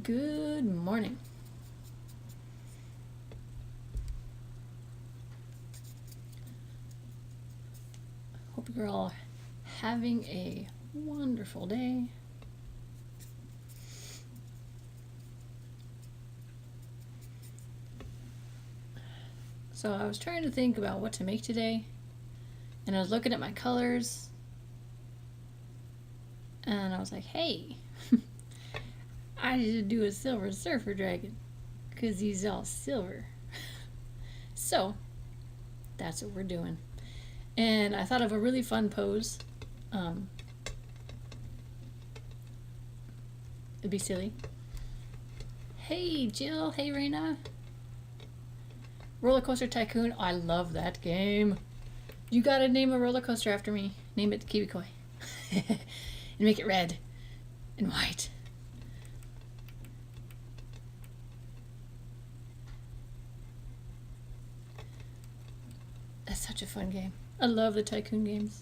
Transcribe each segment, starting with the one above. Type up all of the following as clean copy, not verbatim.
Good morning. Hope you're all having a wonderful day. So I was trying to think about what to make today, and I was looking at my colors, and I was like, hey, I should do a silver surfer dragon, because he's all silver. So that's what we're doing. And I thought of a really fun pose. It'd be silly. Hey Jill, hey Raina. Roller Coaster Tycoon, I love that game. You gotta name a roller coaster after me. Name it Kiwikoi. And make it red and white. That's such a fun game. I love the Tycoon games.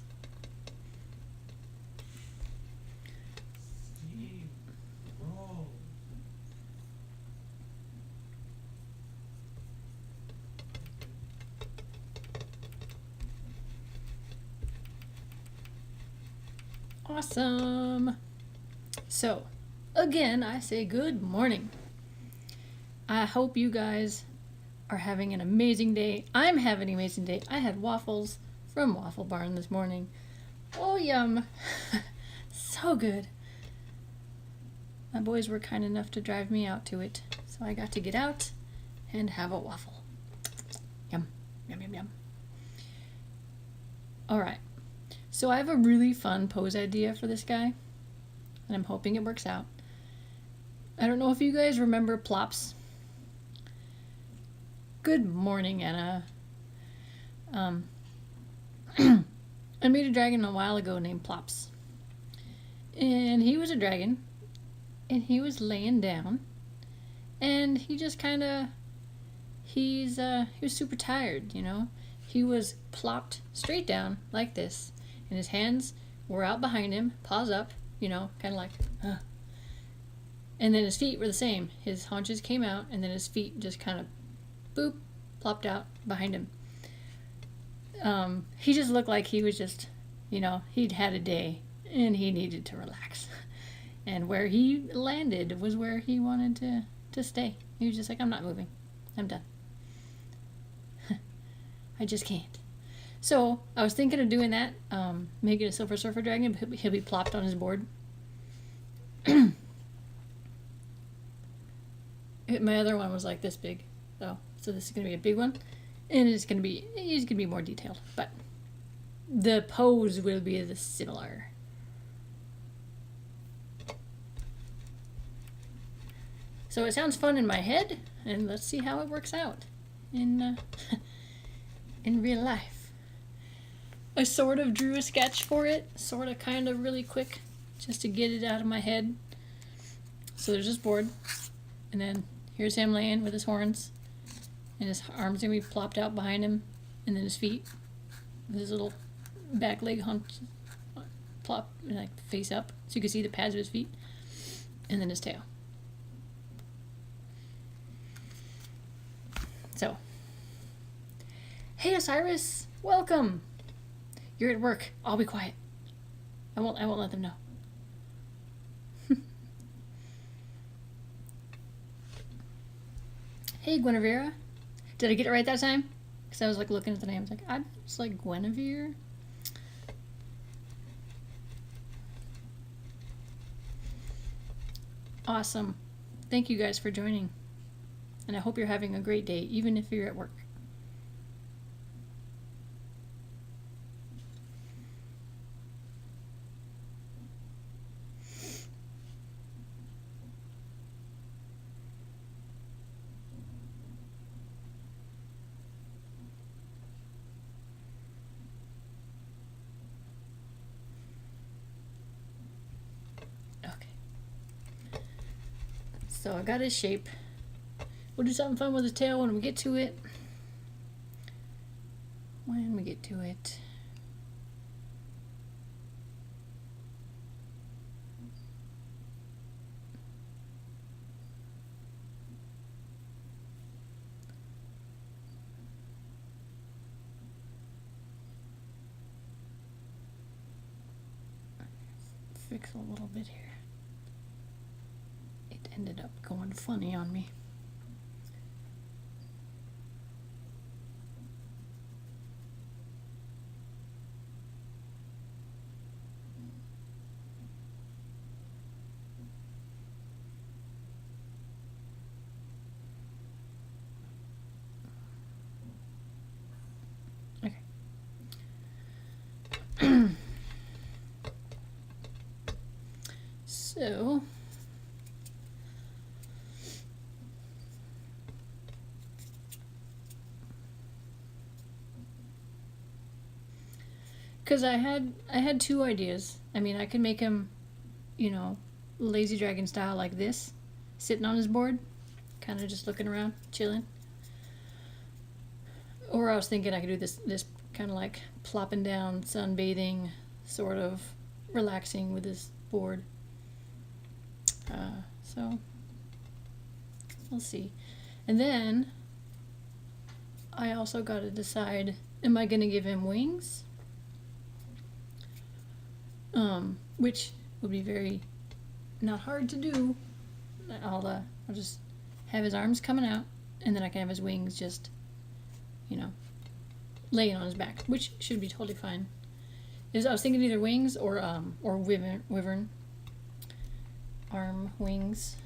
Awesome. So, again, I say good morning. I hope you guys are having an amazing day. I'm having an amazing day. I had waffles from Waffle Barn this morning. Oh, yum. So good. My boys were kind enough to drive me out to it, so I got to get out and have a waffle. Yum, yum, yum, yum. All right. So I have a really fun pose idea for this guy, and I'm hoping it works out. I don't know if you guys remember Plops. Good morning, Anna. I made a dragon a while ago named Plops. And he was a dragon, and he was laying down, and he just kind of, he was super tired, you know? He was plopped straight down like this. And his hands were out behind him, paws up, you know, kind of like, And then his feet were the same. His haunches came out, and then his feet just kind of, boop, plopped out behind him. He just looked like he was just, you know, he'd had a day, and he needed to relax. And where he landed was where he wanted to stay. He was just like, I'm not moving. I'm done. I just can't. So I was thinking of doing that, making a silver surfer dragon. He'll be plopped on his board. My other one was like this big, though. So this is gonna be a big one, and he's gonna be more detailed. But the pose will be similar. So it sounds fun in my head, and let's see how it works out in in real life. I sort of drew a sketch for it, sort of kind of really quick, just to get it out of my head. So there's this board, and then here's him laying with his horns, and his arms gonna be plopped out behind him, and then his feet, with his little back leg hunch, plop, like face up, so you can see the pads of his feet, and then his tail. So, hey Osiris, welcome. You're at work. I'll be quiet. I won't let them know. Hey Guinevere. Did I get it right that time? Because I was like looking at the name. I was like, it's like Guinevere. Awesome. Thank you guys for joining. And I hope you're having a great day, even if you're at work. So I got his shape. We'll do something fun with his tail when we get to it. When we get to it. fix a little bit here. It ended up going funny on me. So, because I had two ideas. I mean, I could make him, you know, lazy dragon style like this, sitting on his board, kind of just looking around, chilling. Or I was thinking I could do this kind of like plopping down, sunbathing, sort of relaxing with his board. So we'll see. And then I also got to decide, am I going to give him wings? Which would be very not hard to do. I'll just have his arms coming out, and then I can have his wings just, you know, laying on his back, which should be totally fine. I was thinking either wings or wyvern arm wings,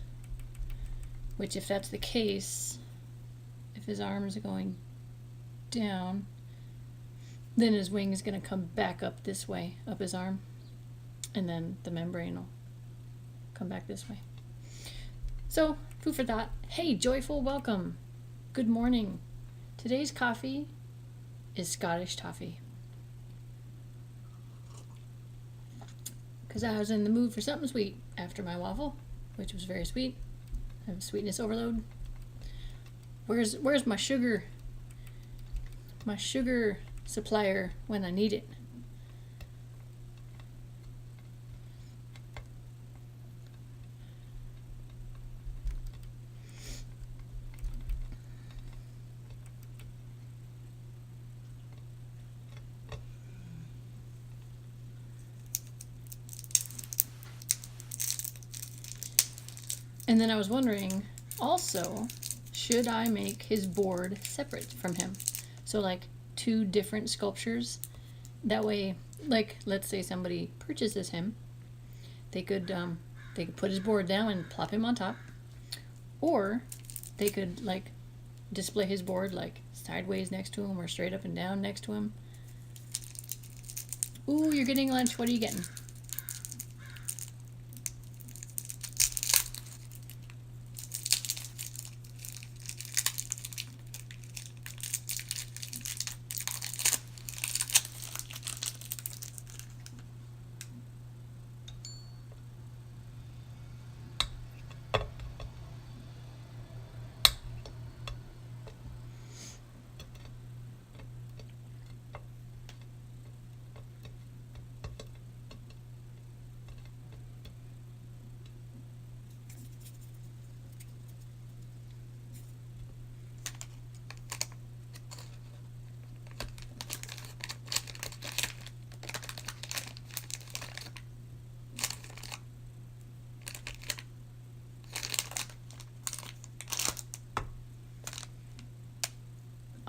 which if that's the case, if his arms are going down, then his wing is going to come back up this way, up his arm, and then the membrane will come back this way. So, food for thought. Hey, Joyful, welcome. Good morning. Today's coffee is Scottish toffee, because I was in the mood for something sweet after my waffle, which was very sweet. I have sweetness overload. Where's my sugar? My sugar supplier when I need it. And then I was wondering, also, should I make his board separate from him? So like two different sculptures. That way, like, let's say somebody purchases him, they could put his board down and plop him on top. Or they could like display his board like sideways next to him or straight up and down next to him. Ooh, you're getting lunch. What are you getting?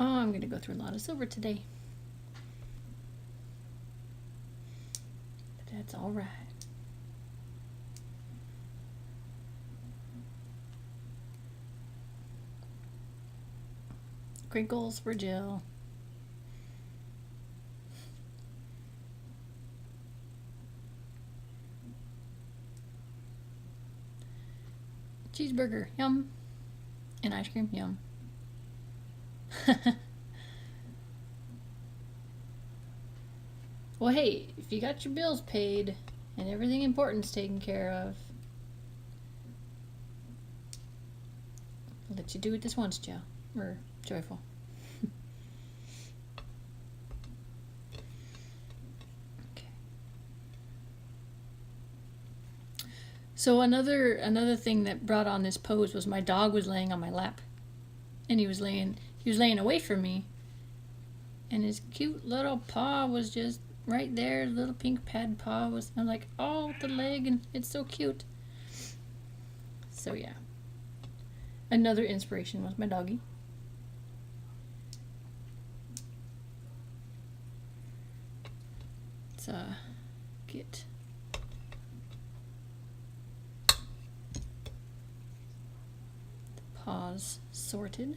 Oh, I'm going to go through a lot of silver today. But that's all right. Crinkles for Jill. Cheeseburger, yum. And ice cream, yum. Well, hey, if you got your bills paid and everything important's taken care of, I'll let you do it this once, Joe. Or Joyful. Okay. So another thing that brought on this pose was my dog was laying on my lap. And he was laying away from me. And his cute little paw was just right there, little pink pad paw was, I'm like, oh, the leg, and it's so cute. So yeah. Another inspiration was my doggy. Let's get the paws sorted.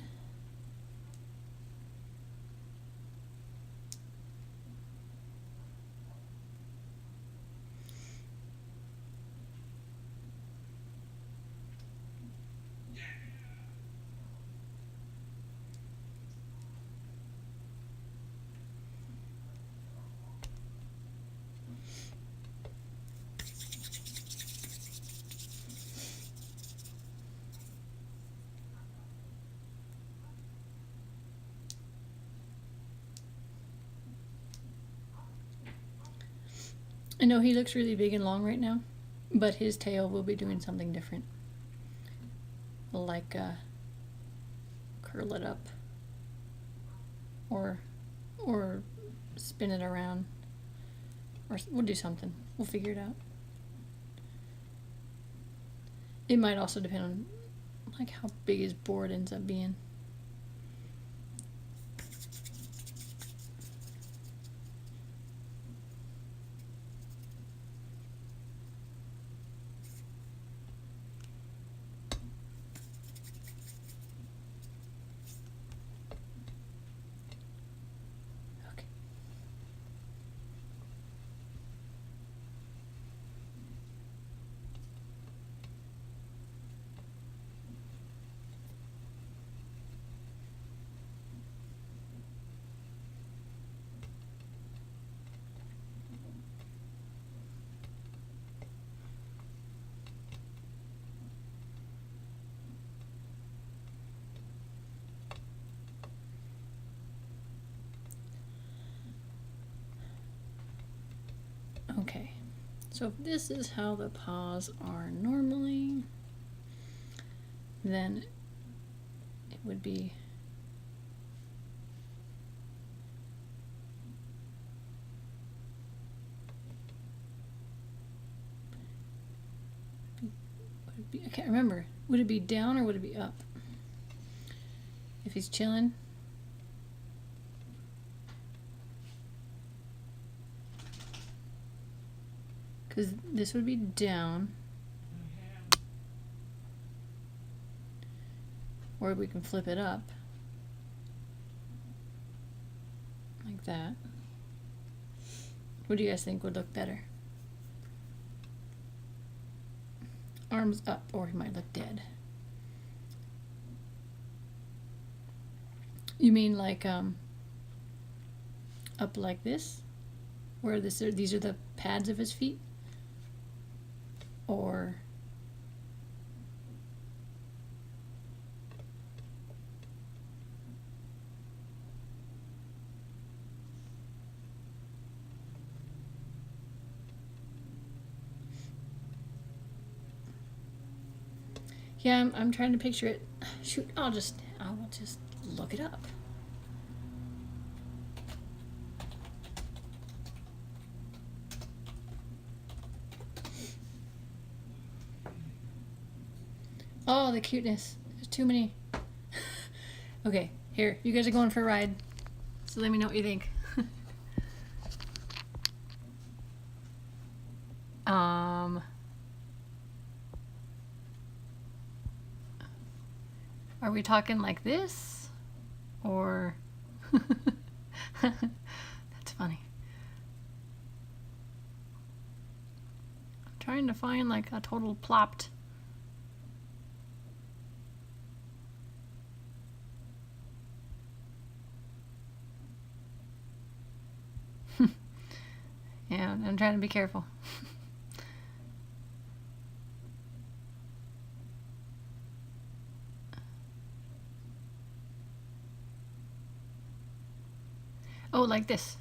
I know he looks really big and long right now, but his tail will be doing something different. Like curl it up or spin it around, or we'll do something. We'll figure it out. It might also depend on like how big his board ends up being. Okay, so if this is how the paws are normally, then it would be I can't remember. Would it be down or would it be up? If he's chilling. Because this would be down. Or we can flip it up. Like that. What do you guys think would look better? Arms up, or he might look dead. You mean like up like this? Where these are the pads of his feet? Or yeah, I'm trying to picture it. Shoot, I'll just look it up. Oh, the cuteness. There's too many. Okay, here, you guys are going for a ride. So let me know what you think. Are we talking like this? Or that's funny. I'm trying to find like a total plopped. Yeah, I'm trying to be careful. Oh, like this.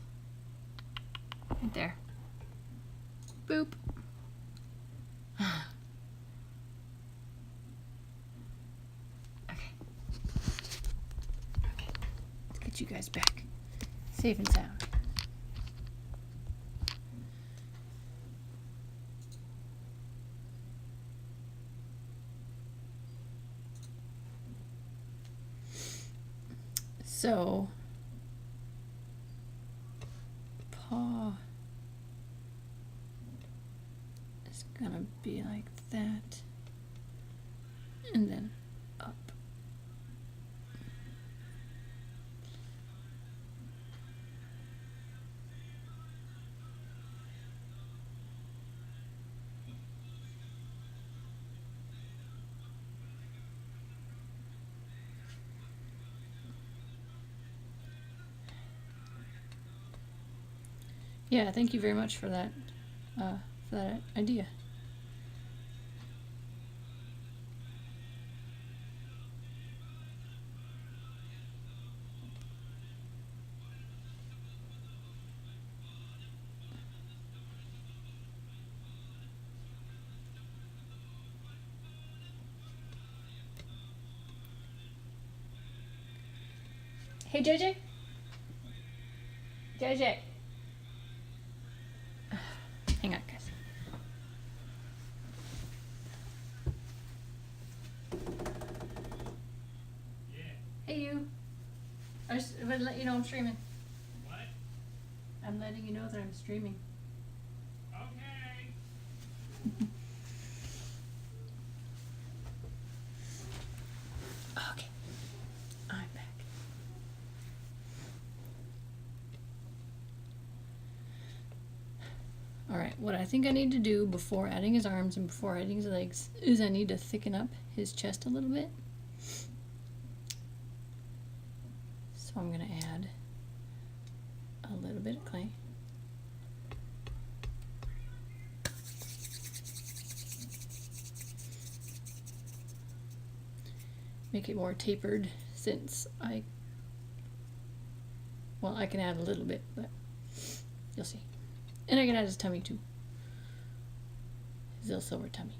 Right there. Boop. Okay. Okay. Let's get you guys back. Safe and sound. So paw is gonna be like that, and then up. Yeah, thank you very much for that idea. Hey, JJ? JJ. Hang on, guys. Yeah. Hey, you. I just would let you know I'm streaming. What? I'm letting you know that I'm streaming. Okay. Okay. I'm back. Alright, what I think I need to do before adding his arms and before adding his legs is I need to thicken up his chest a little bit. So I'm going to add a little bit of clay. Make it more tapered since I can add a little bit, but you'll see. And I can add his tummy too. His little silver tummy.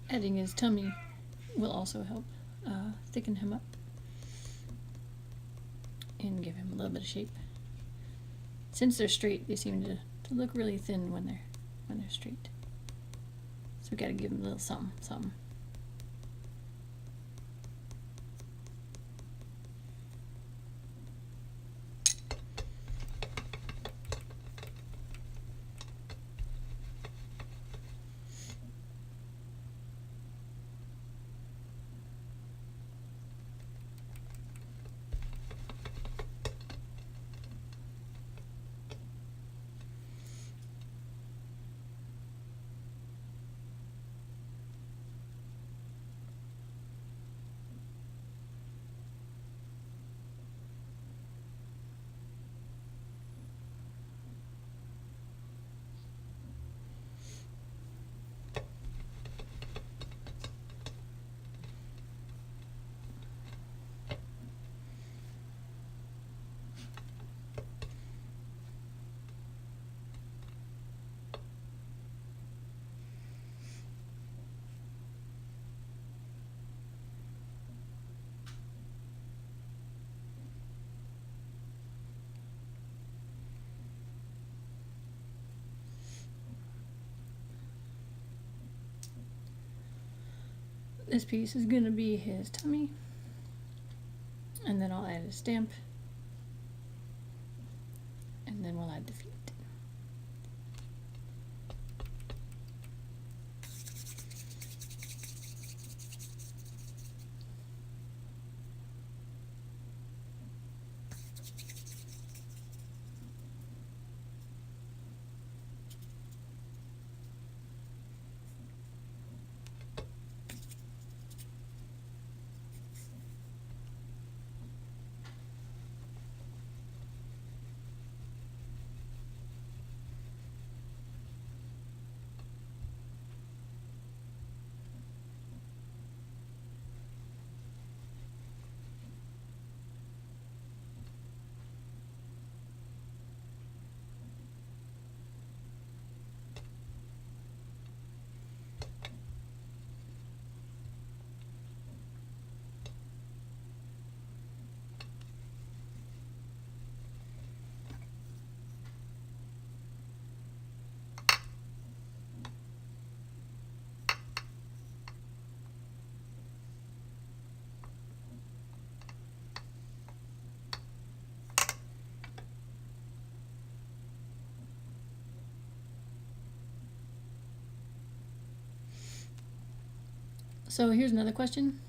Adding his tummy will also help thicken him up and give him a little bit of shape. Since they're straight, they seem to look really thin when they're straight. So we got to give him a little something, something. This piece is gonna be his tummy, and then I'll add a stamp, and then we'll add the feet. So here's another question.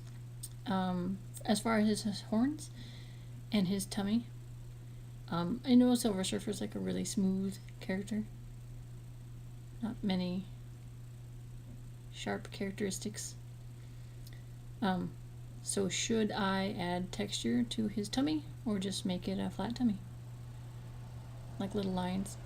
As far as his horns and his tummy, I know Silver Surfer's like a really smooth character. Not many sharp characteristics. So should I add texture to his tummy or just make it a flat tummy? Like little lines.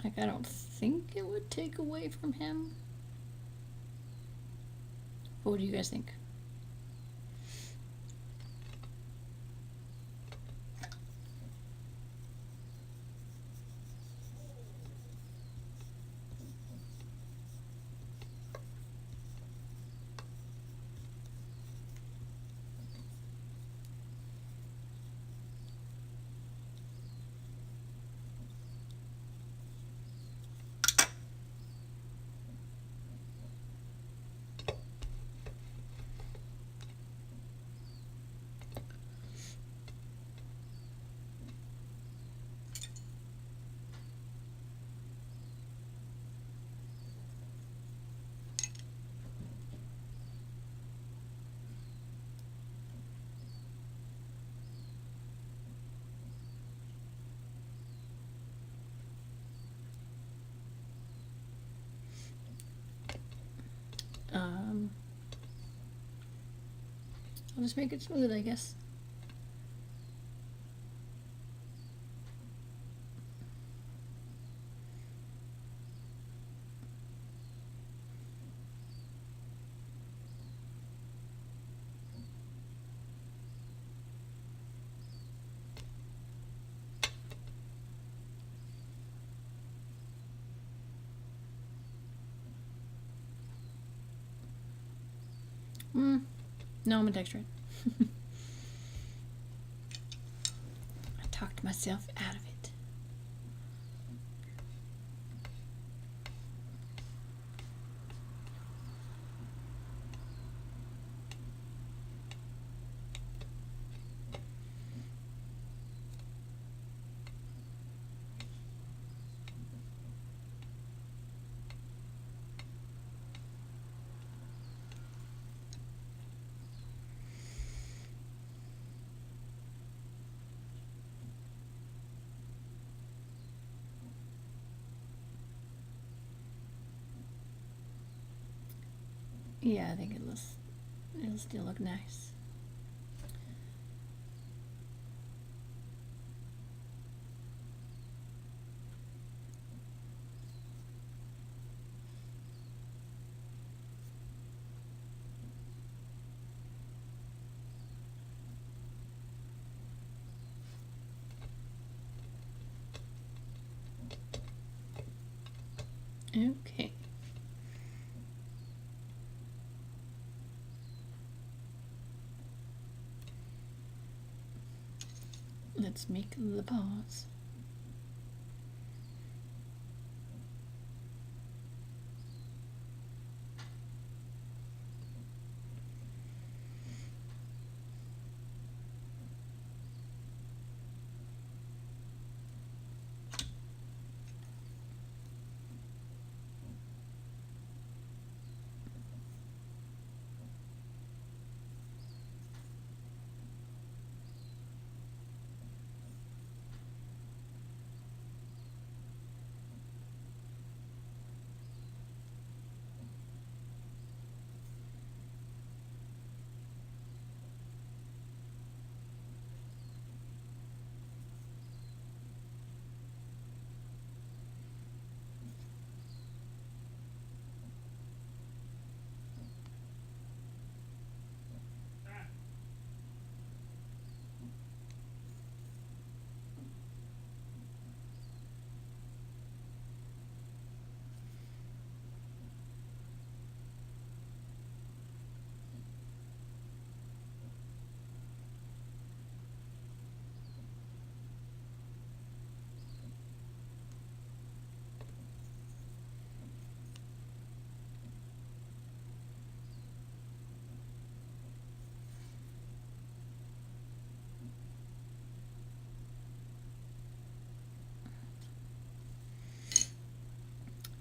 Like, I don't think it would take away from him. But what do you guys think? I'll just make it smooth, I guess. No, I'm gonna texture it. I talked myself out of it. Yeah, I think it'll still look nice. Okay. Let's make the pause.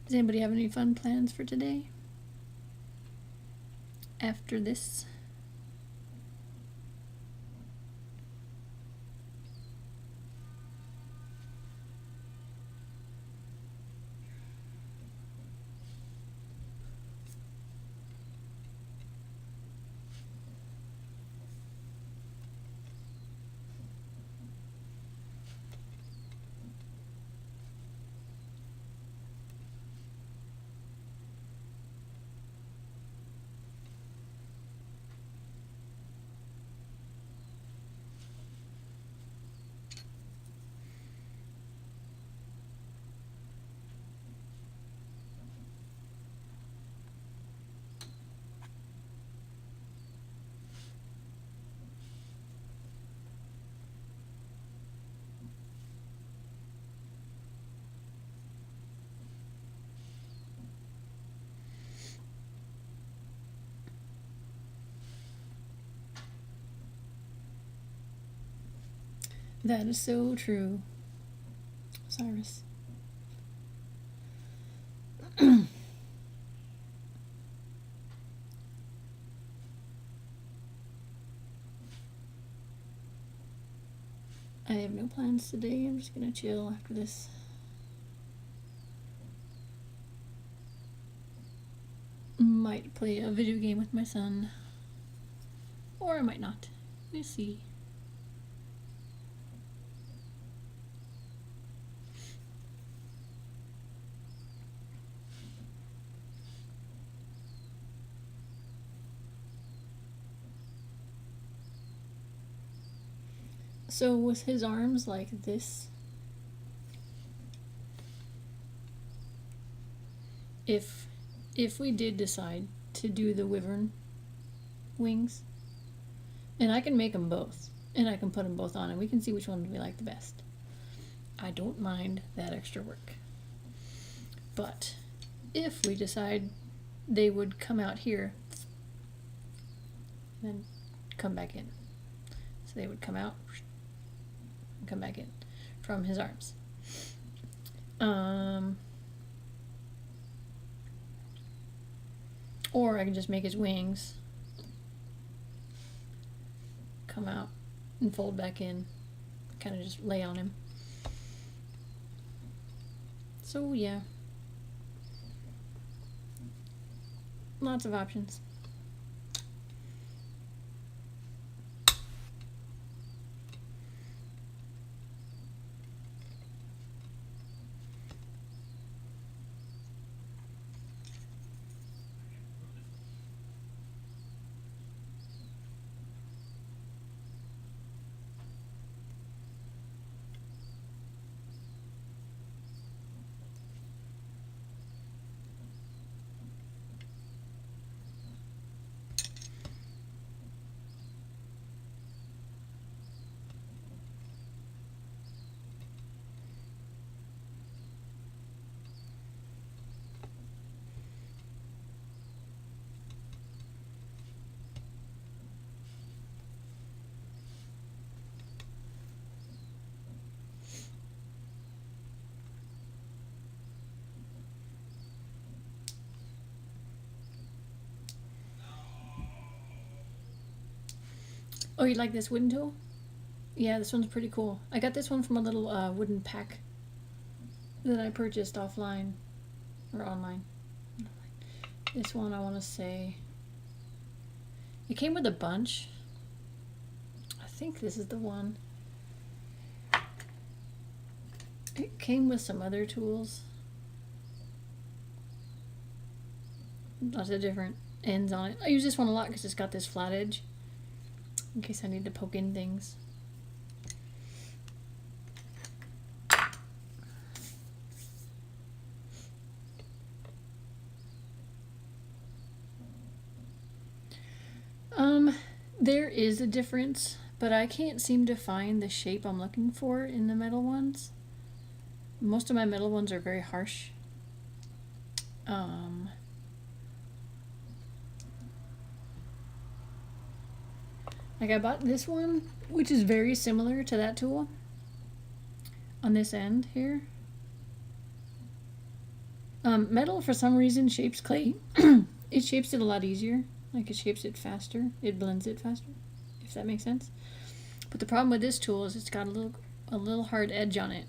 Does anybody have any fun plans for today? After this? That is so true, Cyrus. I have no plans today. I'm just gonna chill after this. Might play a video game with my son. Or I might not. We'll see. So with his arms like this, if we did decide to do the wyvern wings, and I can make them both, and I can put them both on, and we can see which one we like the best. I don't mind that extra work. But if we decide they would come out here, and then come back in. So they would come out and come back in from his arms. Or I can just make his wings come out and fold back in, kind of just lay on him. So yeah, lots of options. Oh, you like this wooden tool? Yeah, this one's pretty cool. I got this one from a little wooden pack that I purchased offline or online. This one I want to say it came with a bunch. I think this is the one. It came with some other tools. Lots of different ends on it. I use this one a lot because it's got this flat edge in case I need to poke in things. There is a difference, but I can't seem to find the shape I'm looking for in the metal ones. Most of my metal ones are very harsh. Like I bought this one, which is very similar to that tool on this end here. Metal, for some reason, shapes clay. It shapes it a lot easier. Like it shapes it faster. It blends it faster, if that makes sense. But the problem with this tool is it's got a little hard edge on it.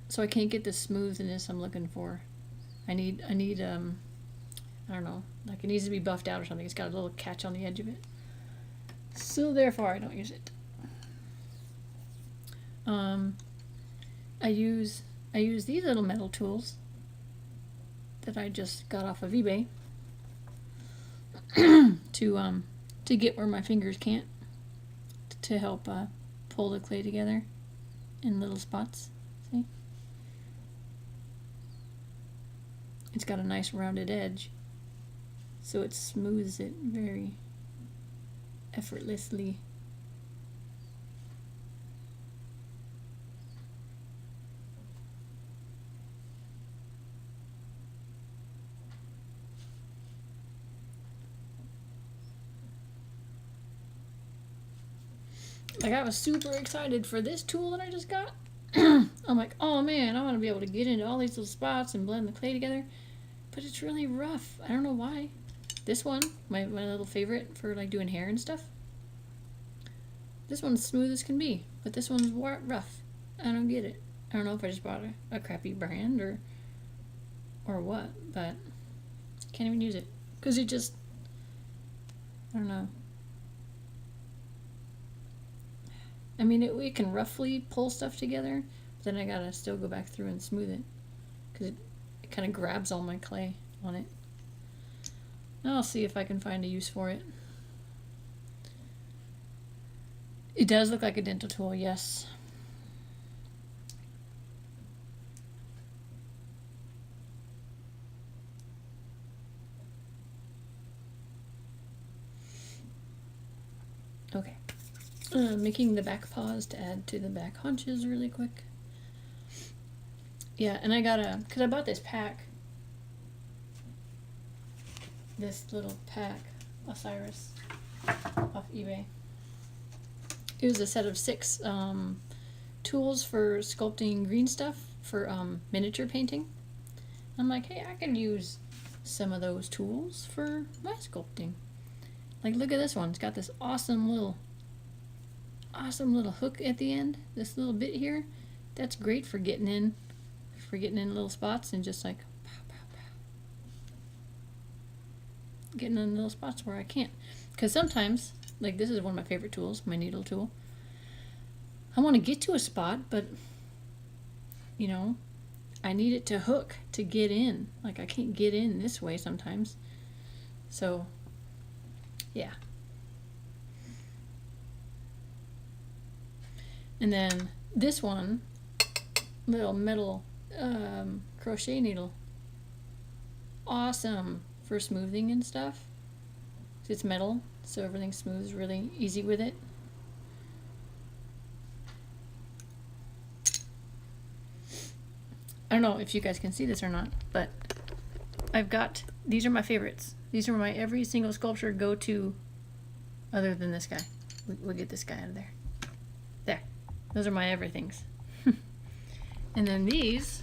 So I can't get the smoothness I'm looking for. I need I don't know, like it needs to be buffed out or something. It's got a little catch on the edge of it. So therefore I don't use it. I use these little metal tools that I just got off of eBay to get where my fingers can't, to help pull the clay together in little spots. See? It's got a nice rounded edge, so it smooths it very effortlessly. Like I was super excited for this tool that I just got. I'm like, oh man, I want to be able to get into all these little spots and blend the clay together. But it's really rough. I don't know why. This one, my little favorite for like doing hair and stuff. This one's smooth as can be, but this one's rough. I don't get it. I don't know if I just bought a crappy brand or what, but I can't even use it. Because it just, I don't know. I mean, it can roughly pull stuff together, but then I gotta still go back through and smooth it. Because it kind of grabs all my clay on it. I'll see if I can find a use for it. It does look like a dental tool, yes. Okay. Making the back paws to add to the back haunches really quick. Yeah, and I got because I bought this pack. This little pack, Osiris, off eBay. It was a set of 6 tools for sculpting green stuff for miniature painting. I'm like, hey, I can use some of those tools for my sculpting. Like, look at this one. It's got this awesome little hook at the end. This little bit here. That's great for getting in little spots and just like pow, pow, pow. Getting in little spots where I can't. Because sometimes, like this is one of my favorite tools, my needle tool. I want to get to a spot, but you know, I need it to hook to get in. Like I can't get in this way sometimes. So, yeah. And then this one, little metal crochet needle. Awesome for smoothing and stuff. It's metal, so everything smooths really easy with it. I don't know if you guys can see this or not, but these are my favorites. These are my every single sculpture go-to other than this guy. We'll get this guy out of there. There. Those are my everythings. And then these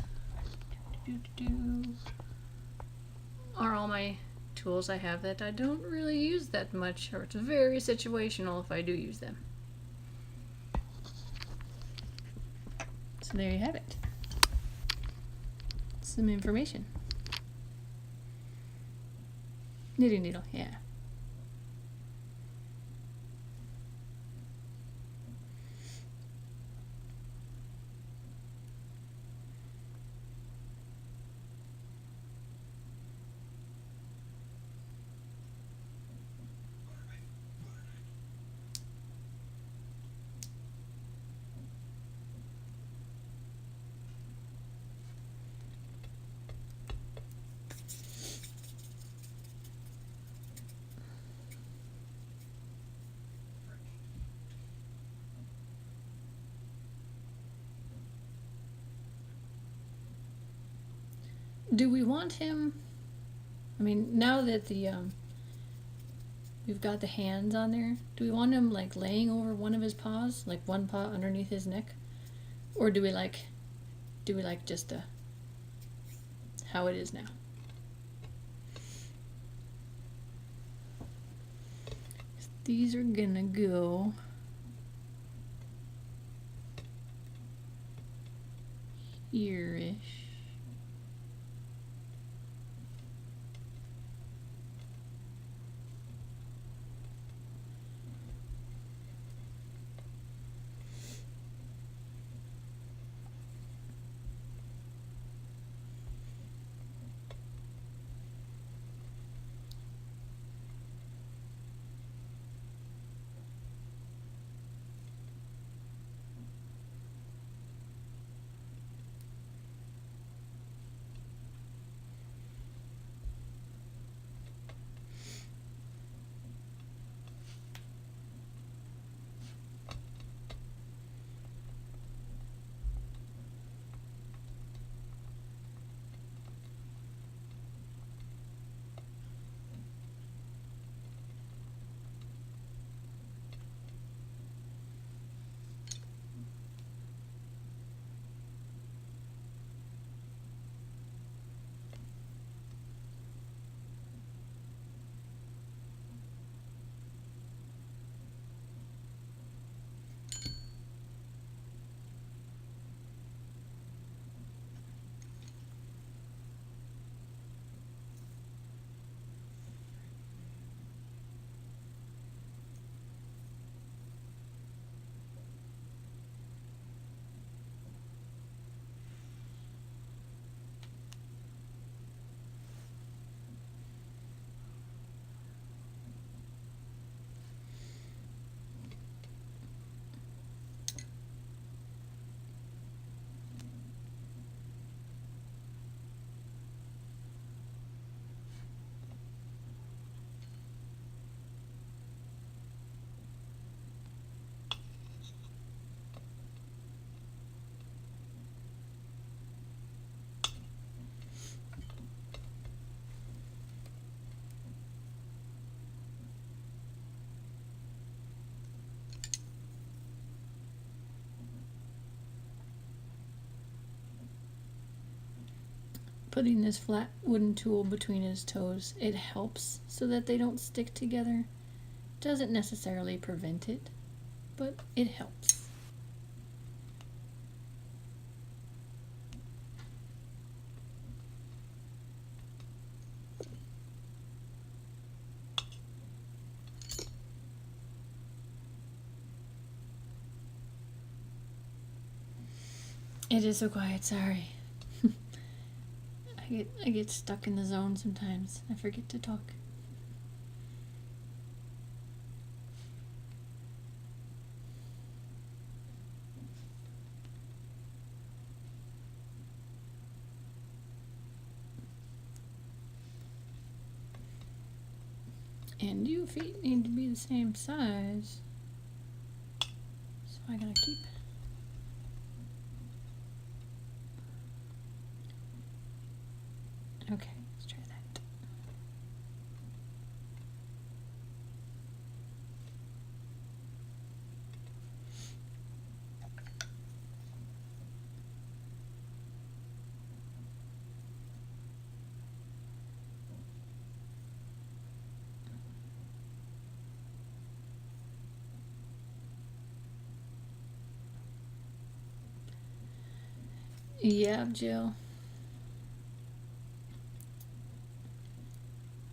are all my tools I have that I don't really use that much, or it's very situational if I do use them. there you have it. Some information. Knitting needle, yeah. Do we want him? I mean, now that the we've got the hands on there, do we want him like laying over one of his paws, like one paw underneath his neck, or do we like just how it is now? These are gonna go here-ish. Putting this flat wooden tool between his toes, it helps so that they don't stick together. Doesn't necessarily prevent it, but it helps. It is so quiet, sorry. I get stuck in the zone sometimes. I forget to talk. And your feet need to be the same size. So I gotta keep. Okay, let's try that. Yeah, Jill.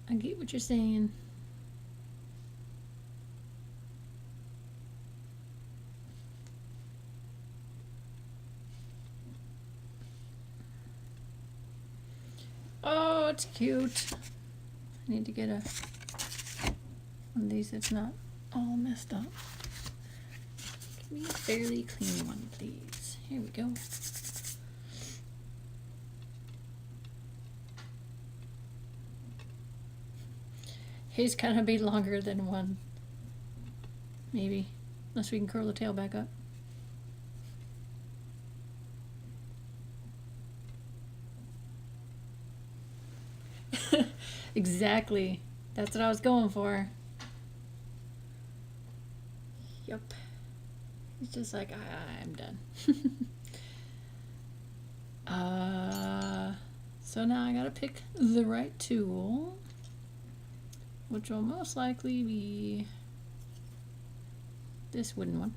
I get what you're saying. Oh, it's cute. I need to get one of these that's not all messed up. Give me a fairly clean one, please. Here we go. He's gonna be longer than one. Maybe. Unless we can curl the tail back up. Exactly. That's what I was going for. Yep. He's just like, I'm done. So now I gotta pick the right tool, which will most likely be this wooden one.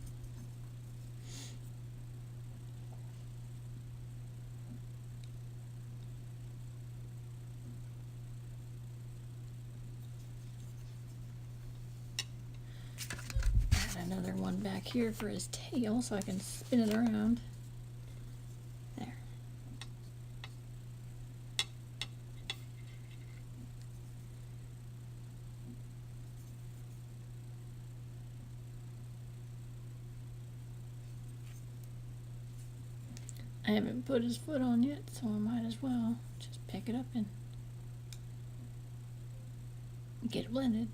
Add another one back here for his tail so I can spin it around. There. I haven't put his foot on yet, so I might as well just pick it up and get it blended.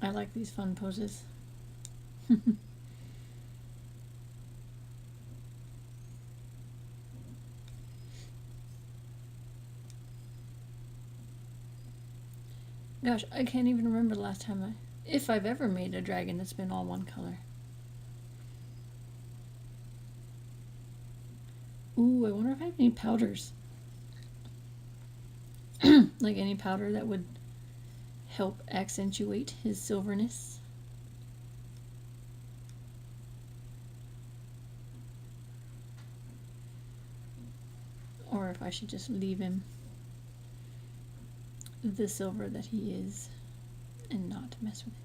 I like these fun poses. Gosh, I can't even remember the last time if I've ever made a dragon that's been all one color. Ooh, I wonder if I have any powders. Like any powder that would help accentuate his silverness. Or if I should just leave him the silver that he is and not mess with it.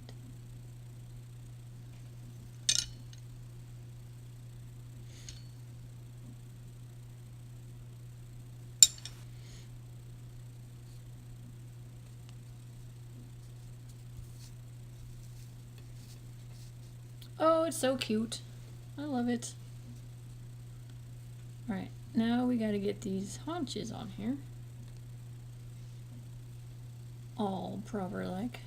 Oh, it's so cute. I love it. Alright, now we gotta get these haunches on here. All proper like.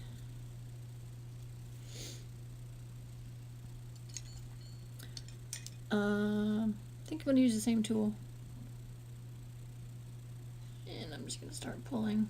I think I'm gonna use the same tool. And I'm just gonna start pulling.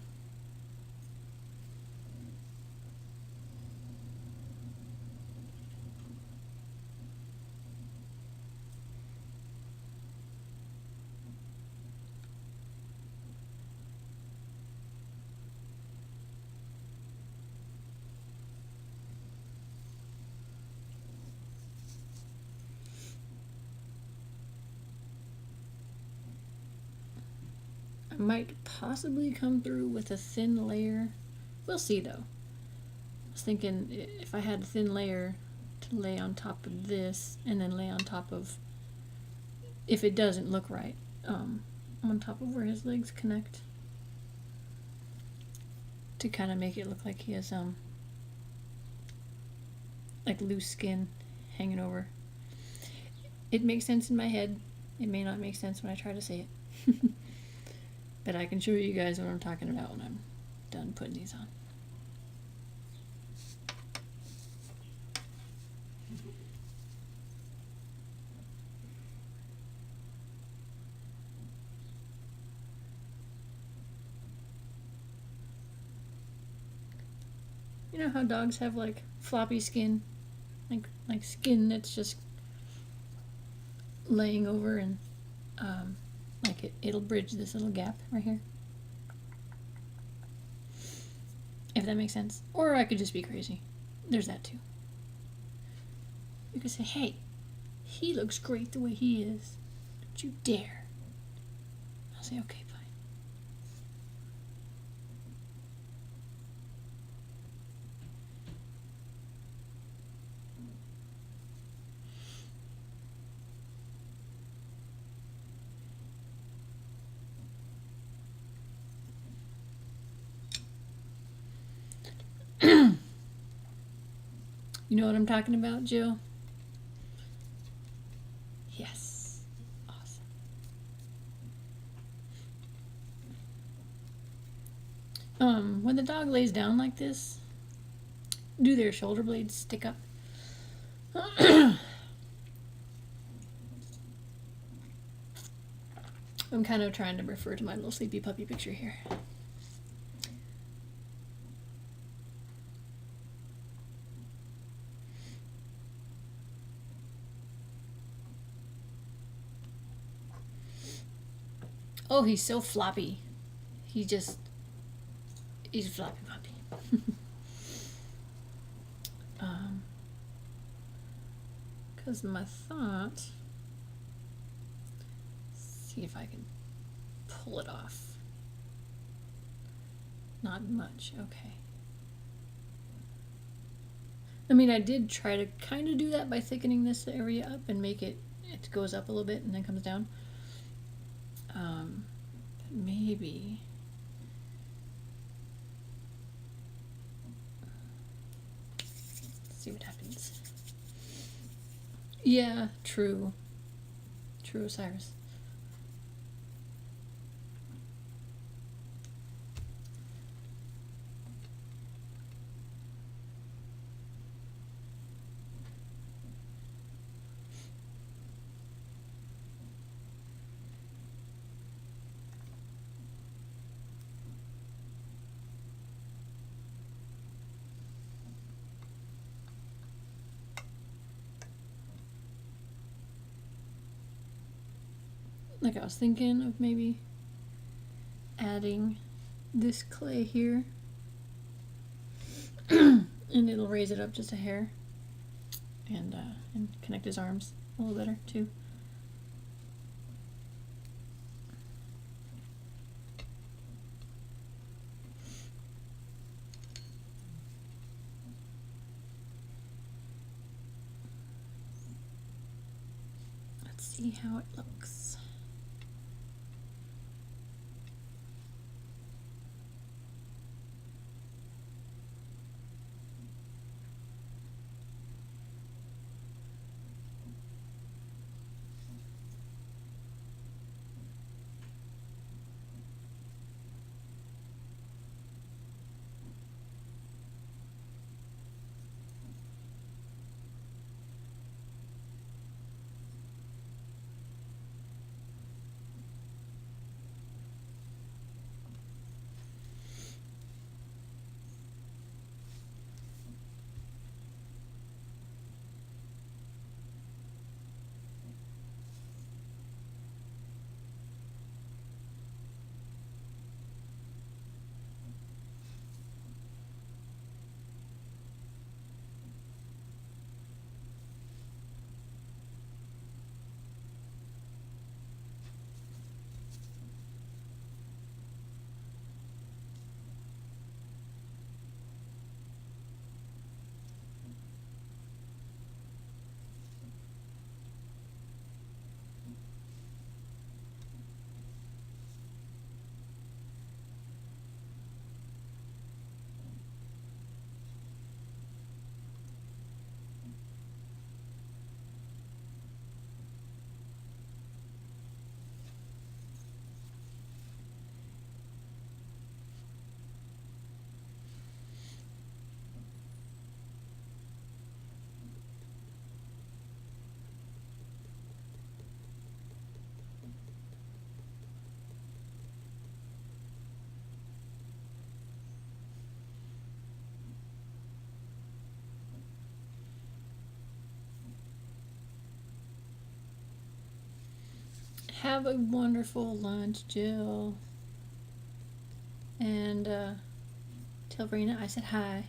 I might possibly come through with a thin layer. We'll see though. I was thinking if I had a thin layer to lay on top of this and then lay on top of, if it doesn't look right, on top of where his legs connect, to kind of make it look like he has like loose skin hanging over. It makes sense in my head. It may not make sense when I try to say it. But I can show you guys what I'm talking about when I'm done putting these on. You know how dogs have like floppy skin? Like skin that's just laying over and like it'll bridge this little gap right here. If that makes sense. Or I could just be crazy. There's that too. You could say, hey, he looks great the way he is. Don't you dare. I'll say, okay, fine. You know what I'm talking about, Jill? Yes. Awesome. When the dog lays down like this, do their shoulder blades stick up? I'm kind of trying to refer to my little sleepy puppy picture here. Oh, he's so floppy. He's a floppy puppy. Because my thought, see if I can pull it off. Not much, okay. I mean, I did try to kind of do that by thickening this area up and make it goes up a little bit and then comes down. Maybe. Let's see what happens. Yeah, true. True, Osiris. Like I was thinking of maybe adding this clay here and it'll raise it up just a hair and connect his arms a little better too. Let's see how it looks. have a wonderful lunch, Jill. And tell Verena I said hi.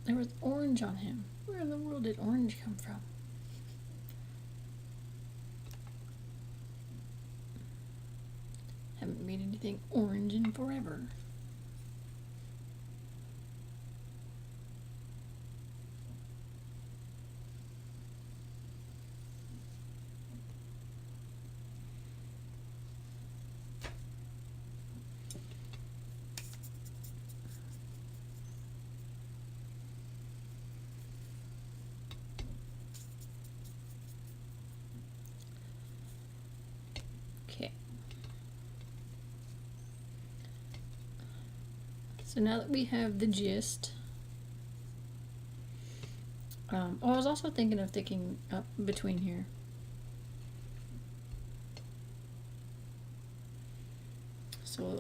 There was orange on him. Where in the world did orange come from? Haven't made anything orange in forever. Okay. So now that we have the gist, I was also thinking of sticking up between here. So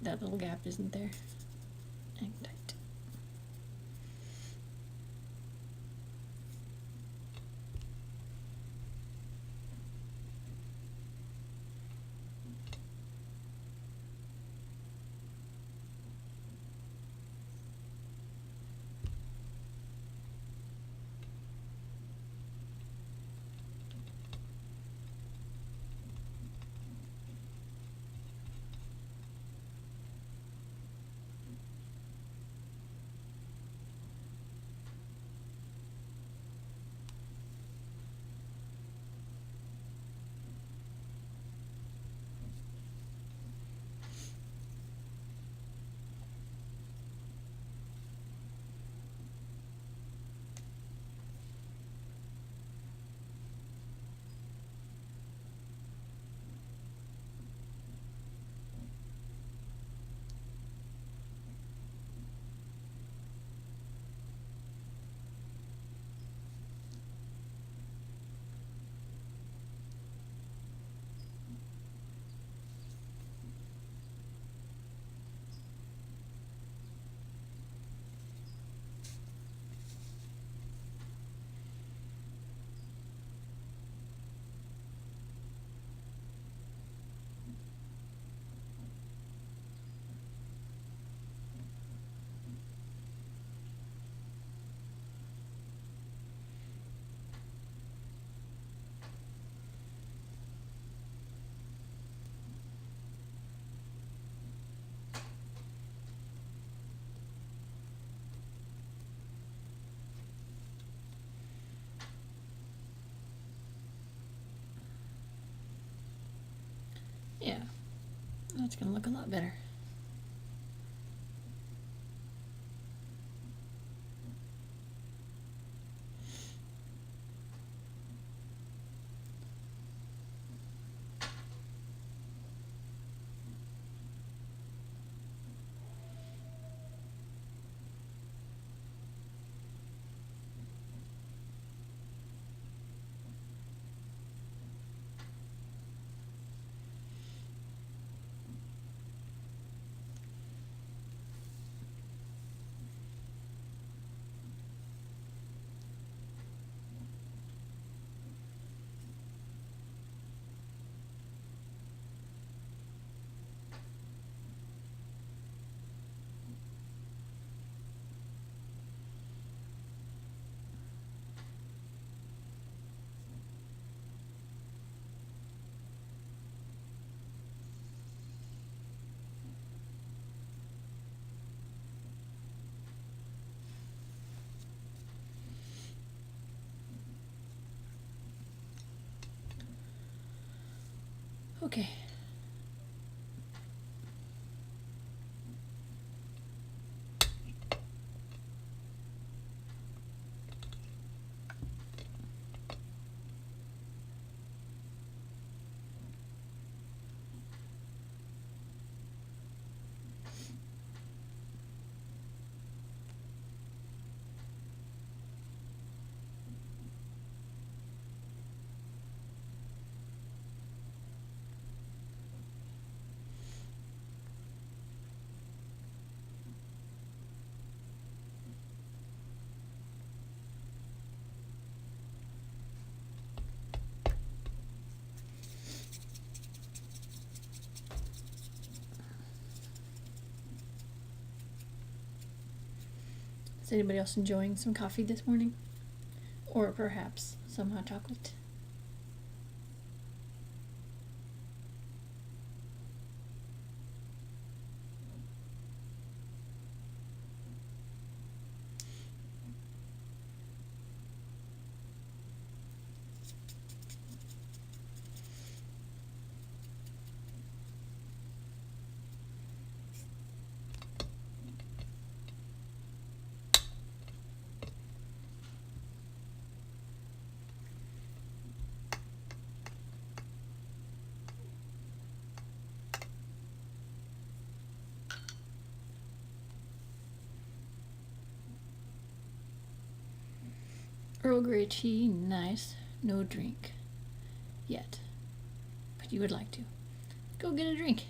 that little gap isn't there. Hang tight. Yeah, that's gonna look a lot better. Okay. Is anybody else enjoying some coffee this morning? Or perhaps some hot chocolate? Earl Grey tea, nice. No drink. Yet. But you would like to. Go get a drink.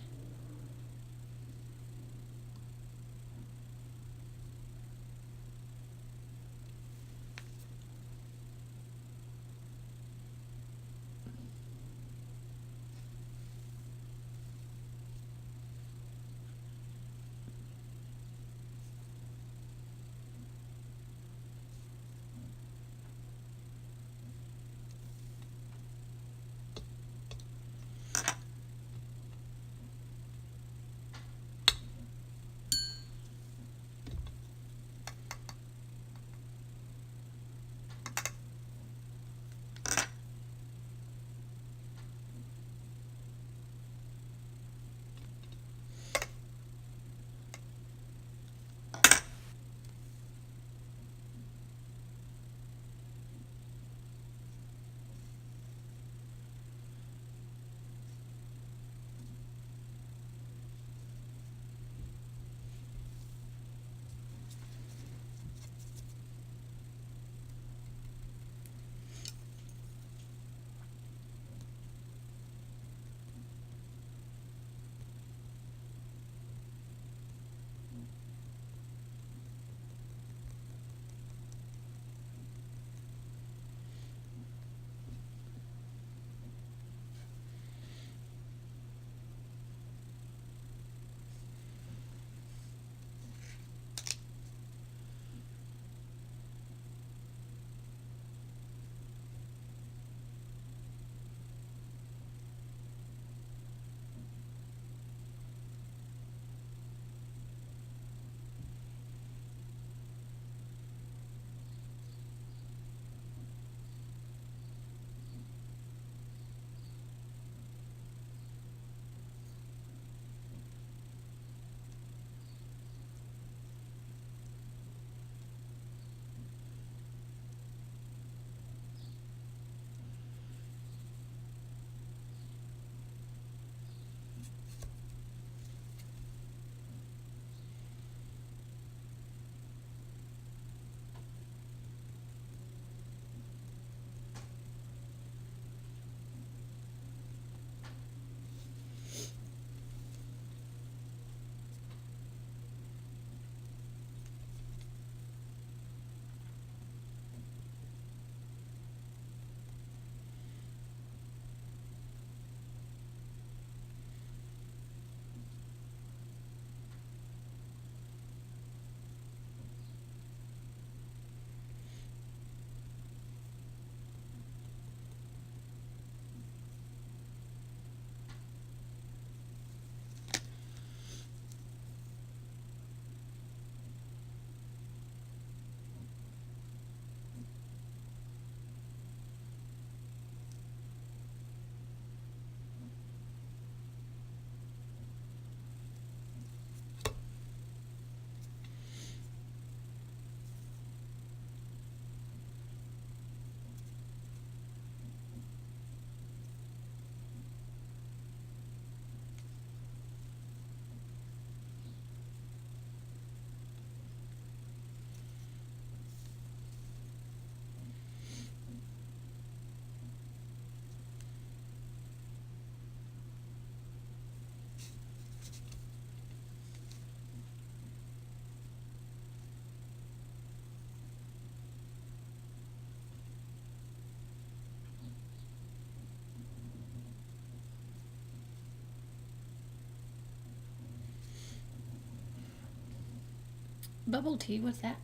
Bubble tea, what's that?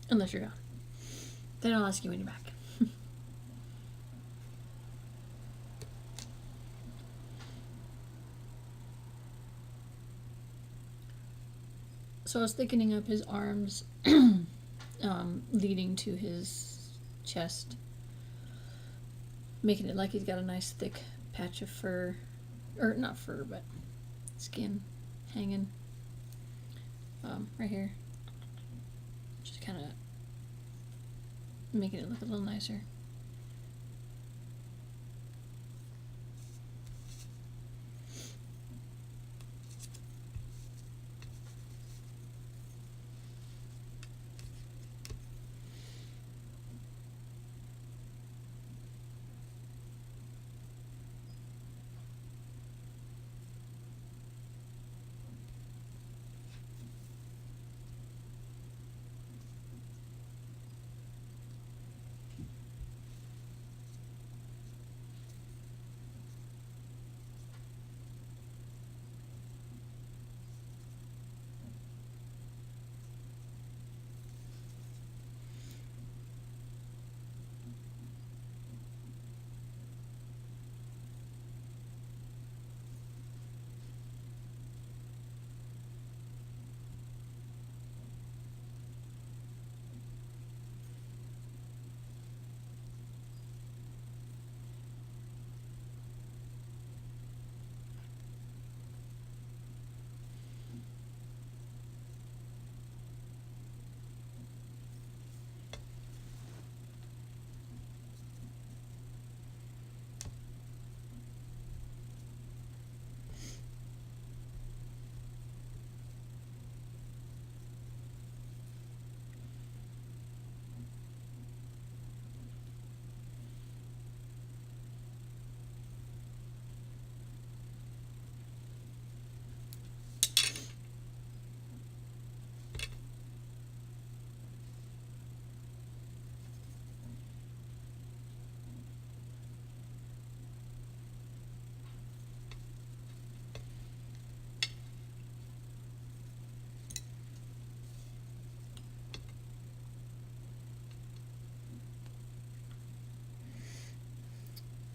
Unless you're gone. Then I'll ask you when you're back. So I was thickening up his arms, leading to his chest, making it like he's got a nice thick patch of fur, or not fur, but skin hanging right here. Just kind of making it look a little nicer.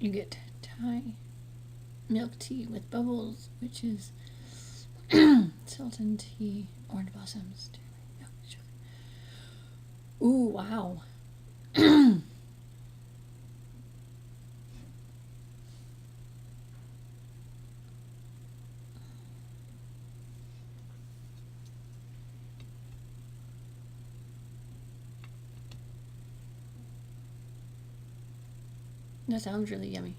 You get Thai milk tea with bubbles, which is Sultan tea, orange blossoms, milk, sugar. Ooh, wow. That sounds really yummy.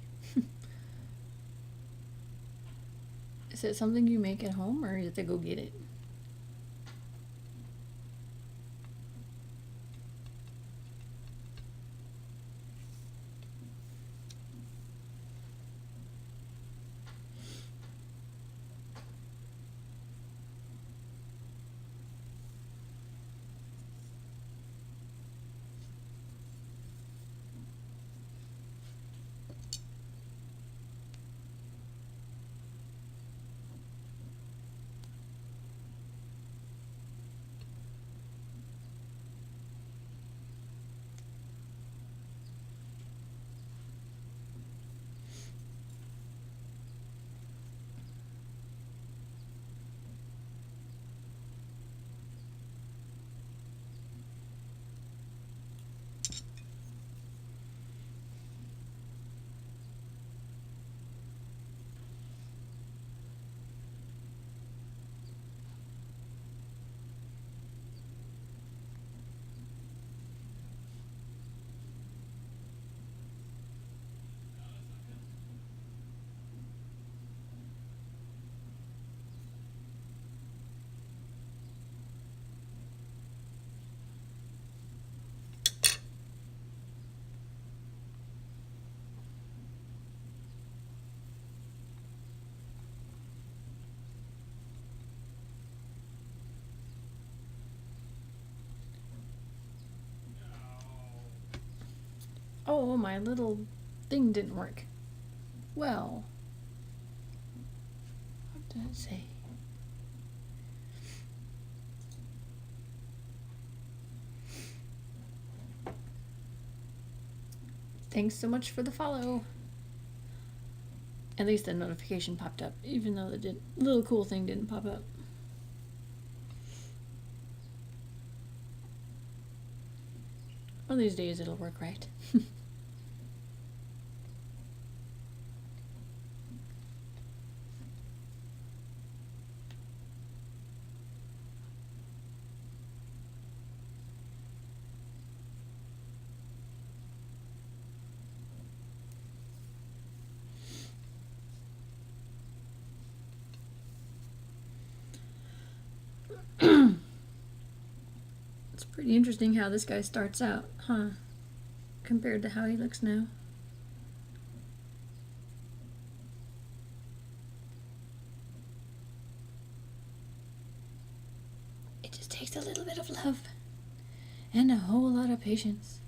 Is it something you make at home, or you have to go get it? Oh, my little thing didn't work. Well. Does it say? Thanks so much for the follow. At least the notification popped up, even though the little cool thing didn't pop up. One of these days it'll work right. It's pretty interesting how this guy starts out, huh? Compared to how he looks now. It just takes a little bit of love and a whole lot of patience.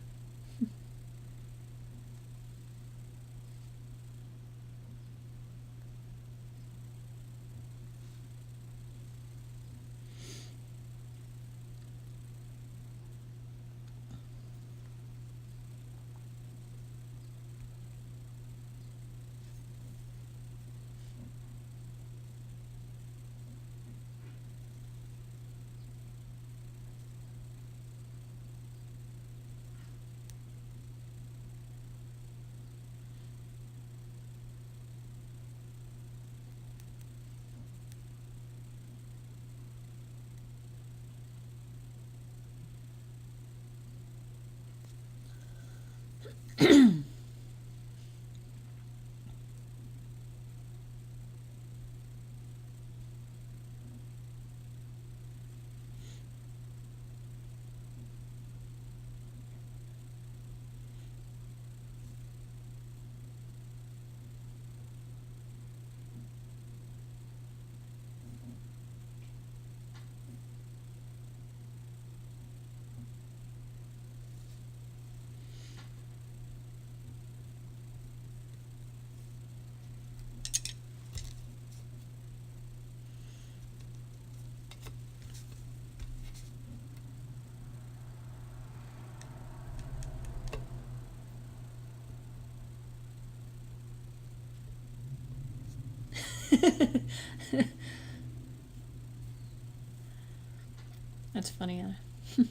That's funny, huh?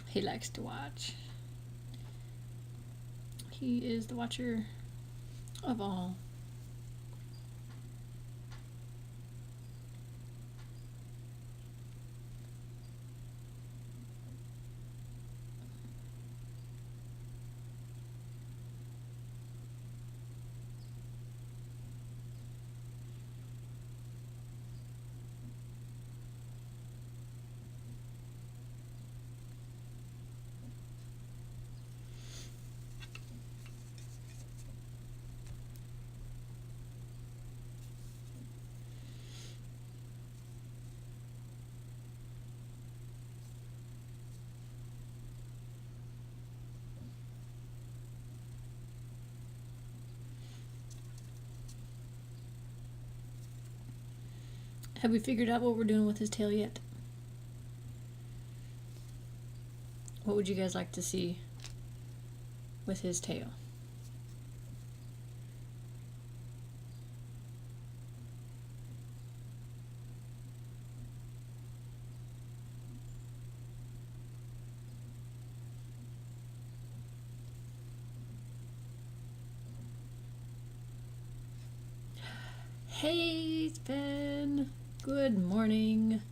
He likes to watch. He is the watcher of all. Have we figured out what we're doing with his tail yet? What would you guys like to see with his tail? Hey, Sven. Good morning.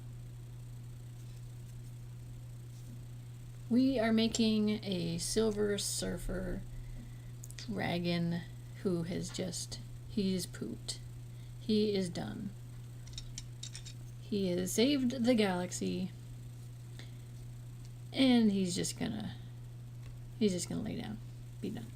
We are making a Silver Surfer dragon who has he's pooped. He is done. He has saved the galaxy. And he's just gonna lay down. Be done.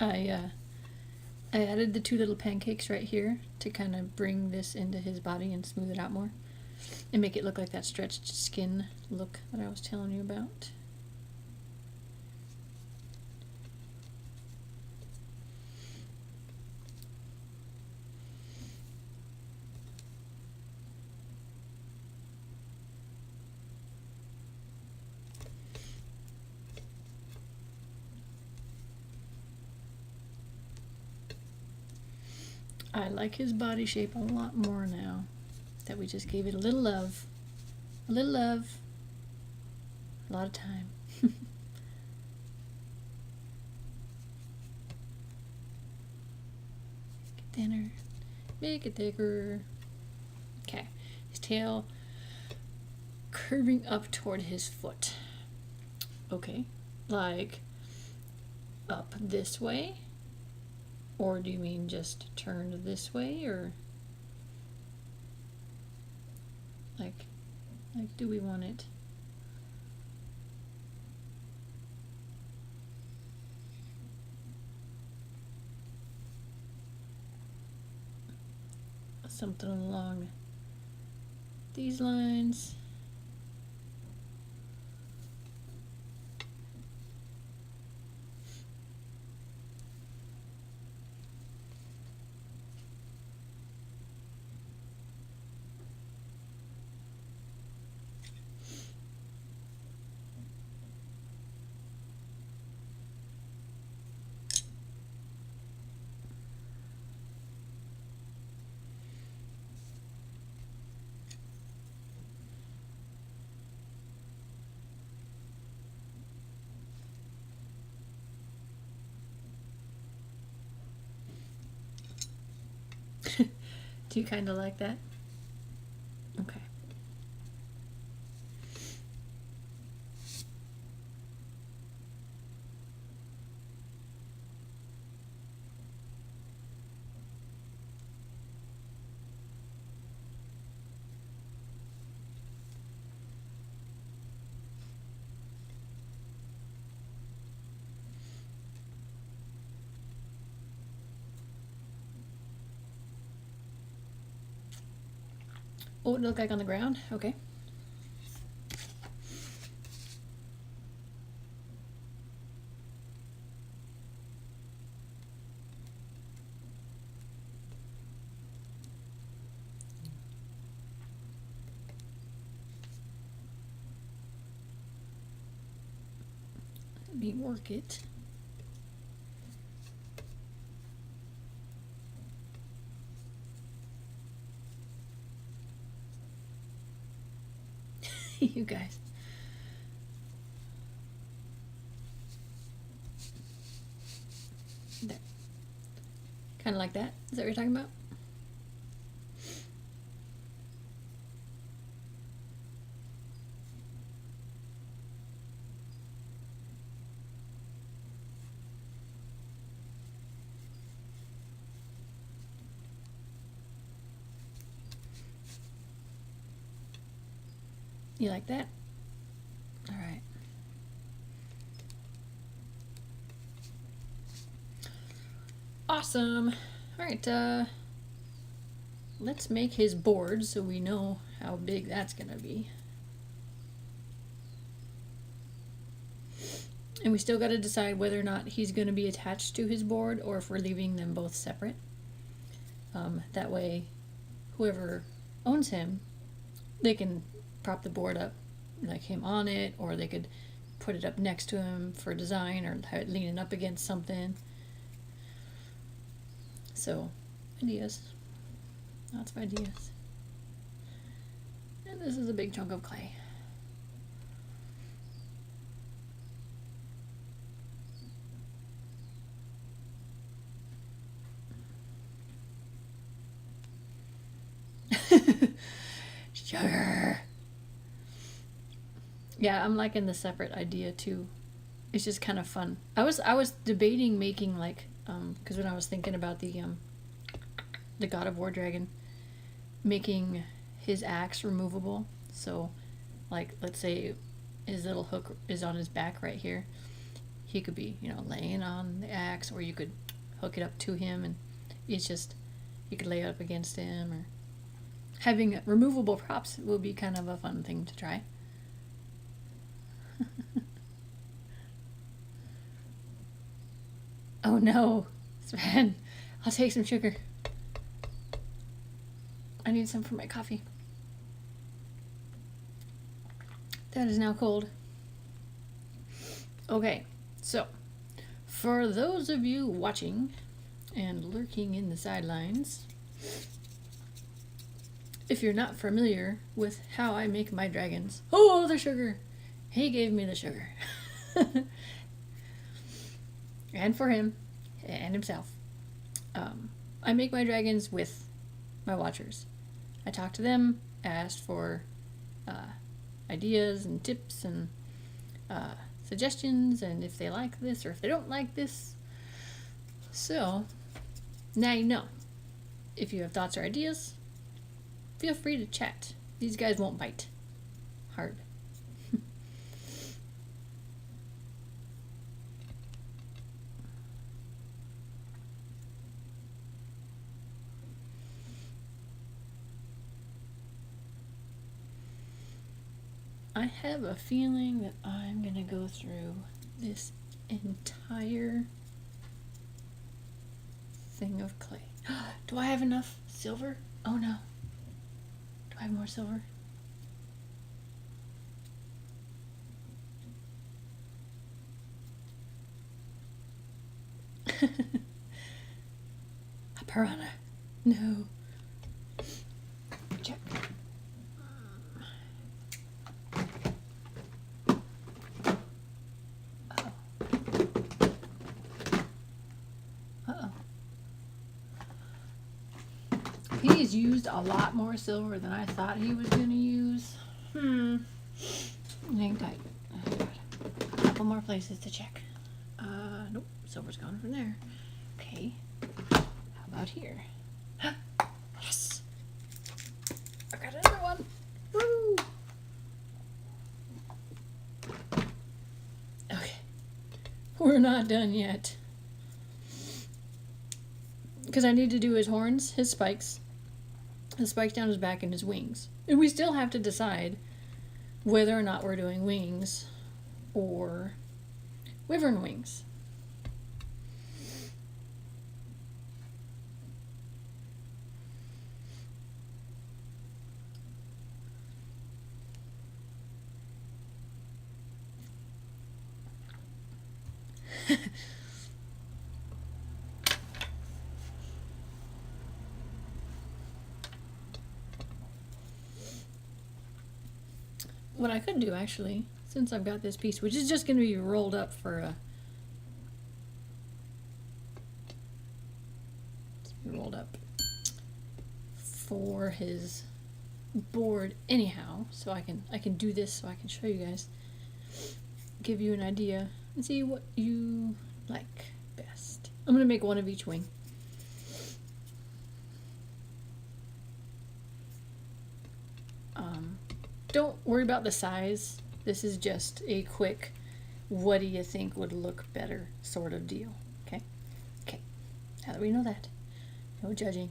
I I added the two little pancakes right here to kind of bring this into his body and smooth it out more and make it look like that stretched skin look that I was telling you about. I like his body shape a lot more now that we just gave it a little love. A little love. A lot of time. Get thinner. Make it thicker. Okay. His tail curving up toward his foot. Okay. Like up this way? Or do you mean just turned this way, or like do we want it? Something along these lines. Do you kind of like that? Okay. What would it look like on the ground? Okay. Let me work it. You guys. There. Kind of like that. Is that what you're talking about? You like that? All right. Awesome. All right, let's make his board so we know how big that's gonna be. And we still got to decide whether or not he's going to be attached to his board or if we're leaving them both separate. That way, whoever owns him, they can prop the board up like him on it, or they could put it up next to him for design, or have it leaning up against something. So, ideas. Lots of ideas. And this is a big chunk of clay. Sugar. Yeah, I'm liking the separate idea too. It's just kind of fun. I was debating making like because when I was thinking about the God of War dragon, making his axe removable. So, like, let's say his little hook is on his back right here. He could be, laying on the axe, or you could hook it up to him, and it's just, you could lay it up against him, or having removable props will be kind of a fun thing to try. Oh no, it's bad. I'll take some sugar. I need some for my coffee. That is now cold. Okay, so for those of you watching and lurking in the sidelines, if you're not familiar with how I make my dragons, oh, the sugar! He gave me the sugar. And for him, and himself. I make my dragons with my watchers. I talk to them, asked for ideas and tips and suggestions, and if they like this or if they don't like this. So, now you know. If you have thoughts or ideas, feel free to chat. These guys won't bite hard. I have a feeling that I'm gonna go through this entire thing of clay. Do I have enough silver? Oh no. Do I have more silver? A piranha. No. Check. He's used a lot more silver than I thought he was going to use. Hang tight. I've got a couple more places to check. Nope, silver's gone from there. Okay, how about here? Yes! I got another one! Woo! Okay, we're not done yet. Because I need to do his horns, his spikes, the spikes down his back, and his wings. And we still have to decide whether or not we're doing wings or wyvern wings. What I could do, actually, since I've got this piece, which is just going to be rolled up for a... rolled up for his board anyhow, so I can do this so I can show you guys, give you an idea, and see what you like best. I'm going to make one of each wing. Don't worry about the size. This is just a quick, what do you think would look better sort of deal. Okay? Okay. Now that we know that, no judging.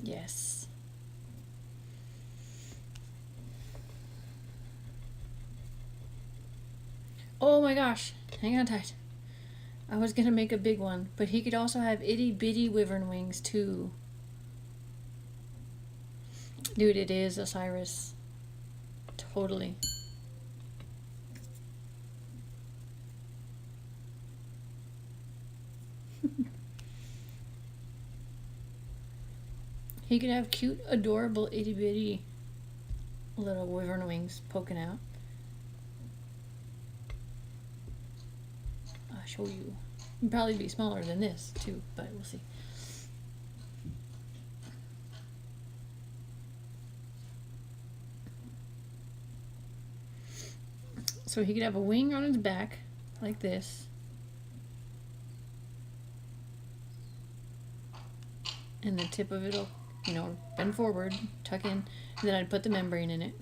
Yes. Oh my gosh, hang on tight. I was gonna make a big one, but he could also have itty bitty wyvern wings too. Dude, it is Osiris. Totally. He could have cute, adorable, itty bitty little wyvern wings poking out. I'll show you. It'd probably be smaller than this too, but we'll see. So he could have a wing on his back, like this. And the tip of it'll, you know, bend forward, tuck in, and then I'd put the membrane in it.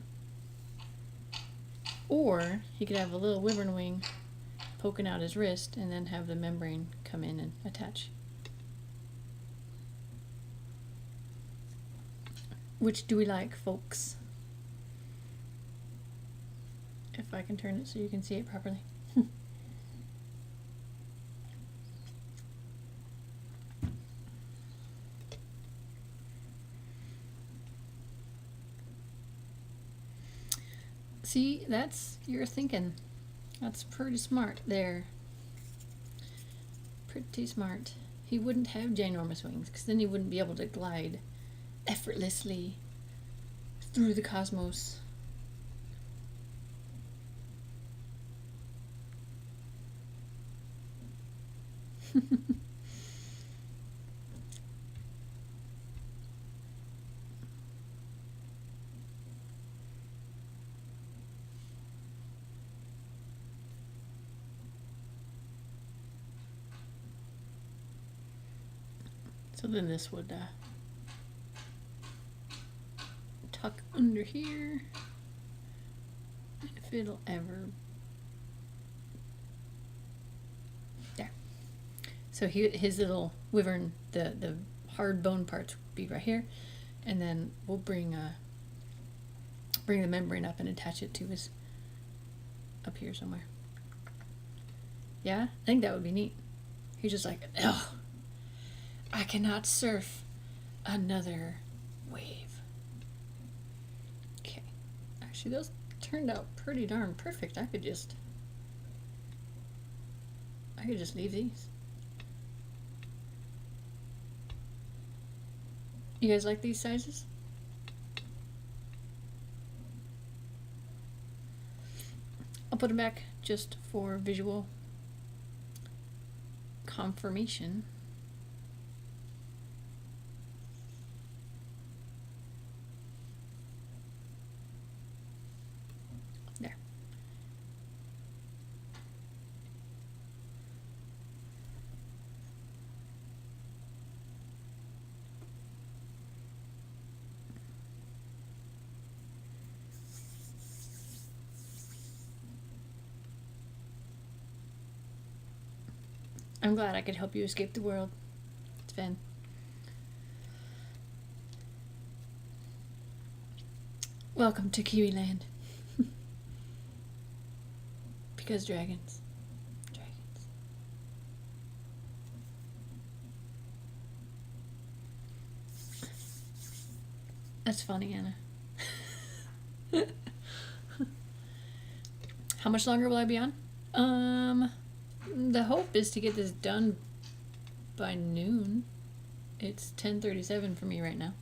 Or he could have a little wyvern wing poking out his wrist and then have the membrane come in and attach. Which do we like, folks? If I can turn it so you can see it properly. See, that's your thinking. That's pretty smart there. Pretty smart. He wouldn't have ginormous wings, because then he wouldn't be able to glide effortlessly through the cosmos. So then this would tuck under here, if it'll ever. There. So his little wyvern, the hard bone parts would be right here, and then we'll bring the membrane up and attach it to his up here somewhere. Yeah, I think that would be neat. He's just like, oh, I cannot surf another wave. Okay. Actually, those turned out pretty darn perfect. I could just leave these. You guys like these sizes? I'll put them back just for visual confirmation. There. I'm glad I could help you escape the world. It's fun. Welcome to Kiwi Land. Because dragons. Dragons. That's funny, Anna. How much longer will I be on? The hope is to get this done by noon. It's 10:37 for me right now.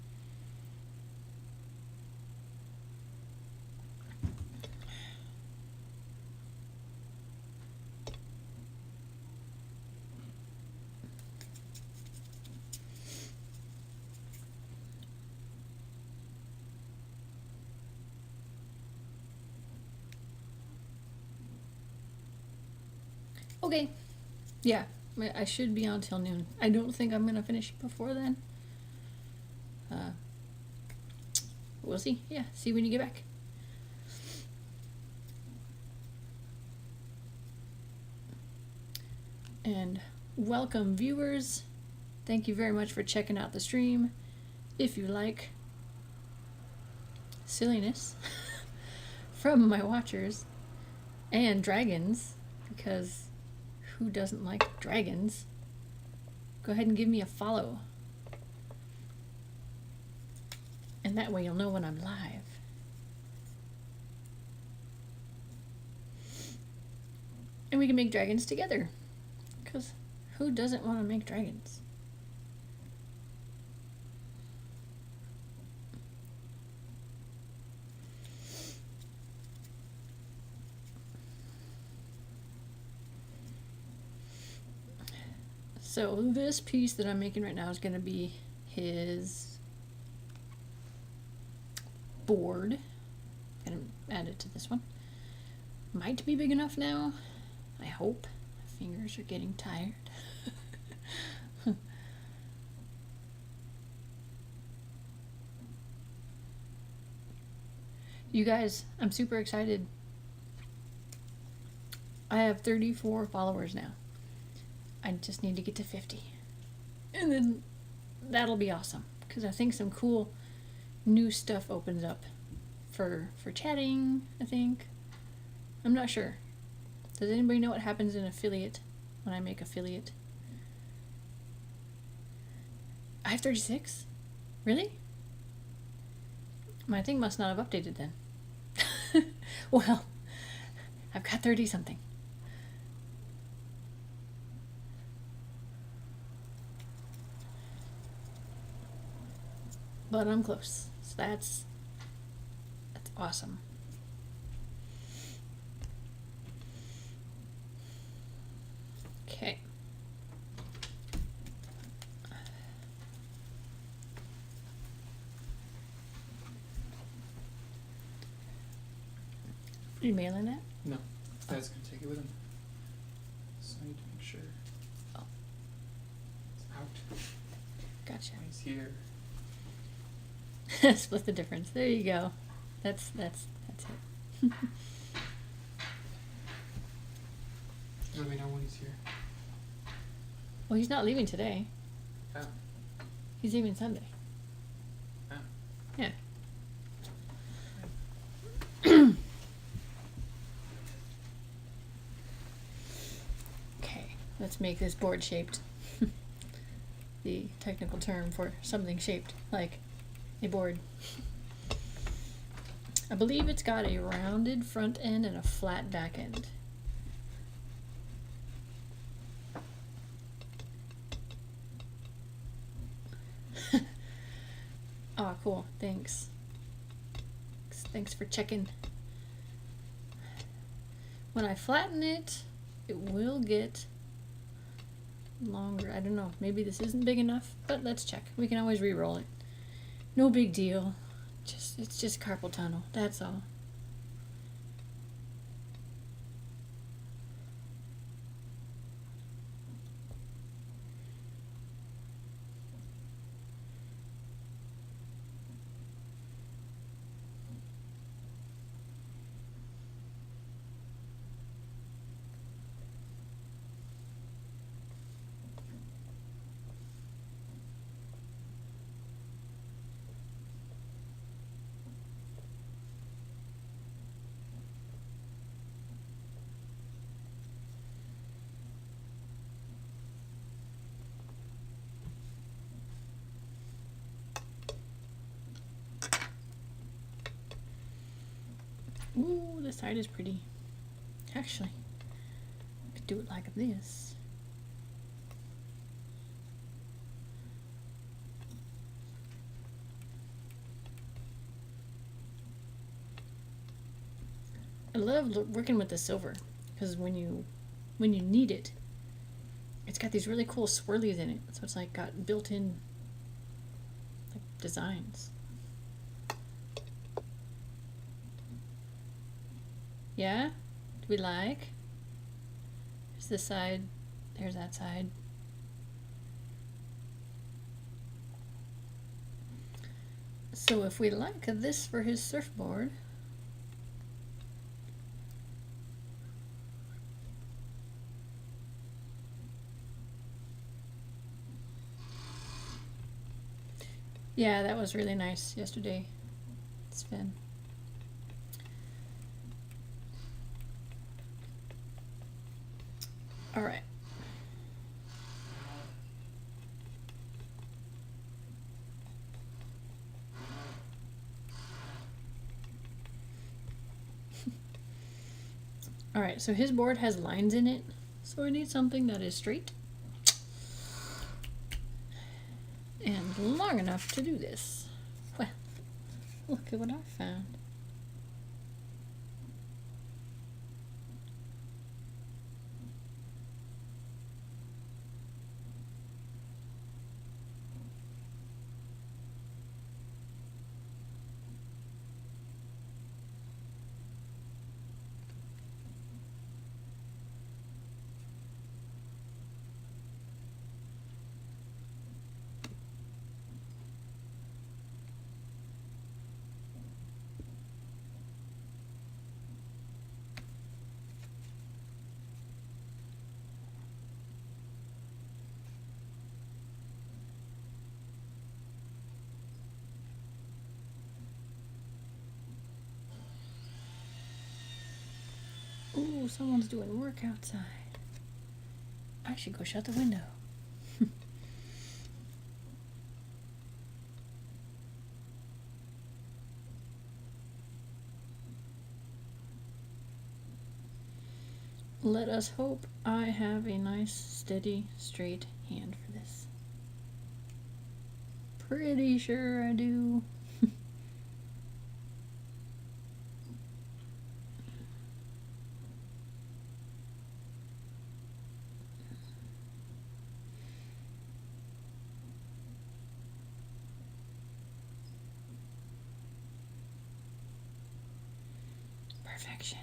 Okay. Yeah, I should be on till noon. I don't think I'm gonna finish before then. We'll see. Yeah, see when you get back. And welcome, viewers. Thank you very much for checking out the stream. If you like silliness from my watchers and dragons, because who doesn't like dragons? Go ahead and give me a follow. And that way you'll know when I'm live. And we can make dragons together. Because who doesn't want to make dragons? So this piece that I'm making right now is going to be his board. I'm going to add it to this one. Might be big enough now. I hope. My fingers are getting tired. You guys, I'm super excited. I have 34 followers now. I just need to get to 50. And then that'll be awesome. Because I think some cool new stuff opens up for chatting, I think. I'm not sure. Does anybody know what happens in affiliate when I make affiliate? I have 36? Really? My thing must not have updated then. Well, I've got 30 something. But I'm close. So that's awesome. Okay. Are you mailing that? No, Dad's gonna take it with him. So I need to make sure Oh, it's out. gotcha. He's here. Split the difference. There you go. That's it. Let me know when he's here. Well, he's not leaving today. Oh. He's leaving Sunday. Oh. Yeah. Okay, let's make this board shaped. The technical term for something shaped like a board. I believe it's got a rounded front end and a flat back end. Oh, cool. Thanks. Thanks for checking. When I flatten it, it will get longer. I don't know. Maybe this isn't big enough, but let's check. We can always re-roll it. No big deal. It's just carpal tunnel. That's all. Ooh, this side is pretty. Actually, I could do it like this. I love working with the silver because when you need it, it's got these really cool swirlies in it. So it's like got built-in like designs. Yeah? Do we like? There's this side. There's that side. So if we like this for his surfboard, yeah, that was really nice yesterday, Sven. All right. All right, so his board has lines in it, so we need something that is straight and long enough to do this. Well, look at what I found. Ooh, someone's doing work outside. I should go shut the window. Let us hope I have a nice, steady, straight hand for this. Pretty sure I do. Perfection.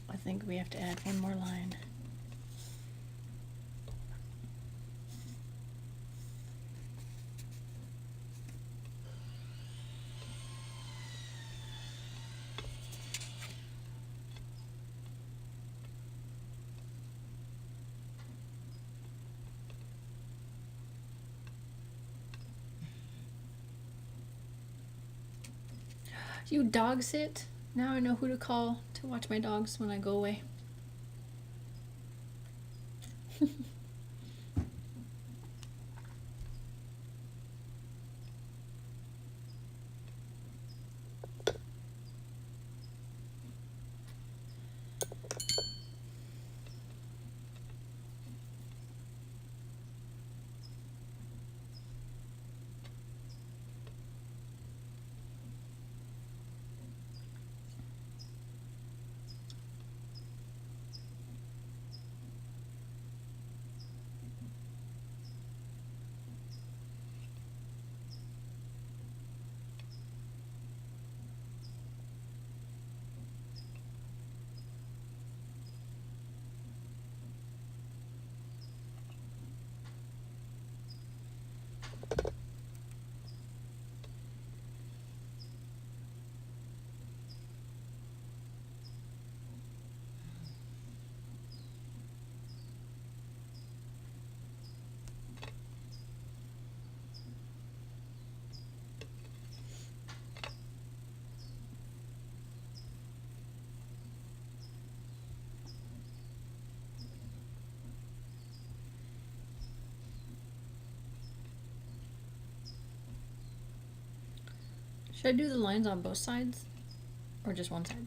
I think we have to add one more line. You dog sit? Now I know who to call to watch my dogs when I go away. Should I do the lines on both sides or just one side?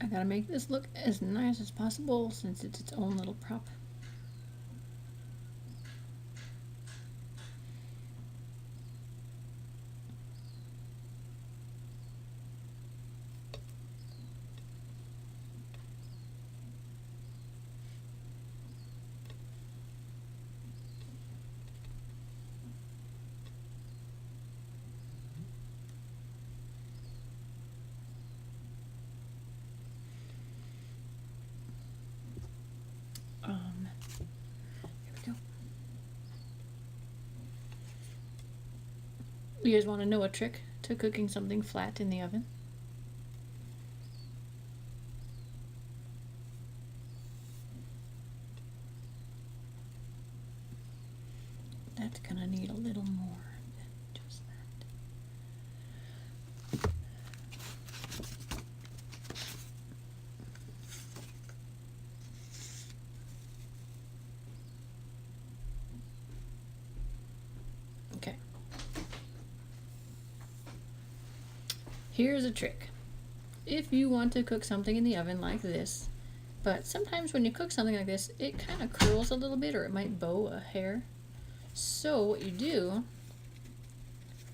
I gotta make this look as nice as possible since it's its own little prop. Here we go. You guys want to know a trick to cooking something flat in the oven? That's gonna need a little more than just that. Here's a trick. If you want to cook something in the oven like this, but sometimes when you cook something like this, it kind of curls a little bit or it might bow a hair. So what you do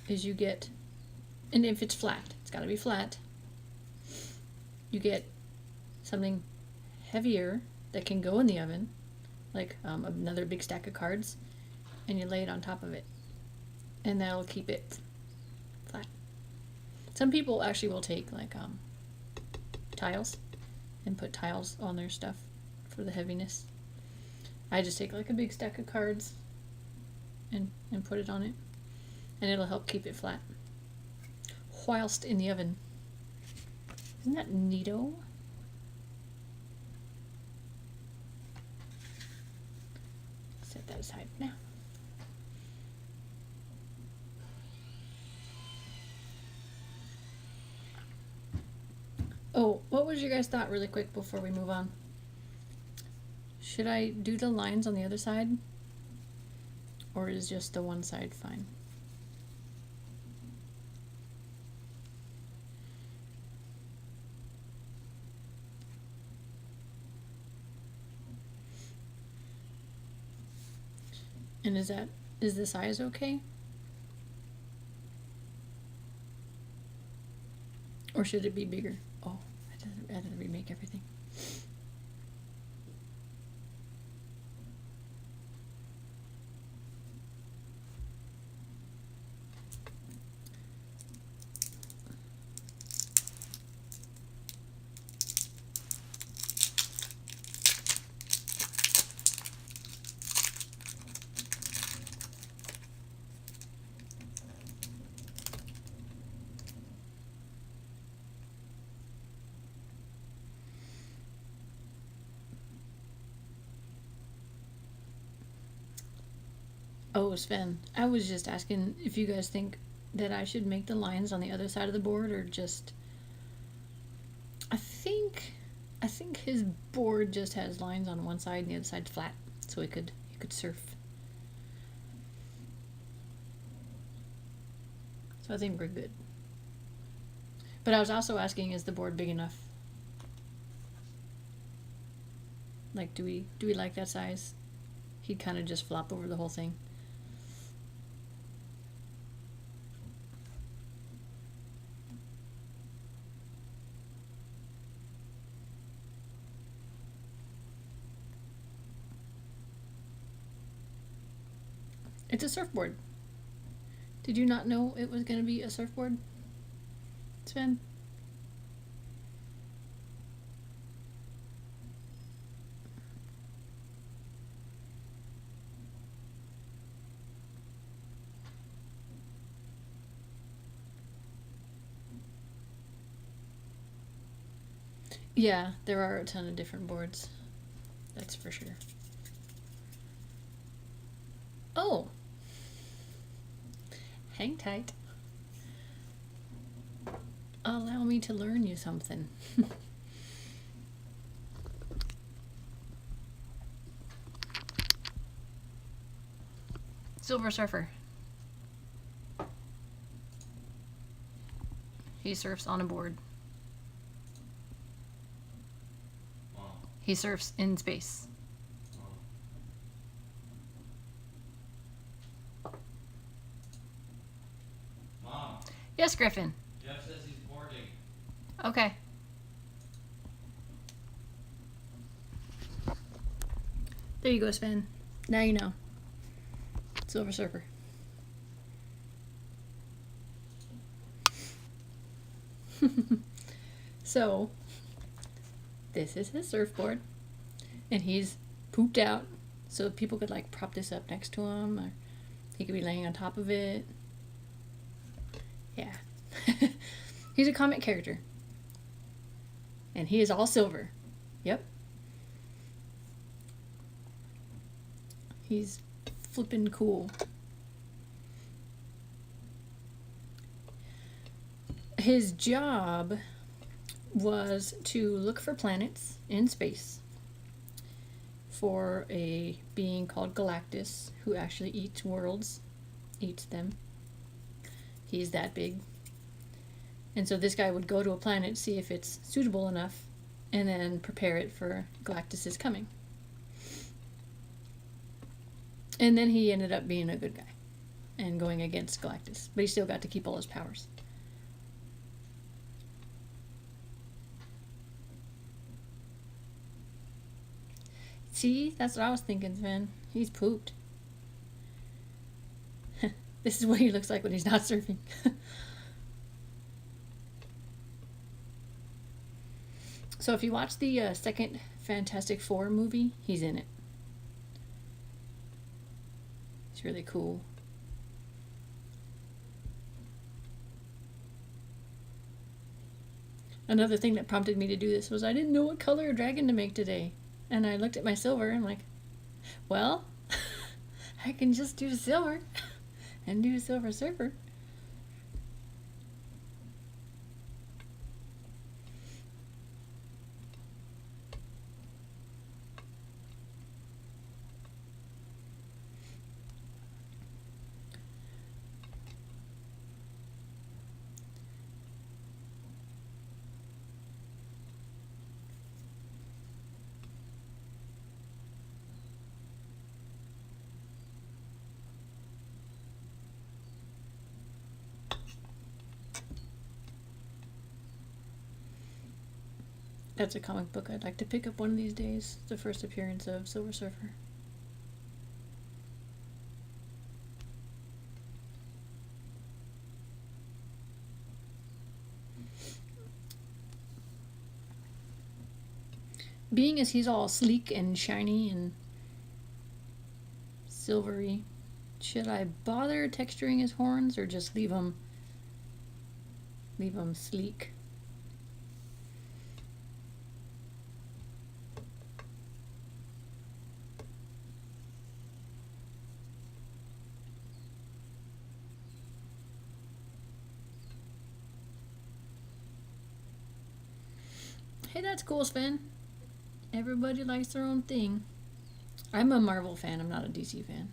is you get, and if it's flat, it's got to be flat, you get something heavier that can go in the oven, like another big stack of cards, and you lay it on top of it, and that'll keep it flat. Some people actually will take like tiles and put tiles on their stuff for the heaviness. I just take like a big stack of cards and put it on it, and it'll help keep it flat whilst in the oven. Isn't that neato? Set that aside now. Oh, what was your guys' thought really quick before we move on? Should I do the lines on the other side? Or is just the one side fine? And is the size okay? Or should it be bigger? Oh, I had to remake everything. Oh, Sven, I was just asking if you guys think that I should make the lines on the other side of the board or just... I think his board just has lines on one side and the other side's flat, so he could surf. So I think we're good. But I was also asking, is the board big enough? Like, do we like that size? He'd kind of just flop over the whole thing. It's a surfboard. Did you not know it was going to be a surfboard, Sven? Yeah, there are a ton of different boards. That's for sure. Oh! Hang tight. Allow me to learn you something. Silver Surfer. He surfs on a board. Mom. He surfs in space. Mom. Yes, Griffin. Jeff says he's boarding. Okay. There you go, Sven. Now you know. Silver Surfer. So, this is his surfboard, and he's pooped out, so people could like prop this up next to him, or he could be laying on top of it. Yeah. He's a comic character. And he is all silver. Yep. He's flippin' cool. His job was to look for planets in space for a being called Galactus, who actually eats worlds, eats them. He's that big. And so this guy would go to a planet, see if it's suitable enough, and then prepare it for Galactus's coming. And then he ended up being a good guy and going against Galactus, but he still got to keep all his powers. See, that's what I was thinking, Sven. He's pooped. This is what he looks like when he's not surfing. So if you watch the second Fantastic Four movie, he's in it. It's really cool. Another thing that prompted me to do this was I didn't know what color dragon to make today. And I looked at my silver and I'm like, well, I can just do silver and do Silver Surfer. That's a comic book I'd like to pick up one of these days. The first appearance of Silver Surfer. Being as he's all sleek and shiny and silvery, should I bother texturing his horns or just leave them sleek? Hey, that's cool, Sven. Everybody likes their own thing. I'm a Marvel fan, I'm not a DC fan.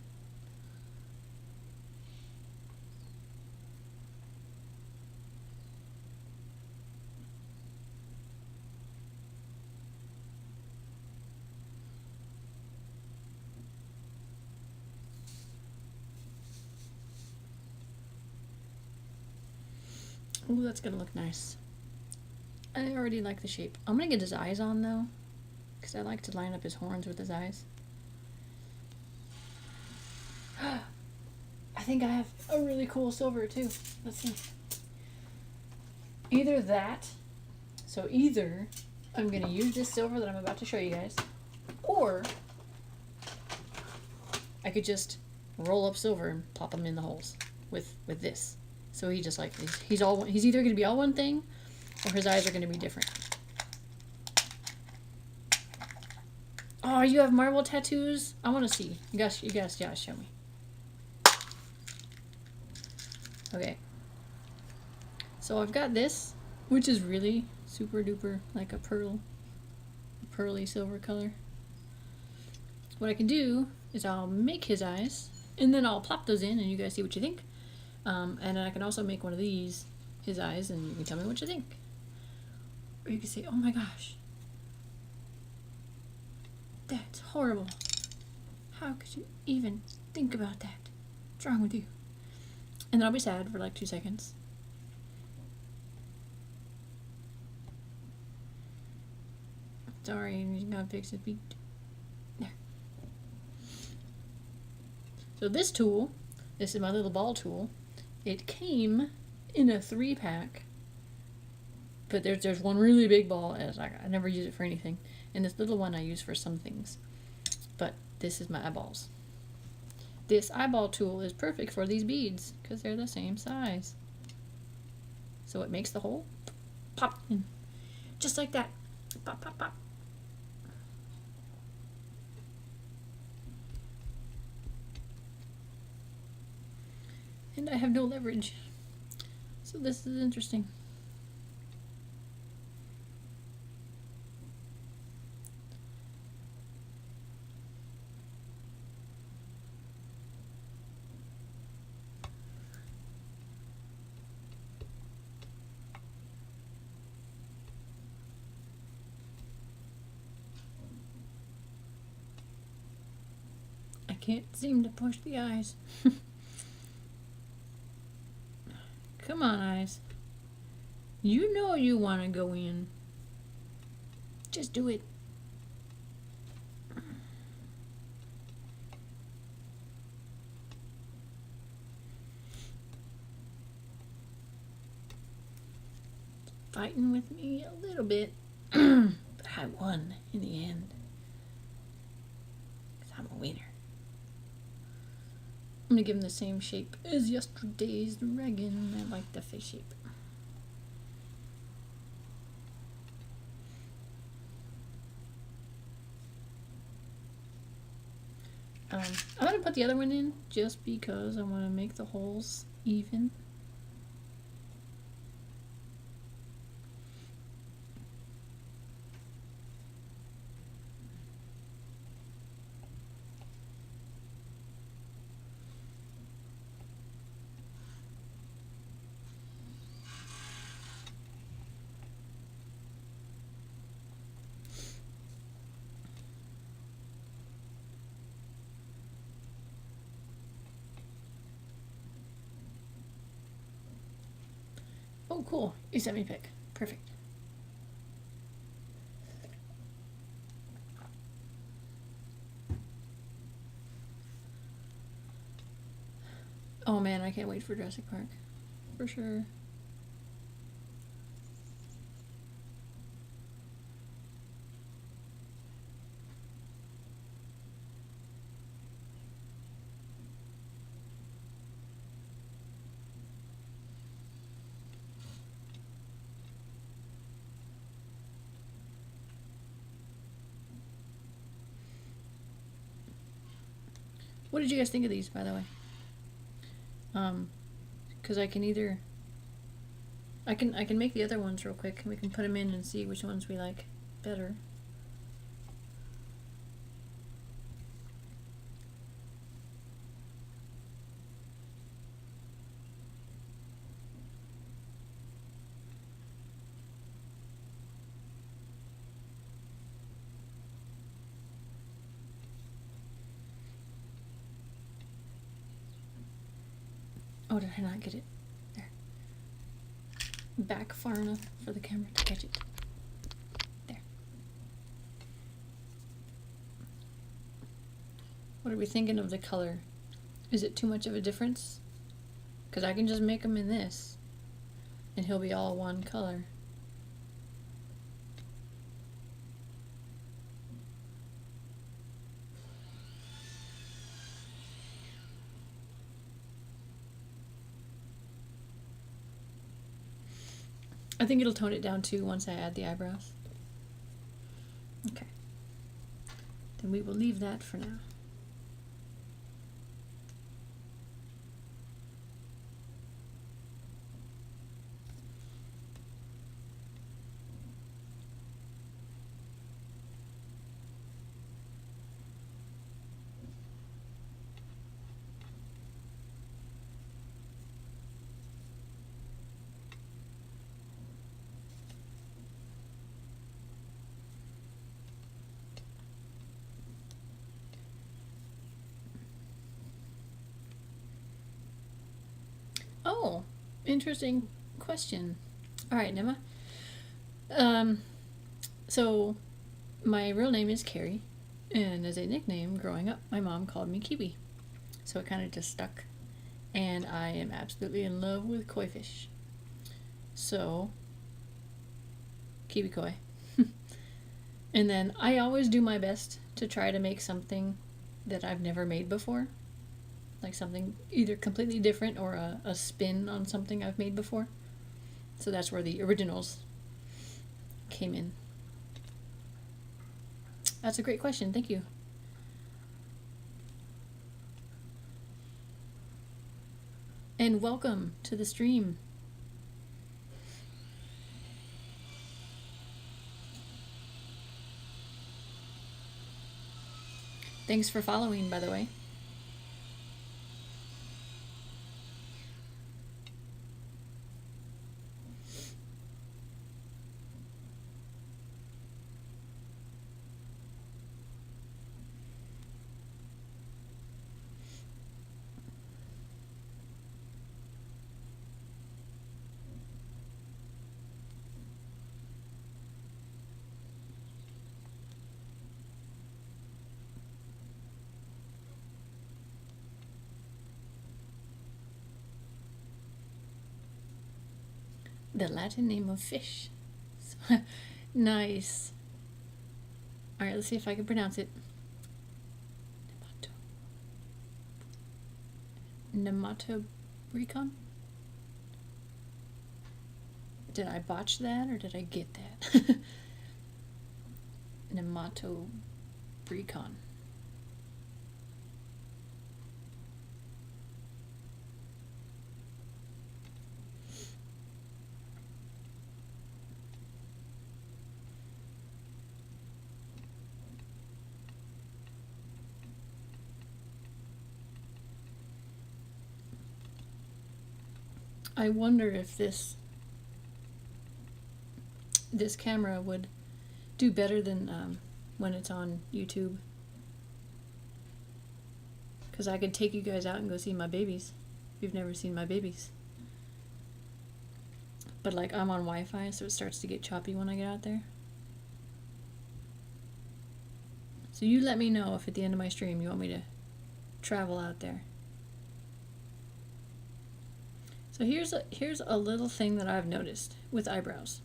Ooh, that's gonna look nice. I already like the shape. I'm gonna get his eyes on though, because I like to line up his horns with his eyes. I think I have a really cool silver too. Let's see. Either that, so either I'm gonna use this silver that I'm about to show you guys, or I could just roll up silver and pop them in the holes with this. So he just like he's either gonna be all one thing, or his eyes are going to be different. Oh, you have Marvel tattoos? I want to see. You guys, yeah, show me. Okay. So I've got this, which is really super duper like a pearly silver color. What I can do is I'll make his eyes, and then I'll plop those in, and you guys see what you think. And then I can also make one of these his eyes, and you can tell me what you think. Or you can say, oh my gosh, that's horrible. How could you even think about that? What's wrong with you? And then I'll be sad for like 2 seconds. Sorry, he's gonna fix his feet. There. So this tool, this is my little ball tool. It came in a 3-pack. But there's one really big ball, and I never use it for anything. And this little one I use for some things. But this is my eyeballs. This eyeball tool is perfect for these beads, because they're the same size. So it makes the hole pop in. Just like that. Pop, pop, pop. And I have no leverage. So this is interesting. can't seem to push the eyes. Come on, eyes. You know you want to go in. Just do it. Fighting with me a little bit, but I won in the end. 'Cause I'm a winner. I'm gonna give him the same shape as yesterday's dragon. I like the face shape. I'm gonna put the other one in just because I want to make the holes even. Oh, cool. You sent me a pic. Perfect. Oh man, I can't wait for Jurassic Park. For sure. What did you guys think of these, by the way? Because I can either... I can make the other ones real quick, and we can put them in and see which ones we like better. Oh, did I not get it? There. Back far enough for the camera to catch it. There. What are we thinking of the color? Is it too much of a difference? Because I can just make them in this, and he'll be all one color. I think it'll tone it down too once I add the eyebrows. Okay. Then we will leave that for now. Oh, interesting question. All right, Nema. So my real name is Carrie, and as a nickname growing up, my mom called me Kiwi. So it kind of just stuck, and I am absolutely in love with koi fish. So, Kiwi koi. And then I always do my best to try to make something that I've never made before. Like something either completely different or a spin on something I've made before. So that's where the originals came in. That's a great question. Thank you. And welcome to the stream. Thanks for following, by the way. The Latin name of fish. So, nice. Alright, let's see if I can pronounce it. Nematobricon? Did I botch that or did I get that? Nematobricon. I wonder if this camera would do better than when it's on YouTube. Because I could take you guys out and go see my babies. If you've never seen my babies. But like I'm on Wi-Fi, so it starts to get choppy when I get out there. So you let me know if at the end of my stream you want me to travel out there. So here's a little thing that I've noticed with eyebrows.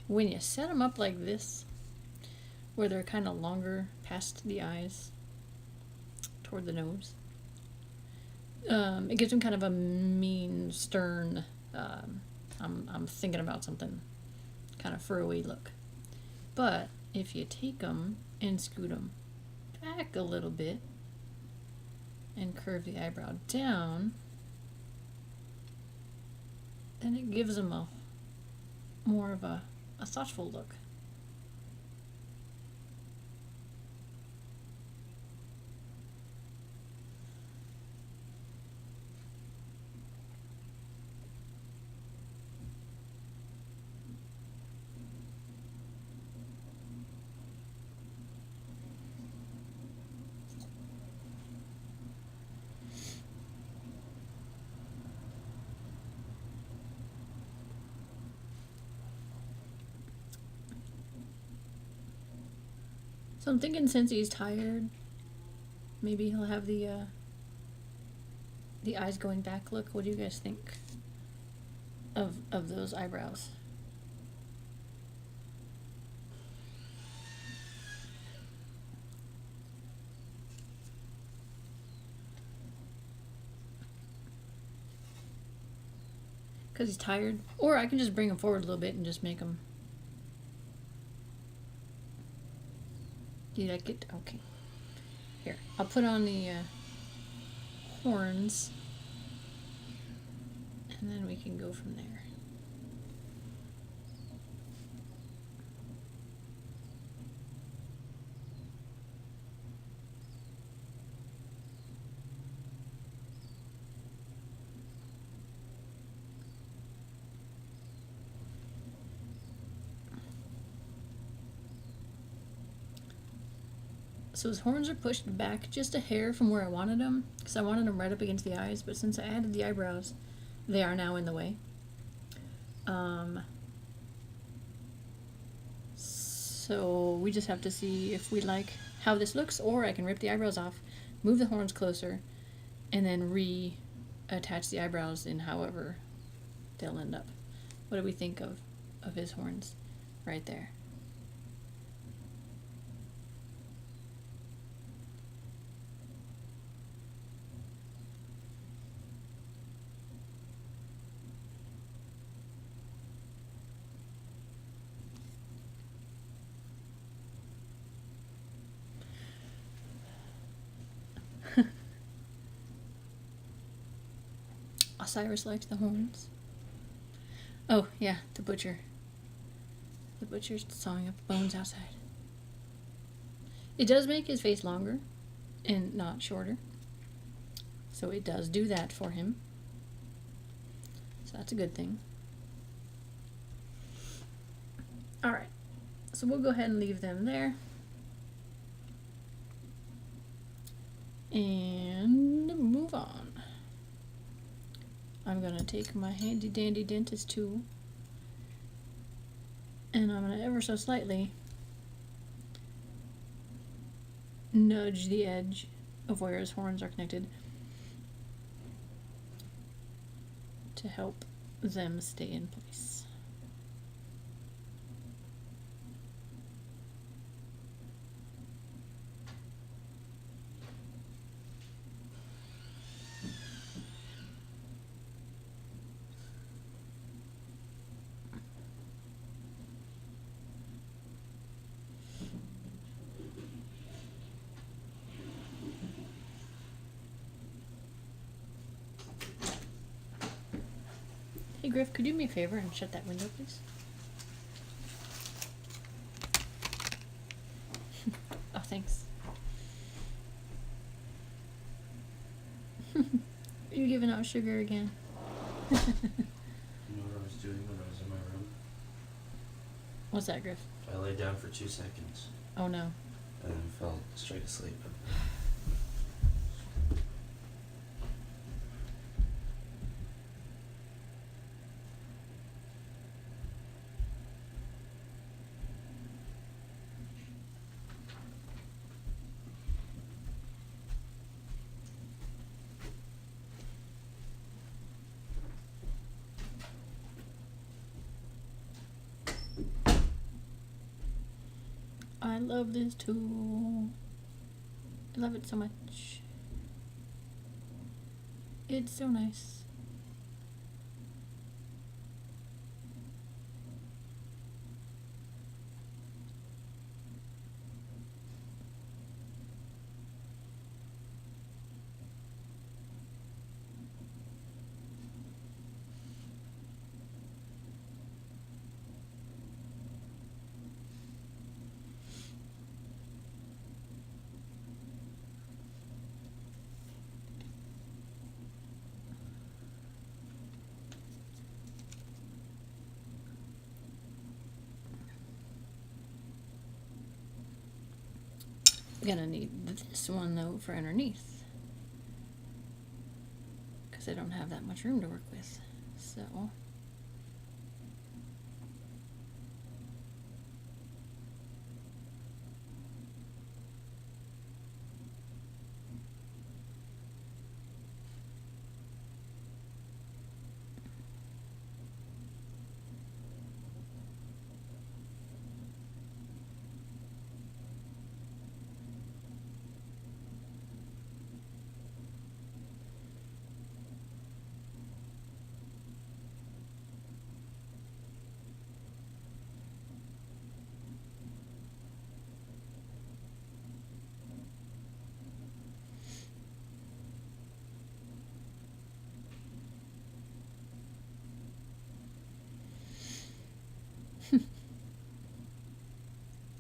When you set them up like this, where they're kind of longer past the eyes, toward the nose, it gives them kind of a mean, stern, I'm thinking about something, kind of furrowy look. But if you take them and scoot them back a little bit, and curve the eyebrow down, then it gives them a more of a thoughtful look. So I'm thinking since he's tired, maybe he'll have the eyes going back look. What do you guys think of those eyebrows? Because he's tired. Or I can just bring him forward a little bit and just make him... Do you like it? Okay. Here, I'll put on the horns, and then we can go from there. So his horns are pushed back just a hair from where I wanted them, because I wanted them right up against the eyes, but since I added the eyebrows, they are now in the way. So we just have to see if we like how this looks, or I can rip the eyebrows off, move the horns closer, and then re-attach the eyebrows in however they'll end up. What do we think of his horns right there? Osiris likes the horns. Oh, yeah, the butcher. The butcher's sawing up the bones outside. It does make his face longer and not shorter. So it does do that for him. So that's a good thing. Alright, so we'll go ahead and leave them there. And move on. I'm going to take my handy dandy dentist tool and I'm going to ever so slightly nudge the edge of where his horns are connected. to help them stay in place. Hey Griff, could you do me a favor and shut that window, please? Oh, thanks. Are you giving out sugar again? You know what I was doing when I was in my room? What's that, Griff? I lay down for 2 seconds Oh no. and then fell straight asleep. I love this tool. I love it so much. It's so nice. Gonna need this one though for underneath, because I don't have that much room to work with. So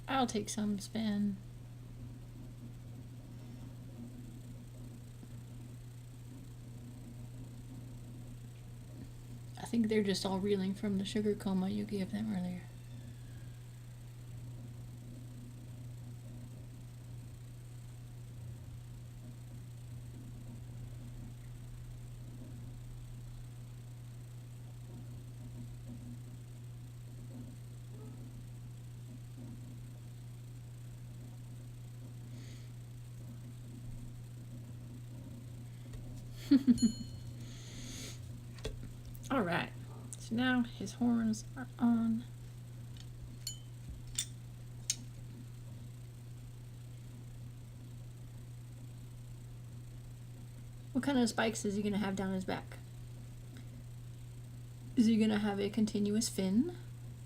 I'll take some spin. I think they're just all reeling from the sugar coma you gave them earlier. All right, so now his horns are on. What kind of spikes is he going to have down his back? Is he going to have a continuous fin?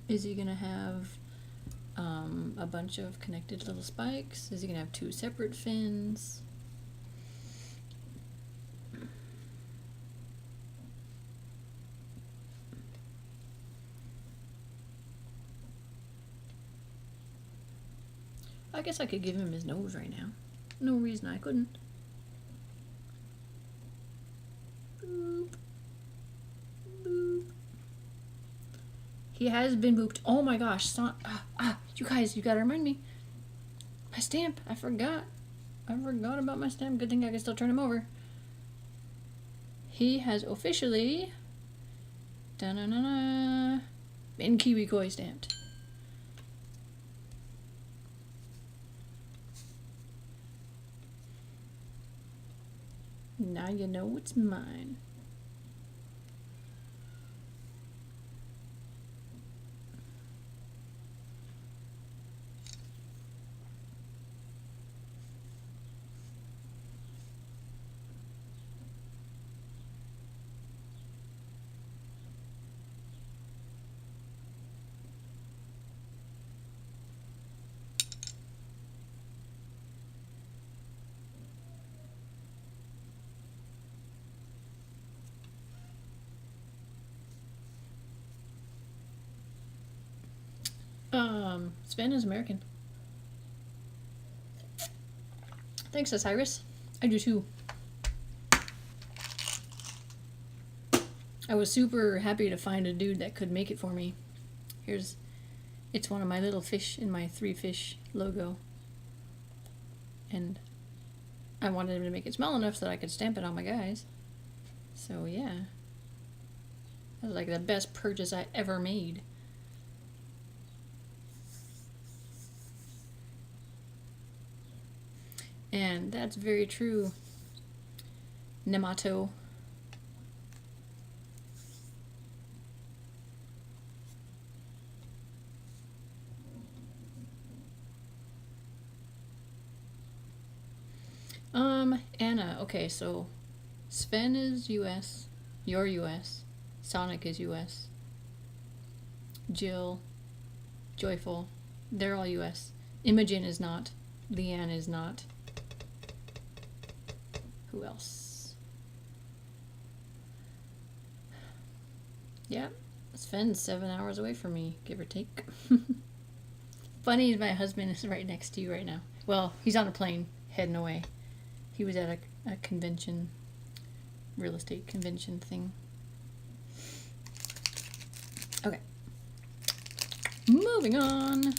Is he going to have a bunch of connected little spikes? Is he going to have two separate fins? I guess I could give him his nose right now. No reason I couldn't. Boop. Boop. He has been booped. Oh my gosh. You guys, you gotta remind me. My stamp. I forgot. I forgot about my stamp. Good thing I can still turn him over. He has officially been KiwikoiOriginals stamped. Now you know it's mine. Sven is American. Thanks, Osiris. I do too. I was super happy to find a dude that could make it for me. It's one of my little fish in my 3 fish logo. And I wanted him to make it small enough so that I could stamp it on my guys. So yeah. That was like the best purchase I ever made. And that's very true, Nemato. Anna, okay, so Sven is US, you're US, Sonic is US, Jill, Joyful, they're all US. Imogen is not, Leanne is not. Who else? Yeah, Sven's 7 hours away from me, give or take. Funny, my husband is right next to you right now. Well, he's on a plane, heading away. He was at a convention, real estate convention thing. Okay. Moving on.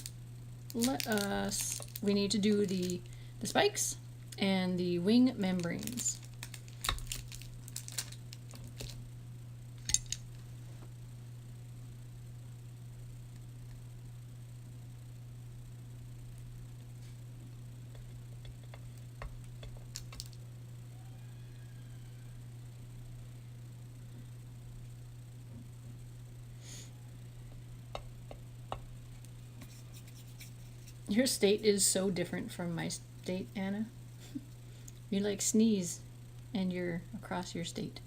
We need to do the spikes and the wing membranes. Your state is so different from my state, Anna. You like sneeze and you're across your state.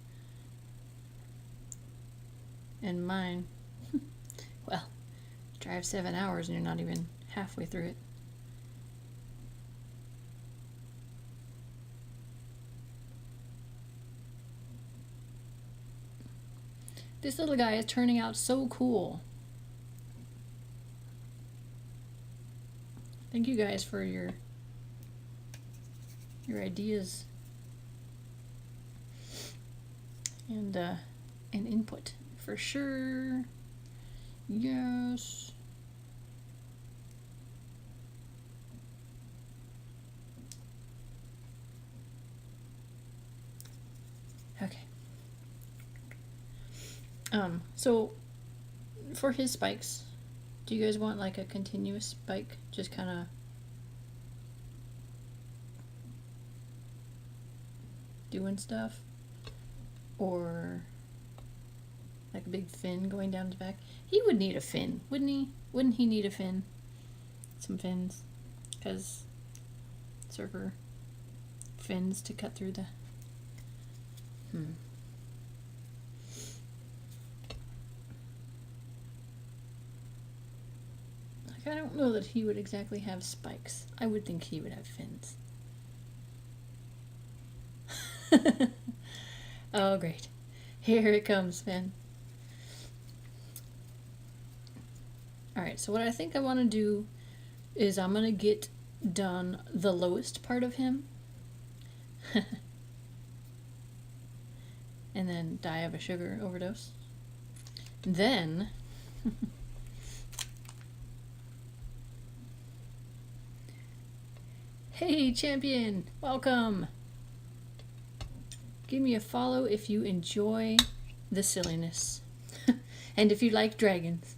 And mine, well, drive 7 hours and you're not even halfway through it. This little guy is turning out so cool. Thank you guys for your ideas and input for sure. Yes. Okay. So for his spikes, do you guys want like a continuous spike? Just kind of doing stuff? Or like a big fin going down his back? He would need a fin, wouldn't he? Wouldn't he need a fin? Some fins. Because surfer fins to cut through the... I don't know that he would exactly have spikes. I would think he would have fins. Oh, great. Here it comes, Finn. Alright, so what I think I want to do is I'm going to get done the lowest part of him. And then die of a sugar overdose. Then... Hey, champion! Welcome! Give me a follow if you enjoy the silliness. And if you like dragons.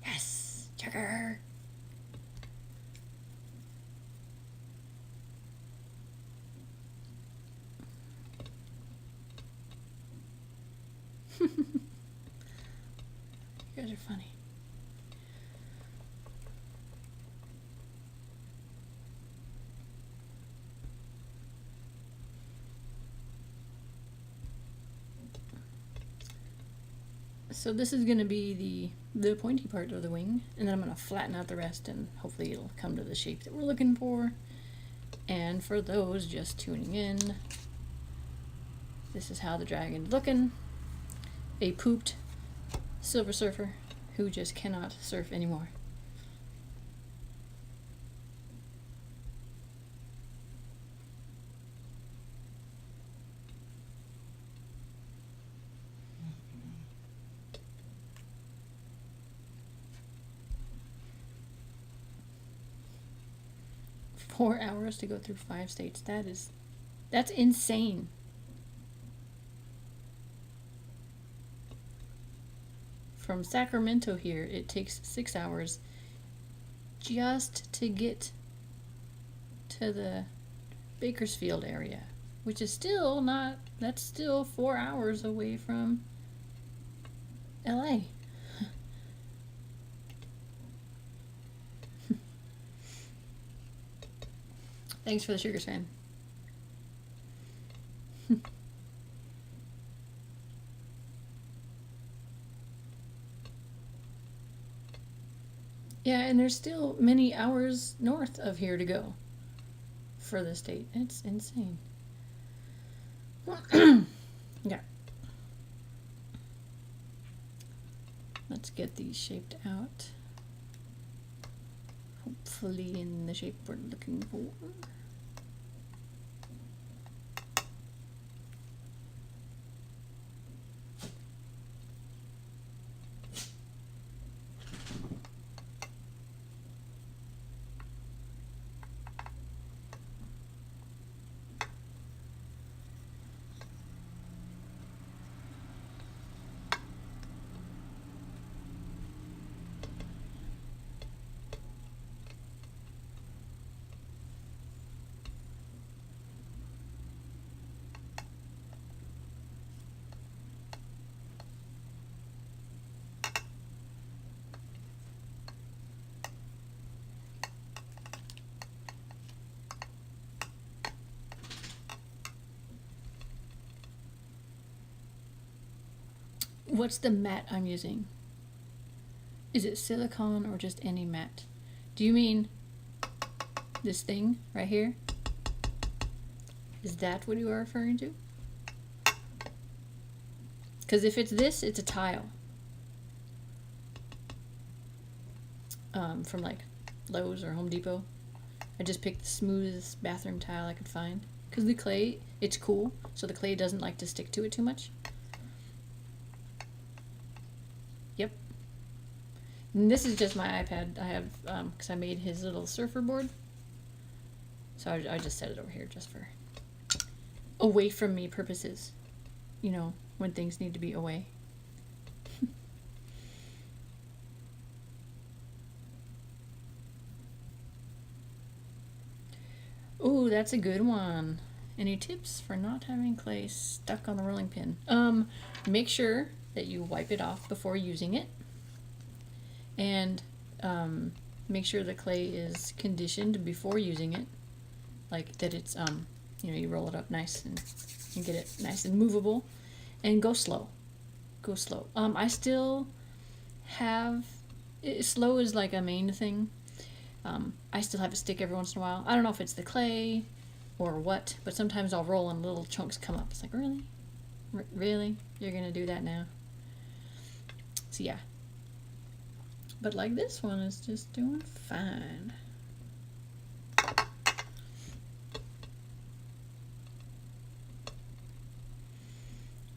Yes! Sugar! You guys are funny. So this is going to be the pointy part of the wing, and then I'm going to flatten out the rest, and hopefully it'll come to the shape that we're looking for. And for those just tuning in, this is how the dragon's looking. A pooped Silver Surfer who just cannot surf anymore. Four hours to go through 5 states. That's insane. From Sacramento here, it takes 6 hours just to get to the Bakersfield area, which is still not, that's still 4 hours away from LA. Thanks for the sugars, fan. Yeah, and there's still many hours north of here to go for the state. It's insane. Yeah. Let's get these shaped out. Hopefully in the shape we're looking for. What's the mat I'm using? Is it silicone or just any mat? Do you mean this thing right here? Is that what you are referring to? Because if it's this, it's a tile. From like Lowe's or Home Depot. I just picked the smoothest bathroom tile I could find. Because the clay, it's cool, so the clay doesn't like to stick to it too much. Yep. And this is just my iPad. I have, because I made his little surfer board. So I just set it over here just for away from me purposes. You know, when things need to be away. Ooh, that's a good one. Any tips for not having clay stuck on the rolling pin? Make sure that you wipe it off before using it. And make sure the clay is conditioned before using it. Like that it's, you know, you roll it up nice and get it nice and movable. And go slow. Go slow. I still have, slow is like a main thing. I still have it stick every once in a while. I don't know if it's the clay or what, but sometimes I'll roll and little chunks come up. It's like, really? Really? You're gonna do that now? So yeah. But like this one is just doing fine.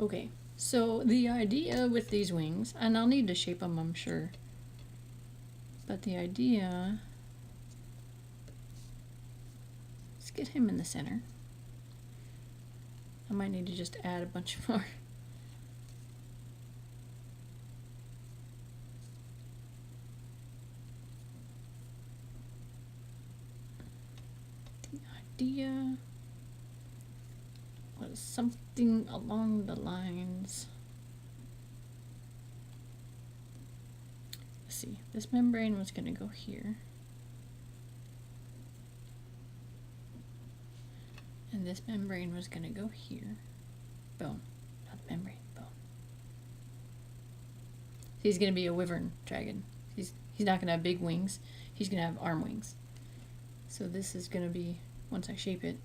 Okay, so the idea with these wings, and I'll need to shape them, I'm sure. But the idea, let's get him in the center. I might need to just add a bunch more. The idea was something along the lines. Let's see, this membrane was going to go here. And this membrane was going to go here. Boom. Not membrane, boom. He's going to be a wyvern dragon. He's not going to have big wings. He's going to have arm wings. So this is going to be, once I shape it,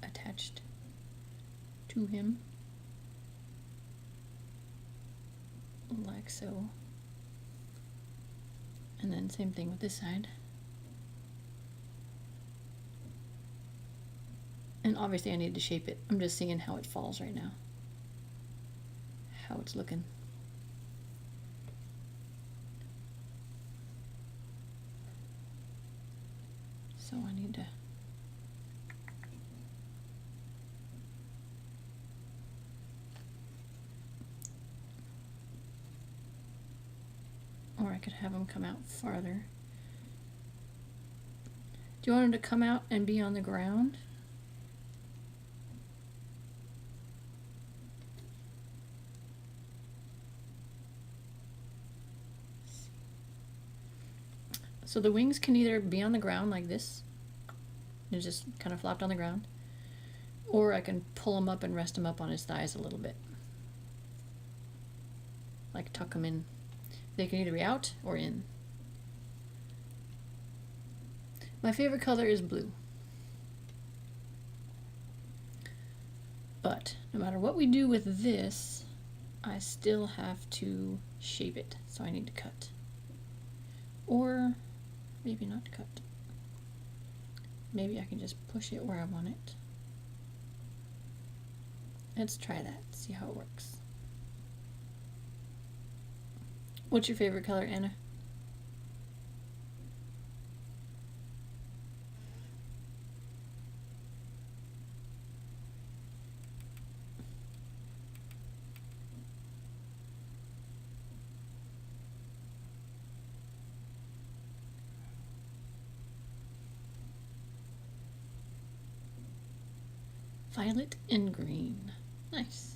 attached to him. like so. And then same thing with this side. And obviously I need to shape it. I'm just seeing how it falls right now. How it's looking. So I need to or I could have them come out farther. Do you want them to come out and be on the ground? So the wings can either be on the ground like this, and just kind of flopped on the ground, or I can pull them up and rest them up on his thighs a little bit. Like tuck them in. They can either be out or in. My favorite color is blue. But no matter what we do with this, I still have to shape it. So I need to cut. Or maybe not cut. Maybe I can just push it where I want it. Let's try that, see how it works. What's your favorite color, Anna? Violet and green. Nice.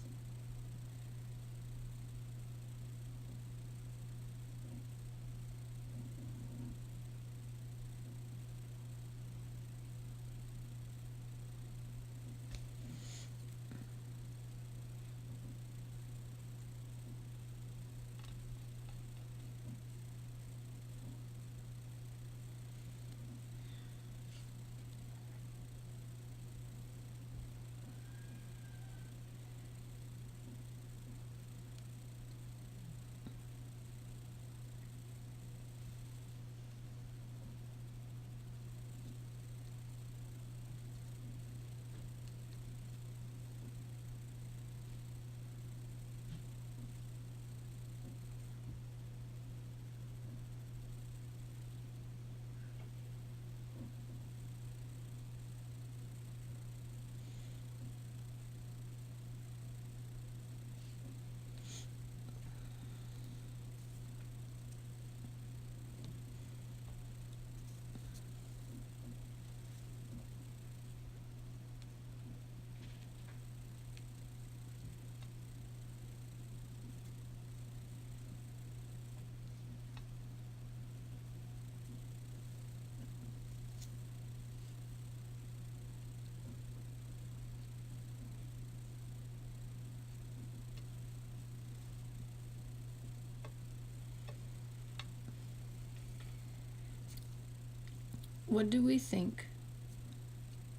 What do we think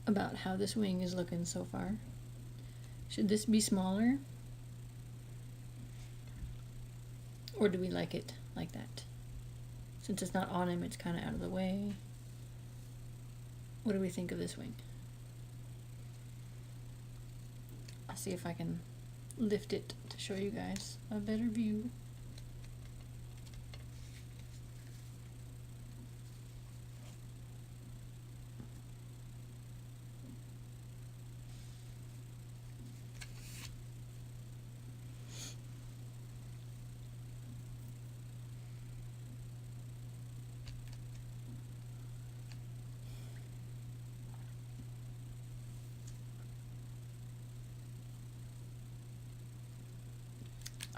about how this wing is looking so far? Should this be smaller? Or do we like it like that? Since it's not on him, it's kind of out of the way. What do we think of this wing? I'll see if I can lift it to show you guys a better view.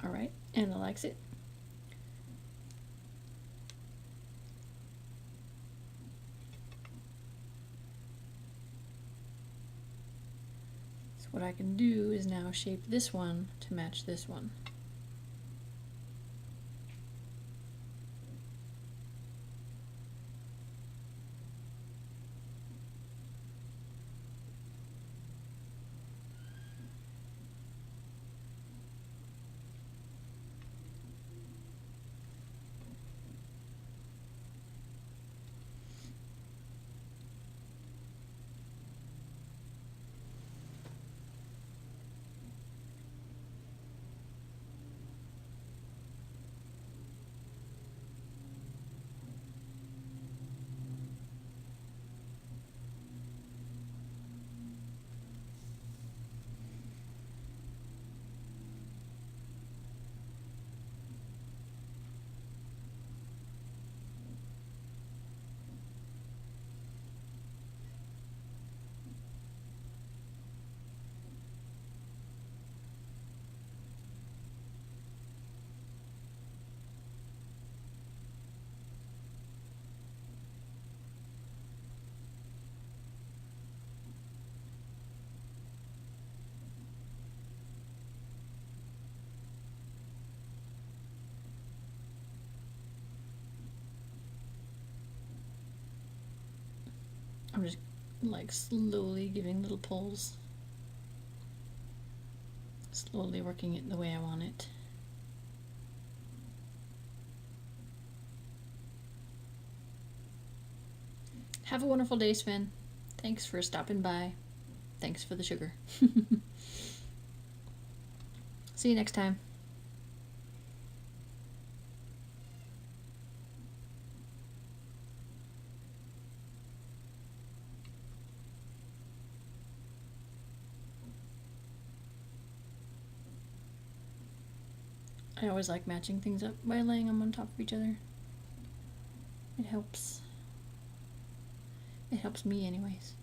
Alright, Anna likes it. So what I can do is now shape this one to match this one. I'm just like slowly giving little pulls. Slowly working it the way I want it. Have a wonderful day, Sven. Thanks for stopping by. Thanks for the sugar. See you next time. I always like matching things up by laying them on top of each other. It helps. It helps me anyways.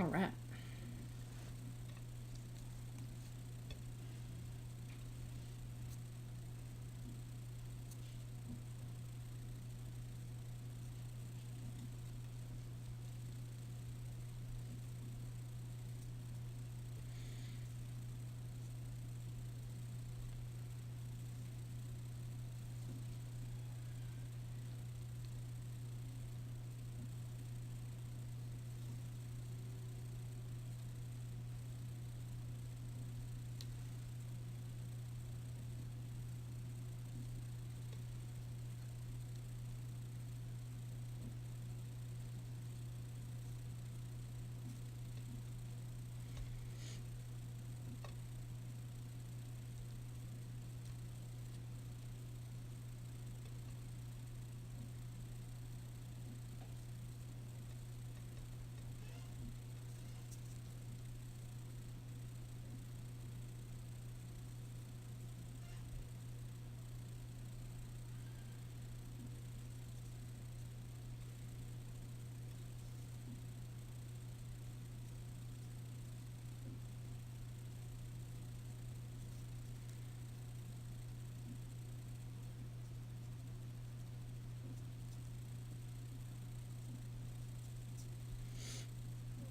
All right.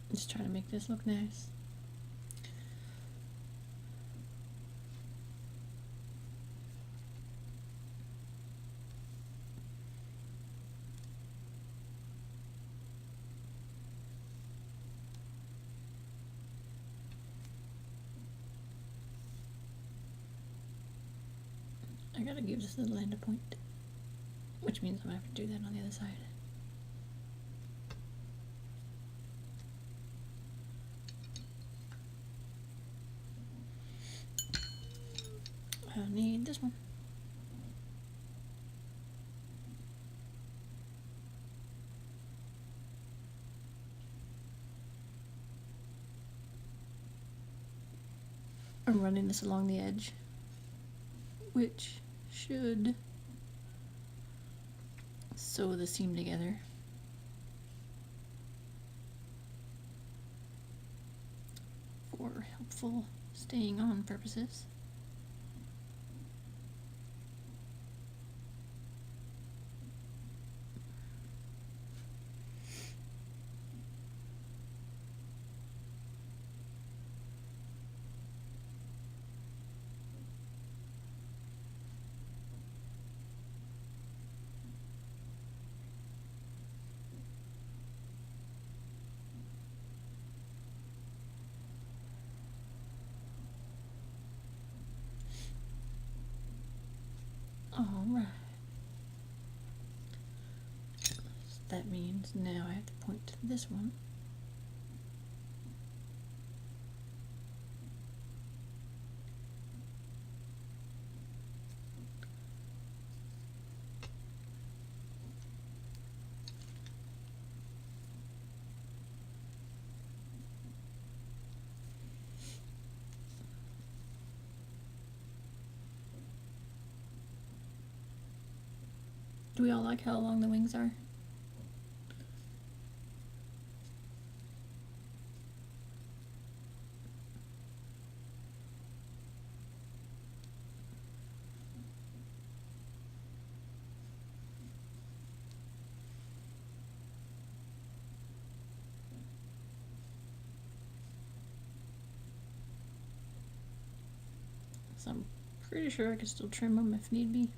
Just trying to make this look nice. I gotta give this little end a point, which means I'm gonna have to do that on the other side. I need this one. I'm running this along the edge, which should sew the seam together. For helpful staying on purposes. Alright. So that means now I have to point to this one. Do we all like how long the wings are? I'm pretty sure I can still trim them if need be.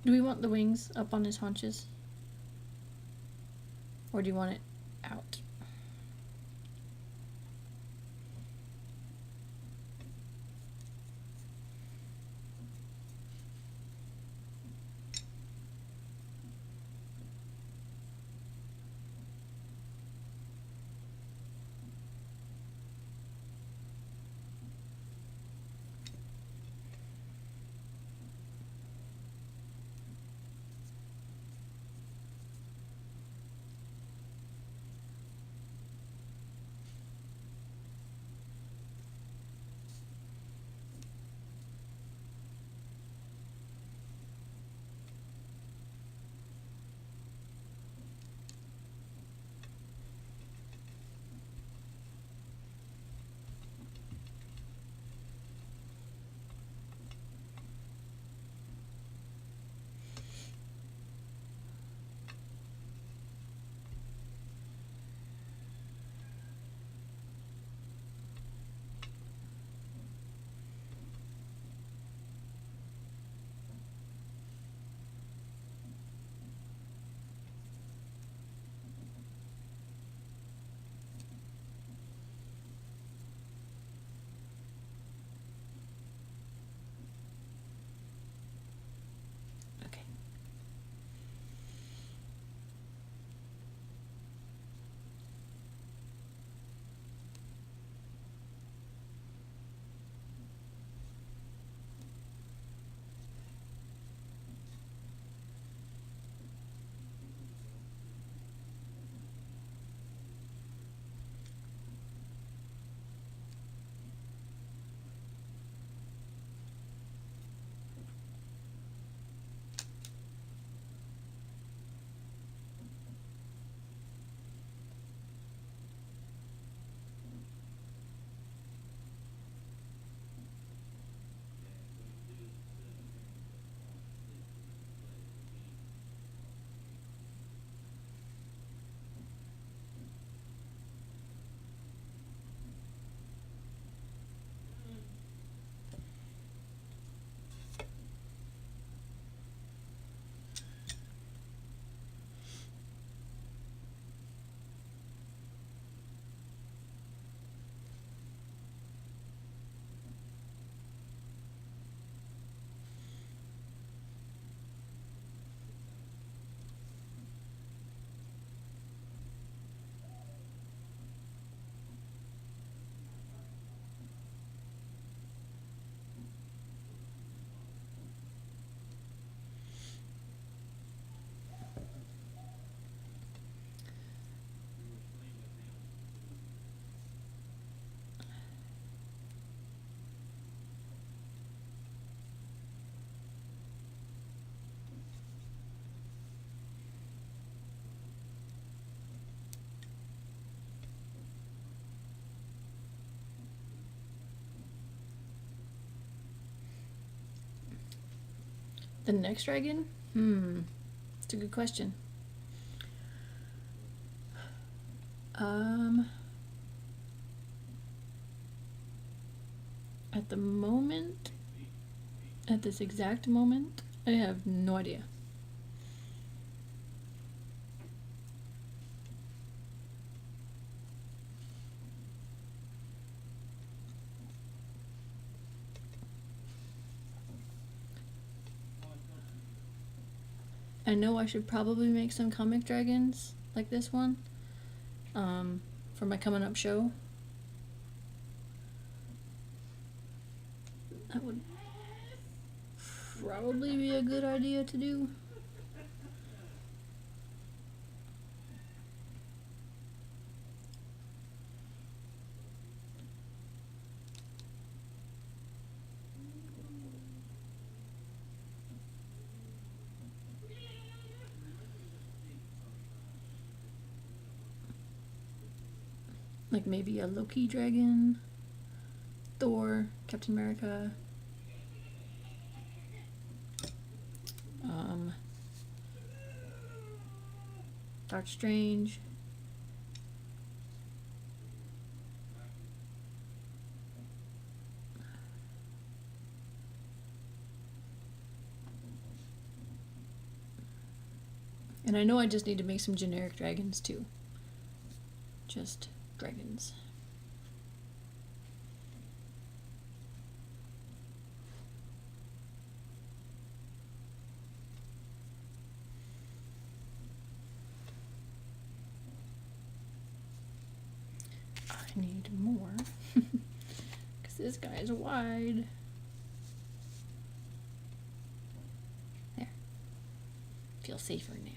Do we want the wings up on his haunches? Or do you want it out? The next dragon? It's a good question. At the moment, at this exact moment, I have no idea. I know I should probably make some comic dragons like this one for my coming up show. That would probably be a good idea to do. Like maybe a Loki dragon, Thor, Captain America, Doctor Strange. And I know I just need to make some generic dragons too. Just dragons. I need more because this guy's wide. There. Feel safer now.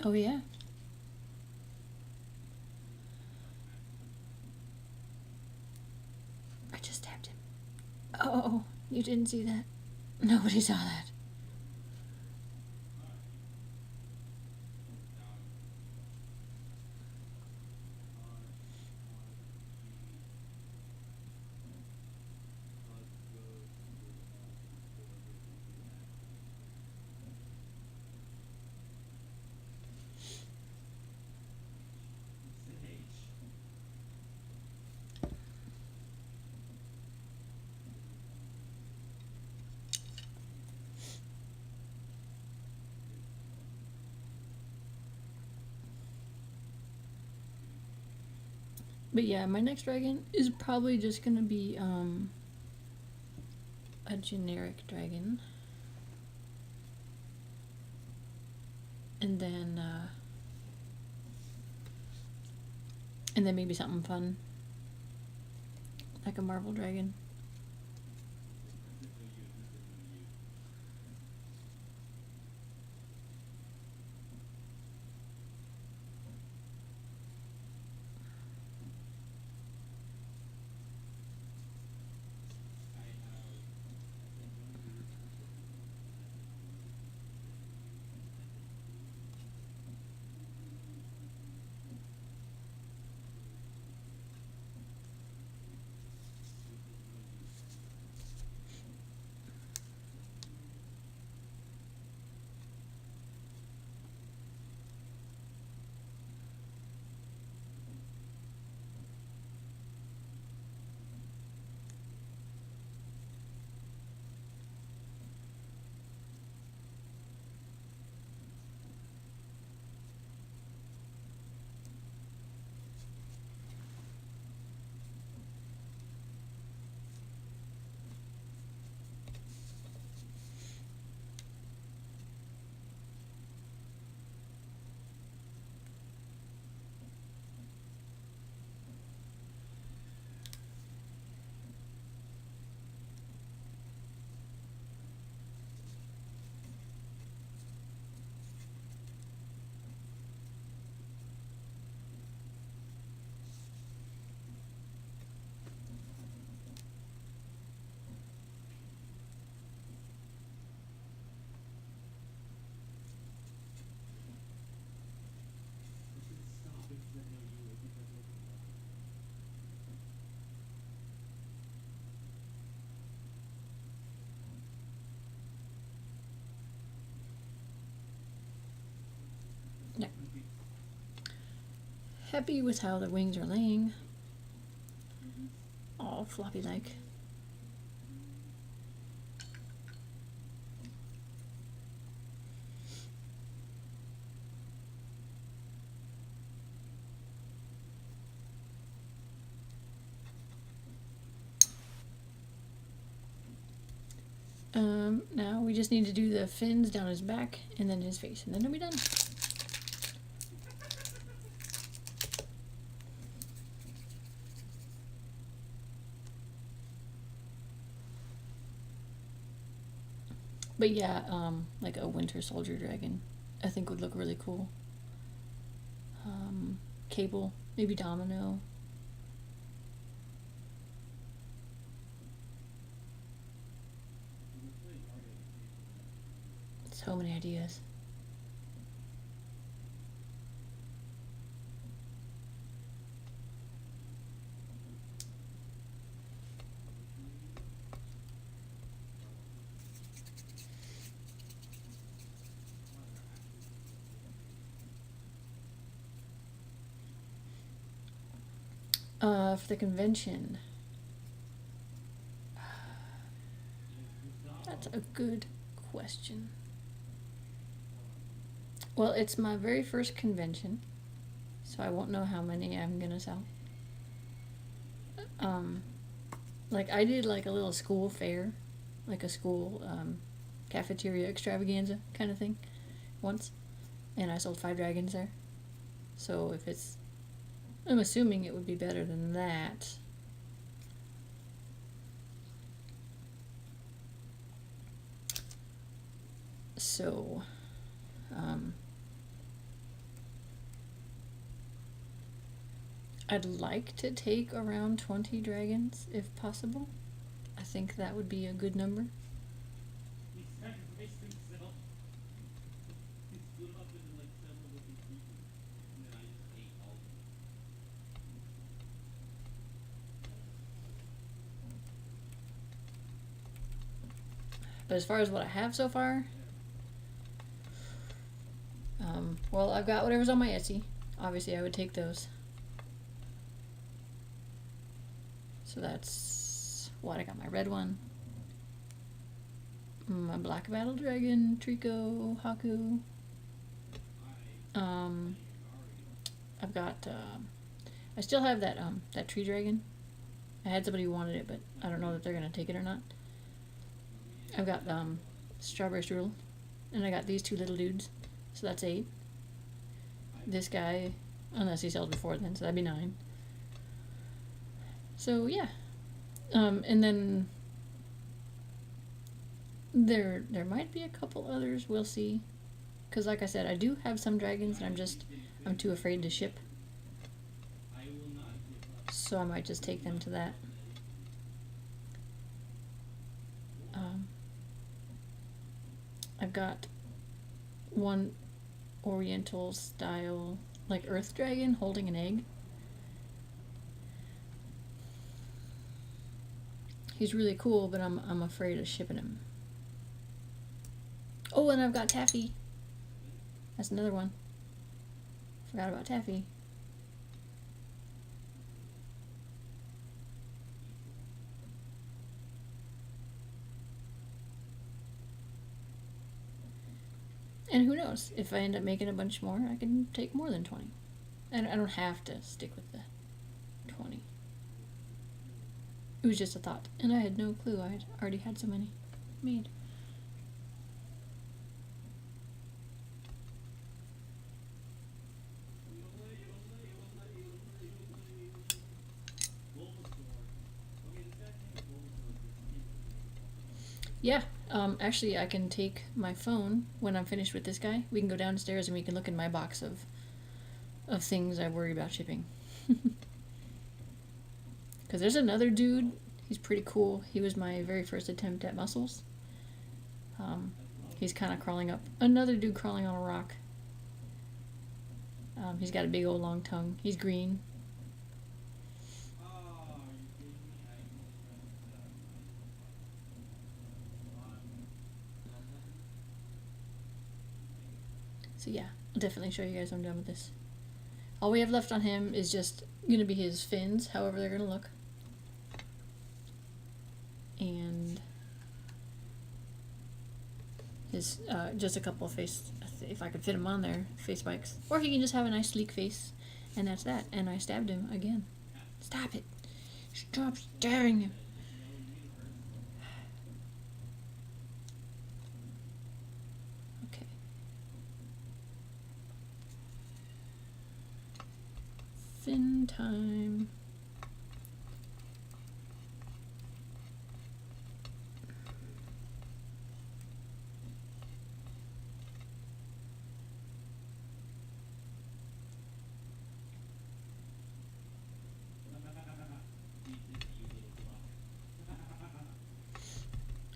Oh yeah. I just tapped him. Oh, you didn't see that? Nobody saw that. But yeah, my next dragon is probably just gonna be a generic dragon. And then maybe something fun. Like a Marvel dragon. happy with how the wings are laying. All floppy like. Now we just need to do the fins down his back and then his face, and then he'll be done. But yeah, like a winter soldier dragon, I think would look really cool. Cable, maybe domino. So many ideas. For the convention. That's a good question. Well, it's my very first convention, so I won't know how many I'm gonna sell. Like I did like a little school fair, like a school cafeteria extravaganza kind of thing once, and I sold 5 dragons there. So if it's, I'm assuming it would be better than that. So, I'd like to take around 20 dragons if possible. I think that would be a good number. He sacrificed himself. He split up into like several different pieces, and then I just ate all of them. But as far as what I have so far, well, I've got whatever's on my Etsy. Obviously, I would take those. So that's what I got. My red one, my black battle dragon, Trico, Haku. I've got. I still have that that tree dragon. I had somebody who wanted it, but I don't know that they're gonna take it or not. I've got strawberry strudel, and I got these 2 little dudes, so that's 8. This guy, unless he sells before then, so that'd be 9. So yeah, and then there might be a couple others. We'll see, because like I said, I do have some dragons, and I'm too afraid to ship. So I might just take them to that. I've got one oriental style, like earth dragon holding an egg. He's really cool, but I'm afraid of shipping him. Oh, and I've got Taffy. That's another one. Forgot about Taffy. And who knows, if I end up making a bunch more, I can take more than 20. And I don't have to stick with the 20. It was just a thought, and I had no clue I had already had so many made. Yeah, actually I can take my phone when I'm finished with this guy. We can go downstairs and we can look in my box of things I worry about shipping. Because there's another dude, he's pretty cool. He was my very first attempt at muscles. He's kind of crawling up. Another dude crawling on a rock. He's got a big old long tongue. He's green. So yeah, I'll definitely show you guys when I'm done with this. All we have left on him is just gonna be his fins, however they're gonna look. And his, just a couple of face, if I could fit him on there, face spikes. Or he can just have a nice sleek face, and that's that. And I stabbed him again. Stop it. Stop staring him. Okay. Fin time.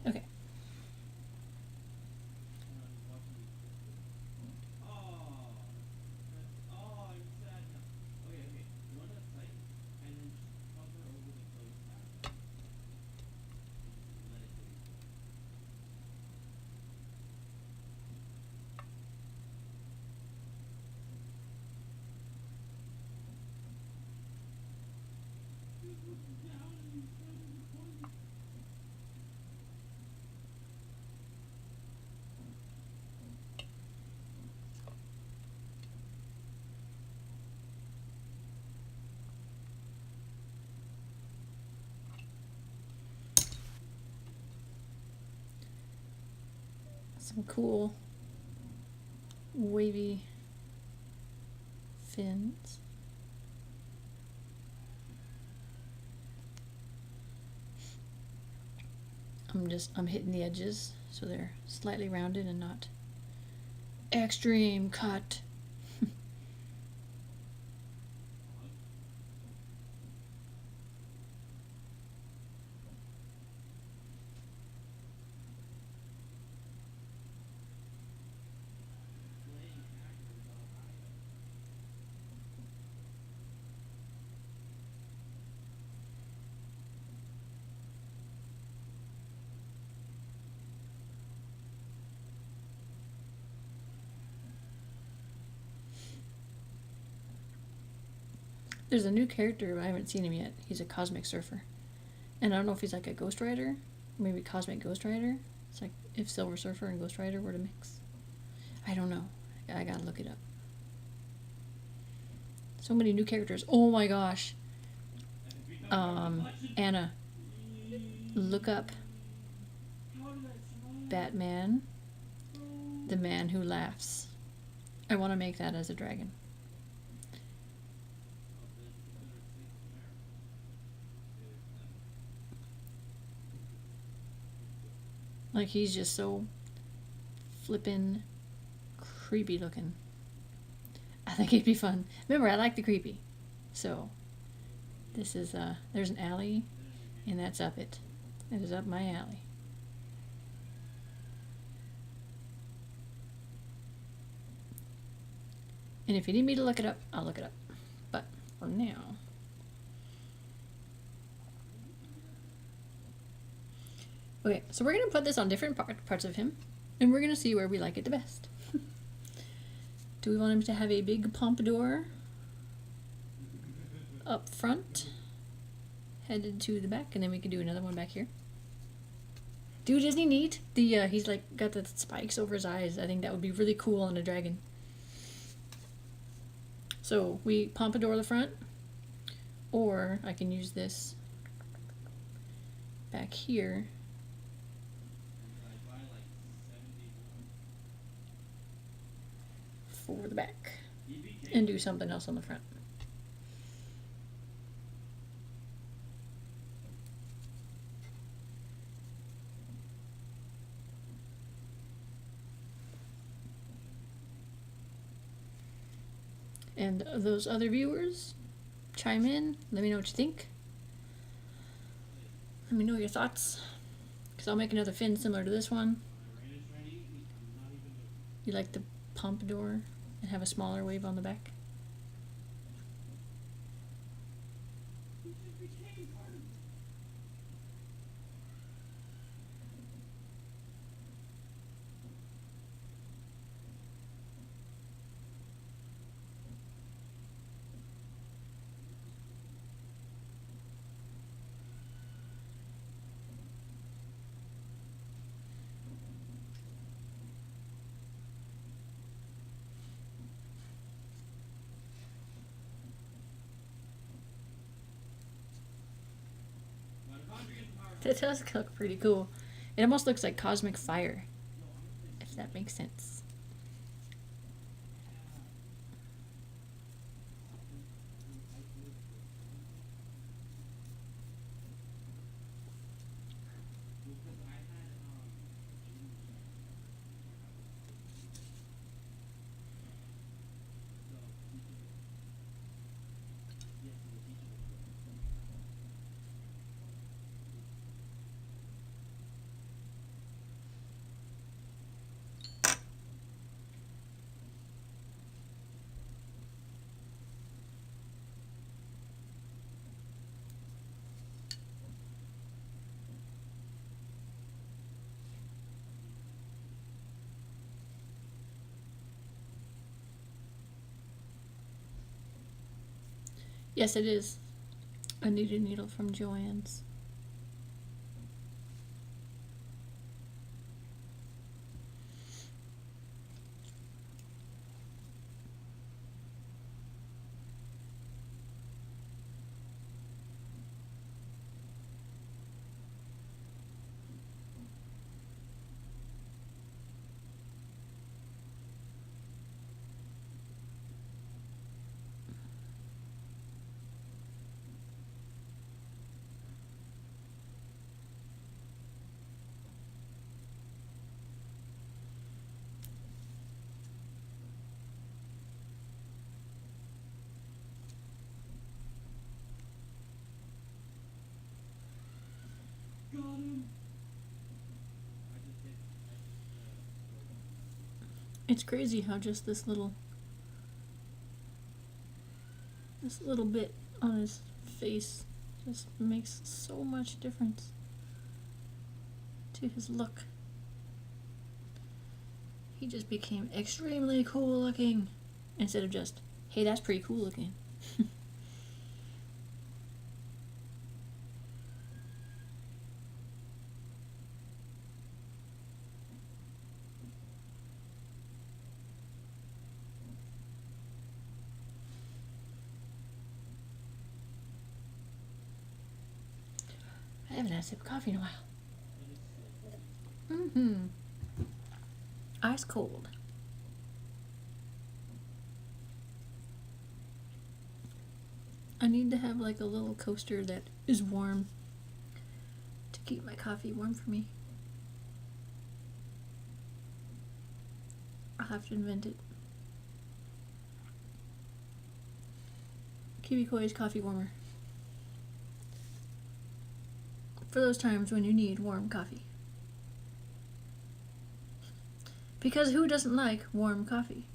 Okay. Oh, I'm sad now. Okay, okay. You want that site, and then just hover over the closed tab. Let it do its work. He's looking down and he's trying to record me. Some cool wavy fins. I'm hitting the edges so they're slightly rounded and not extreme cut. Playing actors all high up. There's a new character, I haven't seen him yet. He's a cosmic surfer. And I don't know if he's like a Ghost Rider, maybe Cosmic Ghost Rider. It's like if Silver Surfer and Ghost Rider were to mix. I don't know. I gotta look it up. So many new characters. Oh my gosh. Anna, look up How did I survive? Batman, the man who laughs. I want to make that as a dragon. Like he's just so flippin' creepy looking. I think it'd be fun. Remember, I like the creepy. So this is there's an alley, and that's up it. It is up my alley. And if you need me to look it up, I'll look it up. But for now. Okay, so we're going to put this on different parts of him, and we're going to see where we like it the best. Do we want him to have a big pompadour up front, headed to the back, and then we can do another one back here? Dude, isn't he neat? The he's like got the spikes over his eyes. I think that would be really cool on a dragon. So we pompadour the front, or I can use this back here. For the back, and do something else on the front. And those other viewers, chime in, let me know what you think. Let me know your thoughts, because I'll make another fin similar to this one. You like the pompadour and have a smaller wave on the back? That does look pretty cool. It almost looks like cosmic fire, if that makes sense. Yes, it is a knitted needle from Joann's. Got him. It's crazy how just this little bit on his face just makes so much difference to his look. He just became extremely cool looking instead of just, hey, that's pretty cool looking. I haven't had a sip of coffee in a while. Mm-hmm. Ice cold. I need to have like a little coaster that is warm to keep my coffee warm for me. I'll have to invent it. Kiwikoi's coffee warmer. For those times when you need warm coffee. Because who doesn't like warm coffee?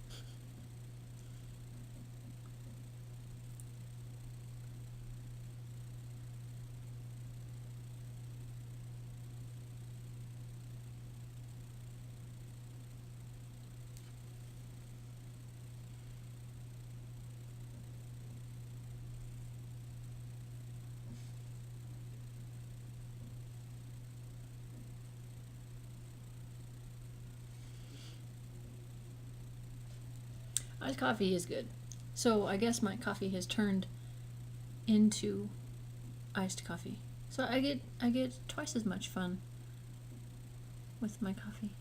Iced coffee is good. So I guess my coffee has turned into iced coffee. So I get twice as much fun with my coffee.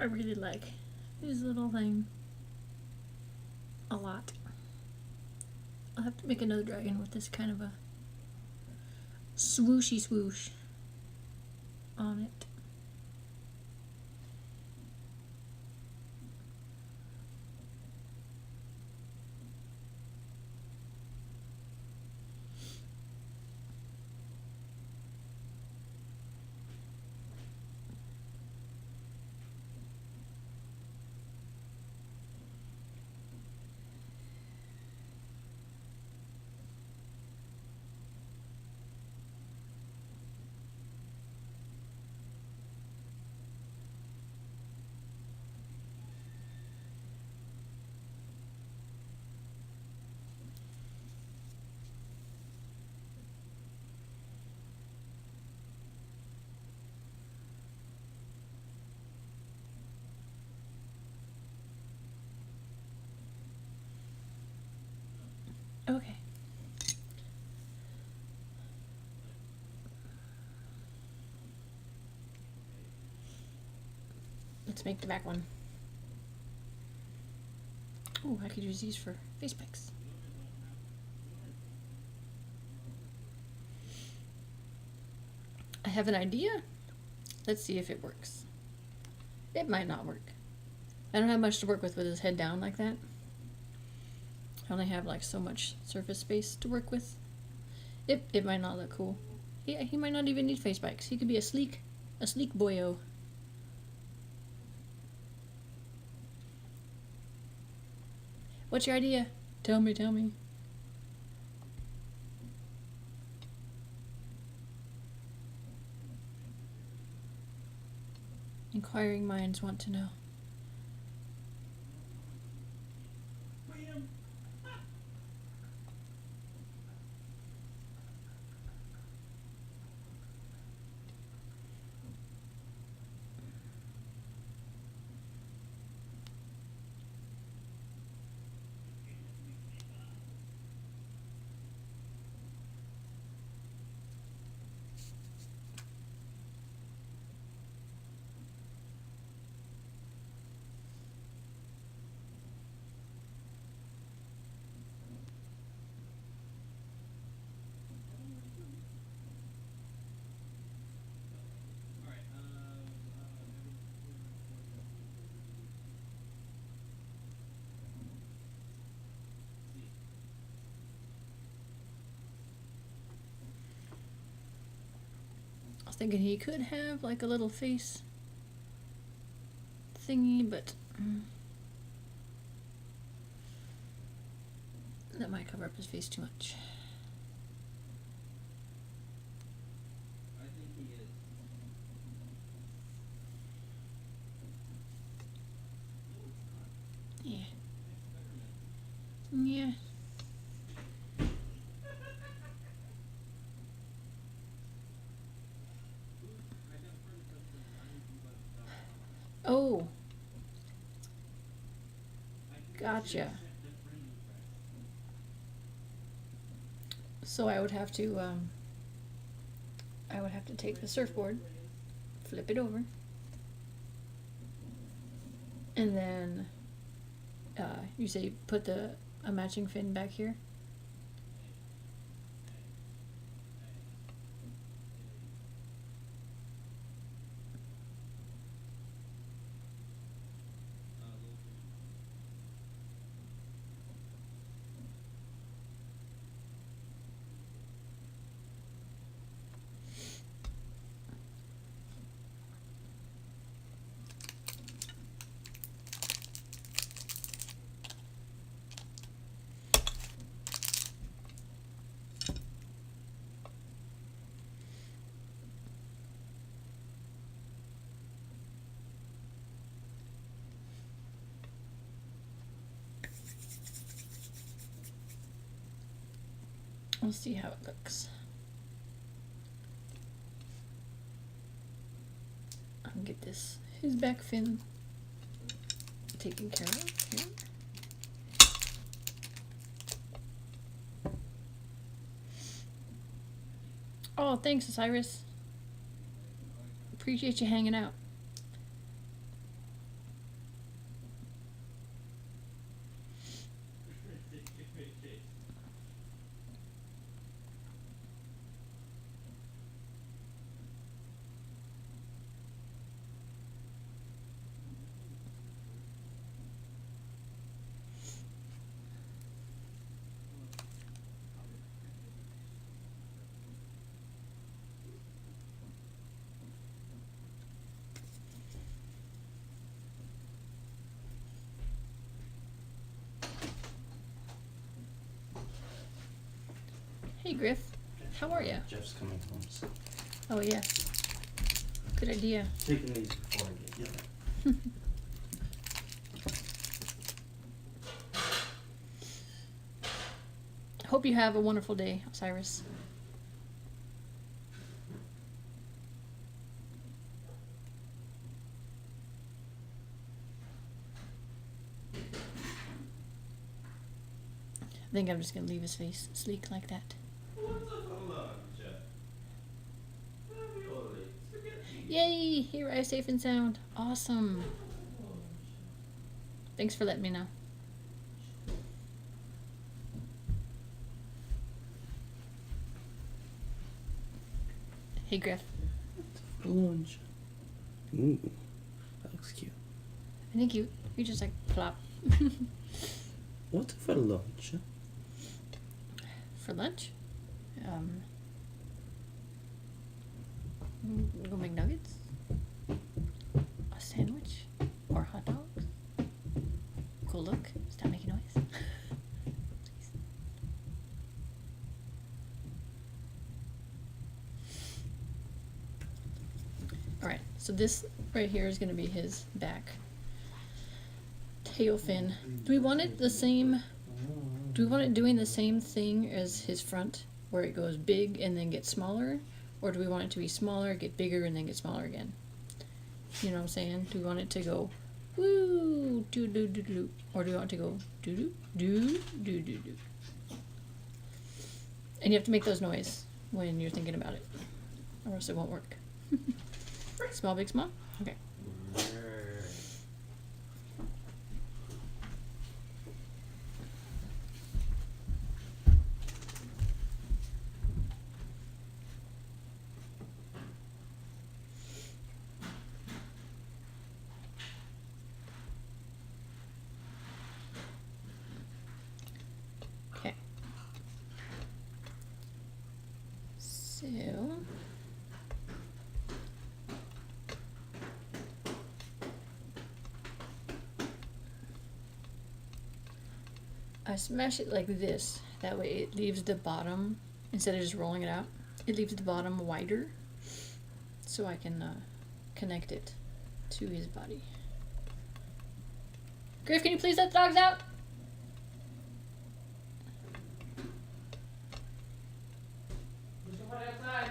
I really like this little thing a lot. I'll have to make another dragon with this kind of a swooshy swoosh on it. Let's make the back one. Oh, I could use these for face packs. I have an idea. Let's see if it works. It might not work. I don't have much to work with his head down like that. I only have like so much surface space to work with. It might not look cool. He might not even need face spikes. He could be a sleek boyo. What's your idea? Tell me. Inquiring minds want to know. I was thinking he could have like a little face thingy, but that might cover up his face too much. I think he is. Yeah. Yeah. Oh. Gotcha. So I would have to take the surfboard, flip it over, and then you say put a matching fin back here. We'll see how it looks. I'll get his back fin taken care of here. Oh, thanks, Osiris. Appreciate you hanging out. Hey, Griff. How are you? Jeff's coming home, so Oh, yeah. Good idea. taking these before I get yelled. Hope you have a wonderful day, Osiris. I think I'm just gonna leave his face sleek like that. What's up, hold on, Jeff? Ravioli, spaghetti. Yay! Here I safe and sound. Awesome. Thanks for letting me know. Hey, Griff. Lunch. Ooh, that looks cute. I think you just like plop. What's for lunch? For lunch? Go make nuggets? A sandwich? Or hot dogs? Cool look. Stop making noise. Please. Alright, so this right here is going to be his back tail fin. Do we want it the same? Do we want it doing the same thing as his front, where it goes big and then gets smaller? Or do we want it to be smaller, get bigger, and then get smaller again? You know what I'm saying? Do we want it to go woo, doo doo doo doo, or do we want it to go doo doo doo doo doo doo? And you have to make those noise when you're thinking about it, or else it won't work. Small, big, small? Okay. Okay. So I smash it like this. That way it leaves the bottom, instead of just rolling it out, it leaves the bottom wider so I can connect it to his body. Griff, can you please let the dogs out? There's somebody outside.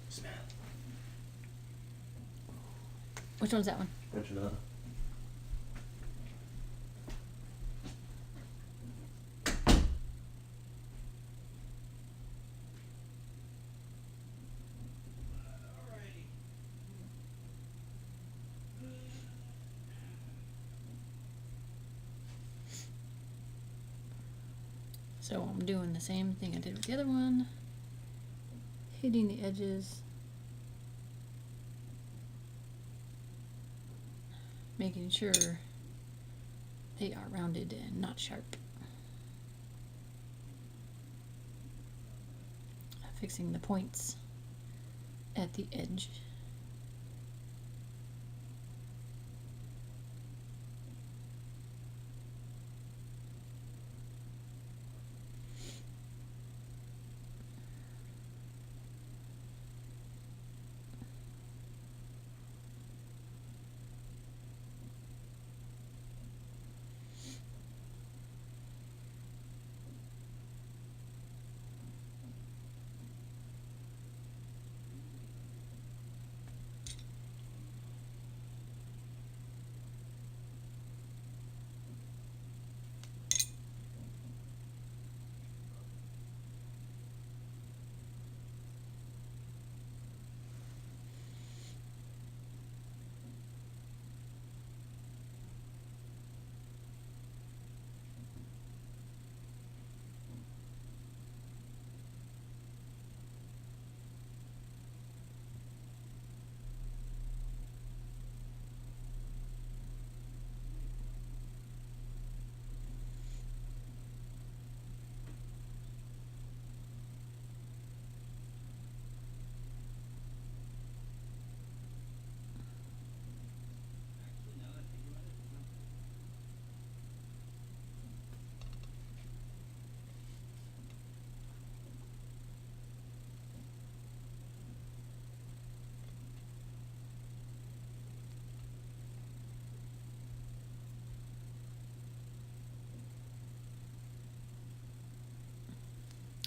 Smell. Which one's that one? Which one? So I'm doing the same thing I did with the other one, hitting the edges, making sure they are rounded and not sharp. Fixing the points at the edge.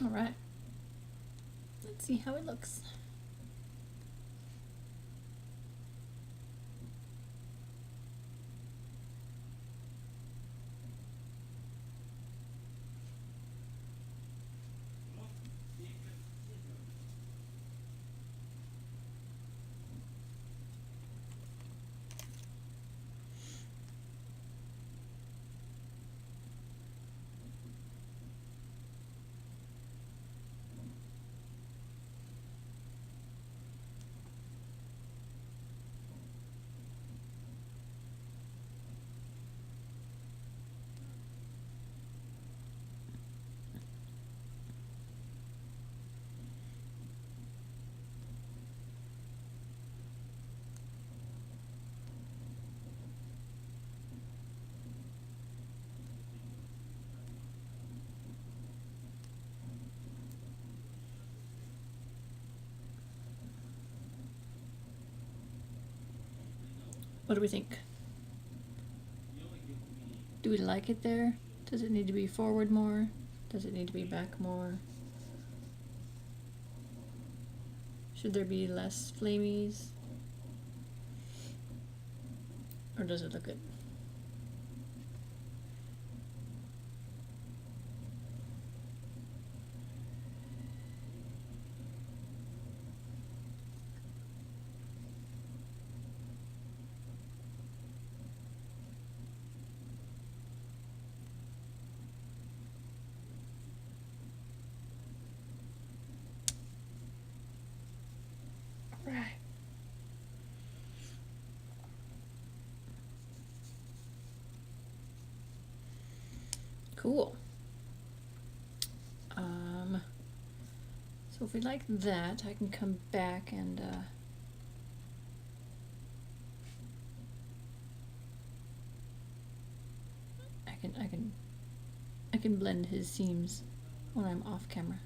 All right. Let's see how it looks. What do we think? Do we like it there? Does it need to be forward more? Does it need to be back more? Should there be less flamies? Or does it look good? Right. Cool. So if we like that, I can come back and I can blend his seams when I'm off camera.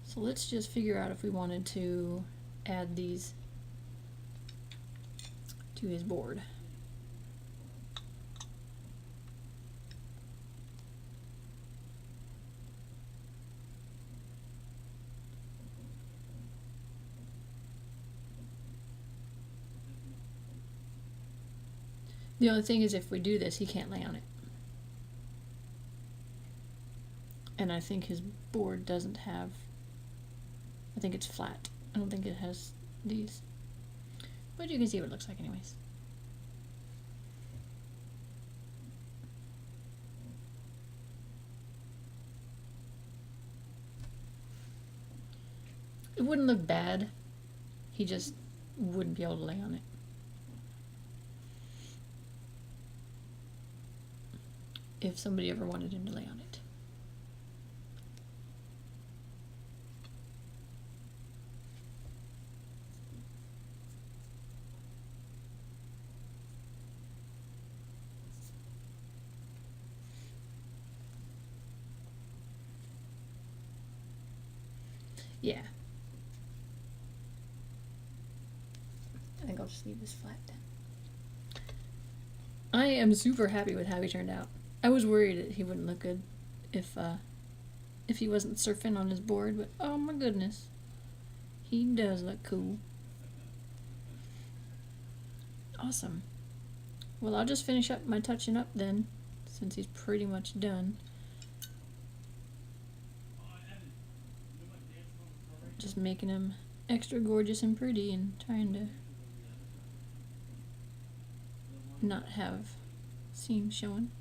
So let's just figure out if we wanted to add these to his board. The only thing is if we do this, he can't lay on it. And I think his board doesn't have, I think it's flat. I don't think it has these. But you can see what it looks like anyways. It wouldn't look bad. He just wouldn't be able to lay on it. If somebody ever wanted him to lay on it. Yeah. I think I'll just leave this flat then. I am super happy with how he turned out. I was worried that he wouldn't look good if he wasn't surfing on his board, but oh my goodness. He does look cool. Awesome. Well, I'll just finish up my touching up then, since he's pretty much done. Just making him extra gorgeous and pretty and trying to not have seams showing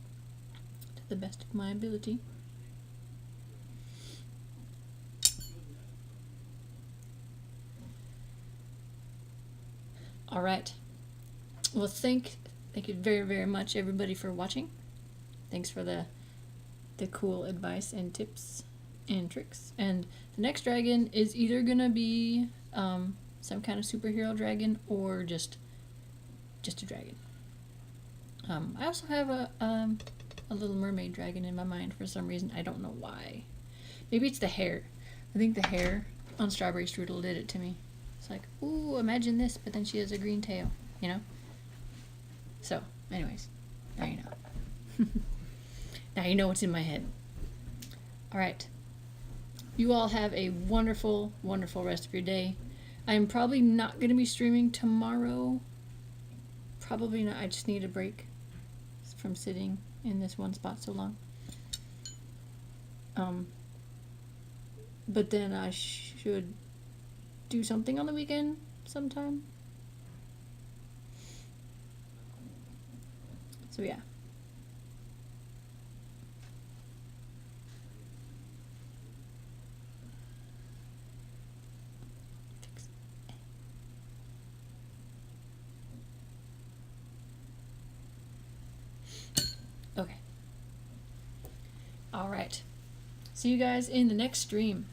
to the best of my ability. All right. Well, thank you very, very much, everybody, for watching. Thanks for the cool advice and tips and tricks. And the next dragon is either gonna be some kind of superhero dragon or just a dragon. I also have a little mermaid dragon in my mind for some reason. I don't know why. Maybe it's the hair. I think the hair on Strawberry Strudel did it to me. It's like, ooh, imagine this, but then she has a green tail, you know? So, anyways, now you know. Now you know what's in my head. Alright. You all have a wonderful, wonderful rest of your day. I'm probably not going to be streaming tomorrow. Probably not. I just need a break from sitting in this one spot so long. But then I should do something on the weekend sometime. So yeah. Okay. All right. See you guys in the next stream.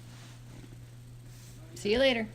See you later.